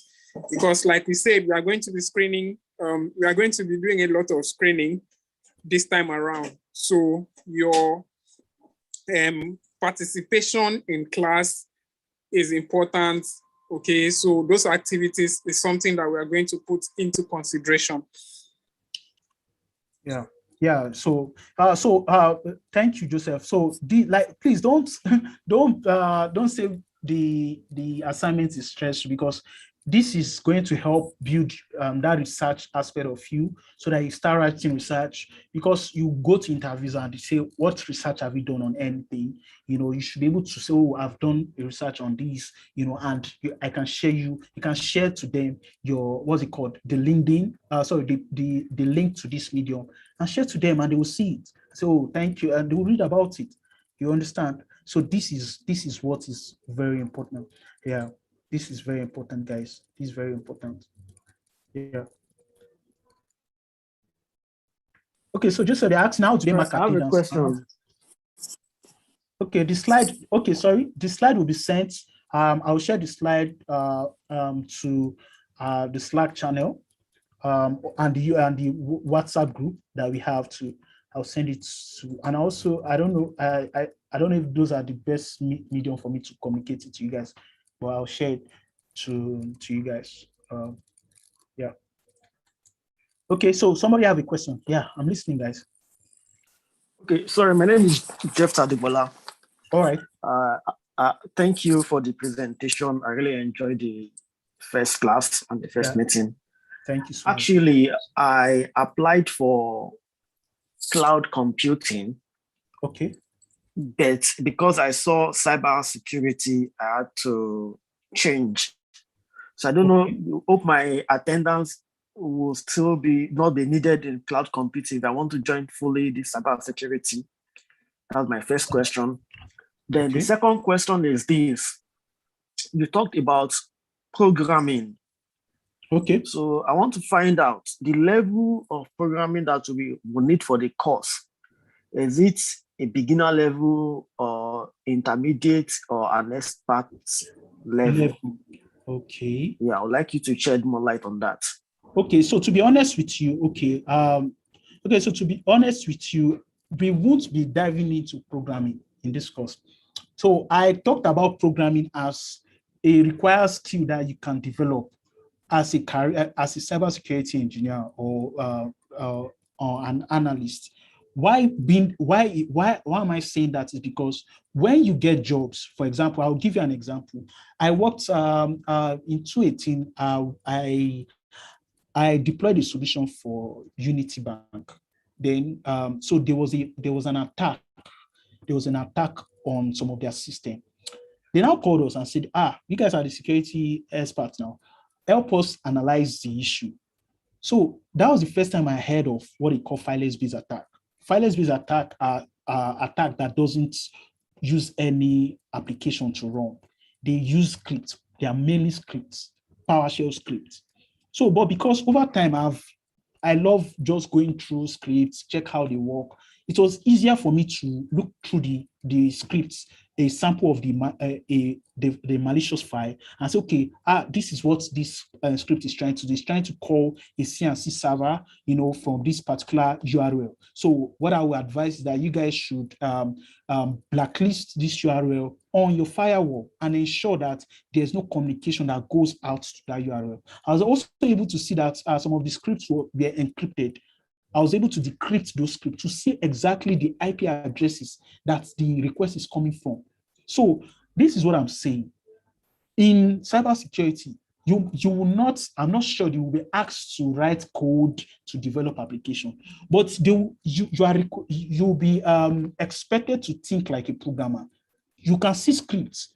because, like we said, we are going to be screening. We are going to be doing a lot of screening this time around. So your participation in class is important. Okay, so those activities is something that we are going to put into consideration. Yeah. So thank you, Joseph. So please don't say the assignment is stressed, because this is going to help build that research aspect of you, so that you start writing research. Because you go to interviews and they say, what research have you done on anything? You should be able to say, oh, I've done a research on this, and I can share you can share to them your, what's it called, the LinkedIn, the link to this Medium, and share to them, and they will see it. So thank you, and they will read about it. You understand? So this is what is very important. Yeah. This is very important, guys. This is very important. Yeah. Okay, so just so they ask now, do they mark attendance? I have a question. Okay, the slide. Okay, sorry. The slide will be sent. I'll share the slide to the Slack channel and the WhatsApp group that we have to. I'll send it to, and also I don't know. I don't know if those are the best medium for me to communicate it to you guys, but I'll share it to you guys. Yeah. Okay, so somebody have a question? Yeah, I'm listening, guys. Okay, sorry, my name is Jeff Tadibola. All right. Thank you for the presentation. I really enjoyed the first class and the first meeting. Thank you so much. Actually, I applied for cloud computing. Okay. But because I saw cyber security, I had to change. So I don't know, hope my attendance will still not be needed in cloud computing if I want to join fully the cyber security. That's my first question. Then the second question is this. You talked about programming. Okay. So I want to find out the level of programming that we will need for the course. Is it a beginner level or intermediate or an expert level? Okay. Yeah, I would like you to shed more light on that. Okay, so to be honest with you, so to be honest with you, we won't be diving into programming in this course. So I talked about programming as a required skill that you can develop as a career, as a cybersecurity engineer or an analyst. Why am I saying that? Is because when you get jobs, for example, I'll give you an example. I worked in 2018. I deployed a solution for Unity Bank. Then so there was an attack. There was an attack on some of their system. They now called us and said, you guys are the security experts now. Help us analyze the issue. So that was the first time I heard of what they call fileless-based attack. Fileless-based attack are attack that doesn't use any application to run. They use scripts. They are mainly scripts, PowerShell scripts. So, but because over time I love just going through scripts, check how they work. It was easier for me to look through the scripts, a sample of the malicious file, and say, okay, this is what this script is trying to do. It's trying to call a CNC server, from this particular URL. So what I would advise is that you guys should blacklist this URL on your firewall and ensure that there's no communication that goes out to that URL. I was also able to see that some of the scripts were encrypted. I was able to decrypt those scripts to see exactly the IP addresses that the request is coming from. So this is what I'm saying. In cybersecurity, you will not, I'm not sure you will be asked to write code to develop application, but you'll be expected to think like a programmer. You can see scripts.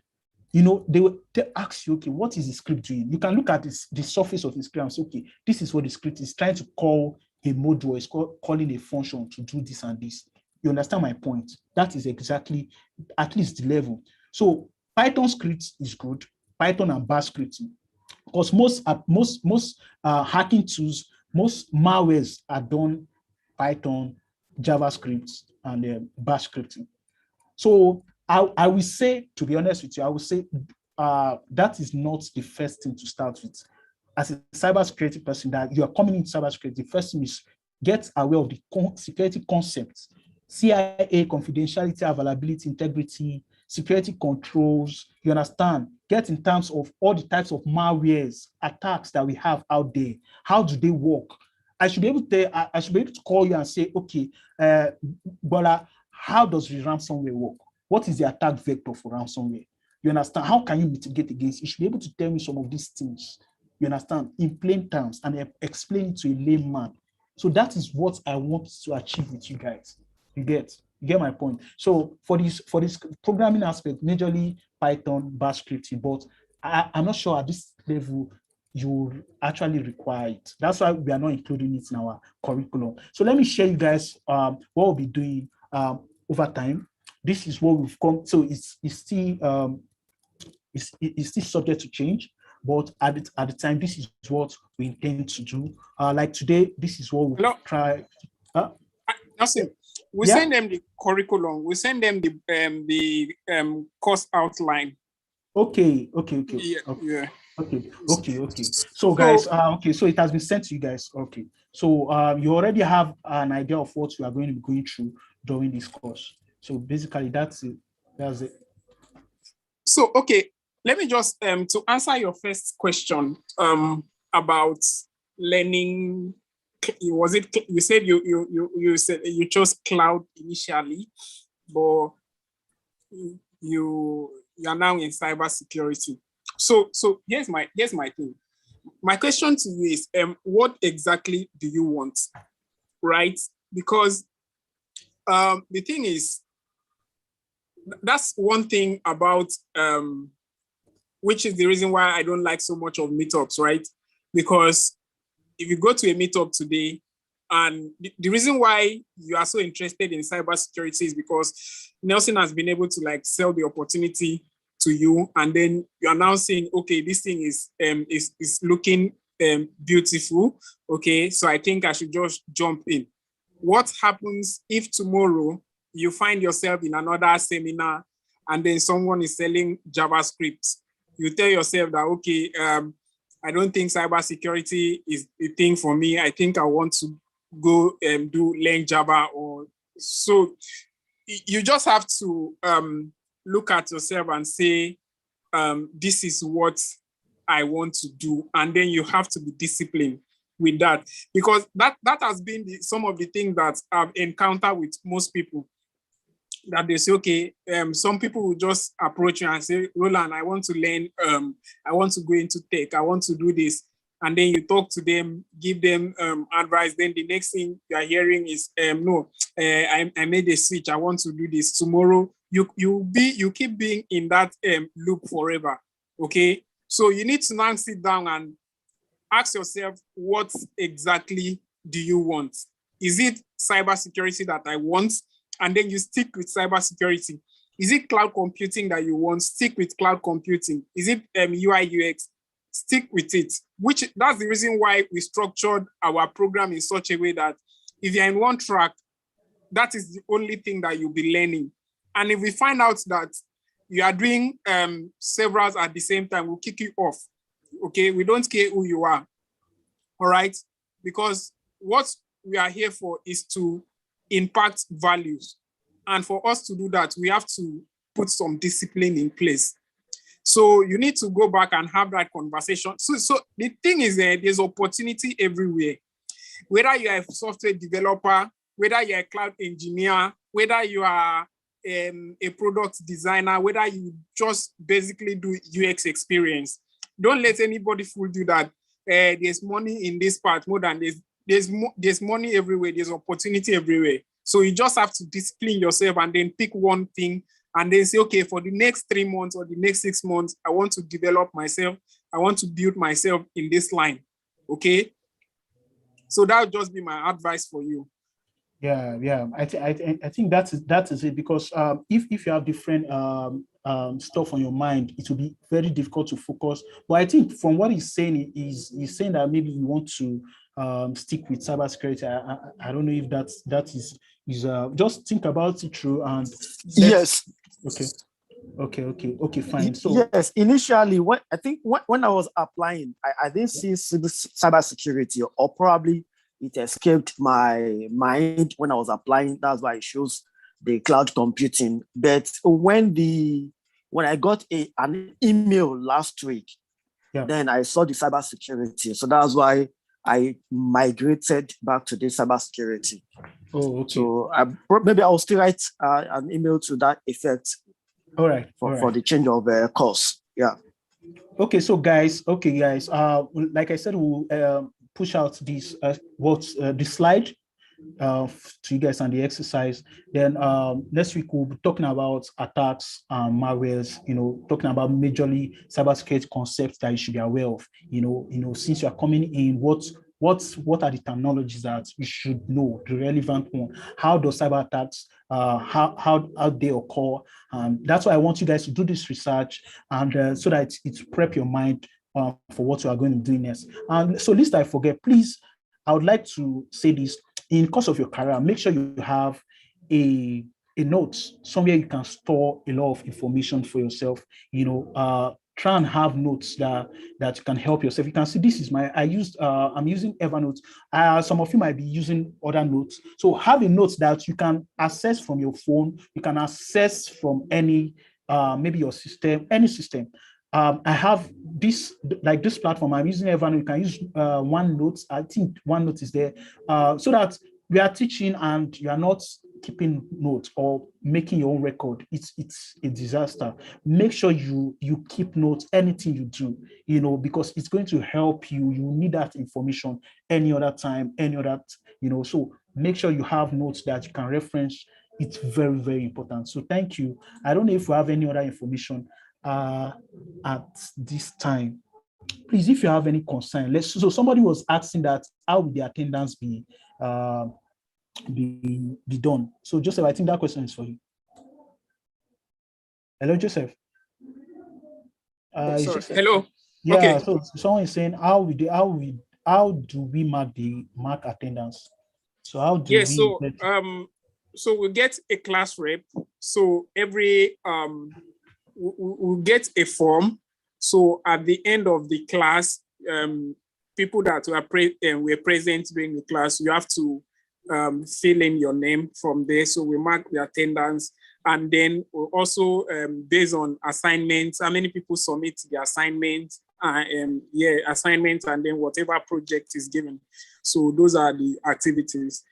They will ask you, okay, what is the script doing? You can look at the surface of the script and say, okay, this is what the script is trying to call a module, is calling a function to do this and this. You understand my point? That is exactly, at least the level. So Python scripts is good, Python and Bash scripting, because most hacking tools, most malwares are done Python, JavaScript, and Bash scripting. So I will say, to be honest with you, I will say that is not the first thing to start with. As a cybersecurity person, that you are coming into cybersecurity, the first thing is get aware of the security concepts, CIA, confidentiality, availability, integrity, security controls. You understand? Get in terms of all the types of malwares, attacks that we have out there. How do they work? I should be able to call you and say, okay, Bola, how does the ransomware work? What is the attack vector for ransomware? You understand? How can you mitigate against it? You should be able to tell me some of these things. You understand? In plain terms, and explain it to a layman. So that is what I want to achieve with you guys. You get my point. So for this programming aspect, majorly Python, Bash scripting, but I'm not sure at this level you actually require it. That's why we are not including it in our curriculum. So let me share you guys what we'll be doing over time. This is what we've come. So it's still subject to change. But at the time, this is what we intend to do. Like today, this is what we'll try. We send them the curriculum. We send them the course outline. Okay. Yeah. Okay. So guys, so it has been sent to you guys. Okay. So you already have an idea of what we are going to be going through during this course. So basically, that's it. That's it. So okay. Let me just to answer your first question about learning. Was it you said you said you chose cloud initially, but you are now in cybersecurity. So here's my thing. My question to you is what exactly do you want, right? Because the thing is, that's one thing about which is the reason why I don't like so much of meetups, right? Because if you go to a meetup today, and the reason why you are so interested in cybersecurity is because Nelson has been able to like sell the opportunity to you, and then you're now saying, okay, this thing is looking beautiful. Okay, so I think I should just jump in. What happens if tomorrow you find yourself in another seminar and then someone is selling JavaScript? You tell yourself that, okay, I don't think cybersecurity is the thing for me. I think I want to go and learn Java. Or so you just have to look at yourself and say, this is what I want to do. And then you have to be disciplined with that, because that has been some of the things that I've encountered with most people, that they say, okay, some people will just approach you and say, Roland, I want to learn, I want to go into tech, I want to do this. And then you talk to them, give them advice. Then the next thing you are hearing is, I made a switch, I want to do this. Tomorrow, you keep being in that loop forever, okay? So you need to now sit down and ask yourself, what exactly do you want? Is it cybersecurity that I want? And then you stick with cybersecurity. Is it cloud computing that you want? Stick with cloud computing. Is it UI UX? Stick with it. That's the reason why we structured our program in such a way that if you're in one track, that is the only thing that you'll be learning. And if we find out that you are doing several at the same time, we'll kick you off. Okay, we don't care who you are. All right, because what we are here for is to impact values. And for us to do that, we have to put some discipline in place. So you need to go back and have that conversation. So the thing is that there's opportunity everywhere. Whether you are a software developer, whether you're a cloud engineer, whether you are a product designer, whether you just basically do UX experience, don't let anybody fool you that there's money in this part more than there's money everywhere, there's opportunity everywhere. So you just have to discipline yourself and then pick one thing and then say, okay, for the next 3 months or the next 6 months, I want to develop myself. I want to build myself in this line. Okay. So that would just be my advice for you. Yeah. I think that is it, because if you have different stuff on your mind, it will be very difficult to focus. But I think from what he's saying, he's saying that maybe you want to stick with cybersecurity. I don't know if that is just think about it through and yes. Okay, fine. So yes, initially when I was applying, I didn't see cybersecurity, or probably it escaped my mind when I was applying. That's why it shows the cloud computing. But when I got an email last week, then I saw the cybersecurity. So that's why I migrated back to the cybersecurity. Oh, okay. So maybe I'll still write an email to that effect. All right. For the change of course. Yeah. Okay, so guys. Like I said, we'll push out this the slide to you guys and the exercise. Then next week we'll be talking about attacks, malwares. Talking about majorly cybersecurity concepts that you should be aware of. Since you are coming in, what are the terminologies that you should know, the relevant one? How does cyber attacks how they occur? That's why I want you guys to do this research, and so that it's prep your mind for what you are going to do next. And so, lest I forget, please, I would like to say this: in course of your career, make sure you have a note somewhere you can store a lot of information for yourself. Try and have notes that can help yourself. You can see this is I'm using Evernote. Some of you might be using other notes. So have a note that you can access from your phone. You can access from any maybe your system, any system. I have this platform. I'm using Evernote. You can use OneNote. I think OneNote is there, so that we are teaching and you are not keeping notes or making your own record. It's a disaster. Make sure you keep notes, anything you do, because it's going to help you. You need that information any other time, so make sure you have notes that you can reference. It's very, very important. So thank you. I don't know if we have any other information at this time. Please, if you have any concern, so somebody was asking that how will the attendance be done? So Joseph, I think that question is for you. Hello, Joseph. Sorry. Hello. Yeah. Okay. So someone is saying how do we mark attendance? So how do we? So we get a class rep. So every we'll get a form. So at the end of the class, people that were present during the class, you have to fill in your name from there. So we mark the attendance, And then also based on assignments, how many people submit the assignment, assignment, and then whatever project is given. So those are the activities.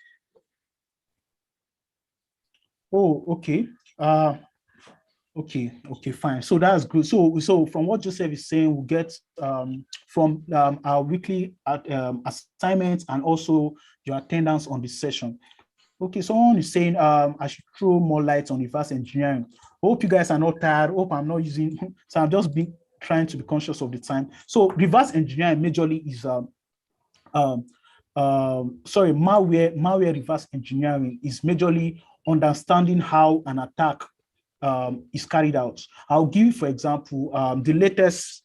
Oh, okay. Okay, fine. So that's good. So from what Joseph is saying, we get from our weekly assignments and also your attendance on the session. Okay, someone is saying I should throw more light on reverse engineering. Hope you guys are not tired. Hope I'm not using. So I'm just trying to be conscious of the time. So reverse engineering majorly is malware reverse engineering is majorly understanding how an attack is carried out. I'll give, for example, the latest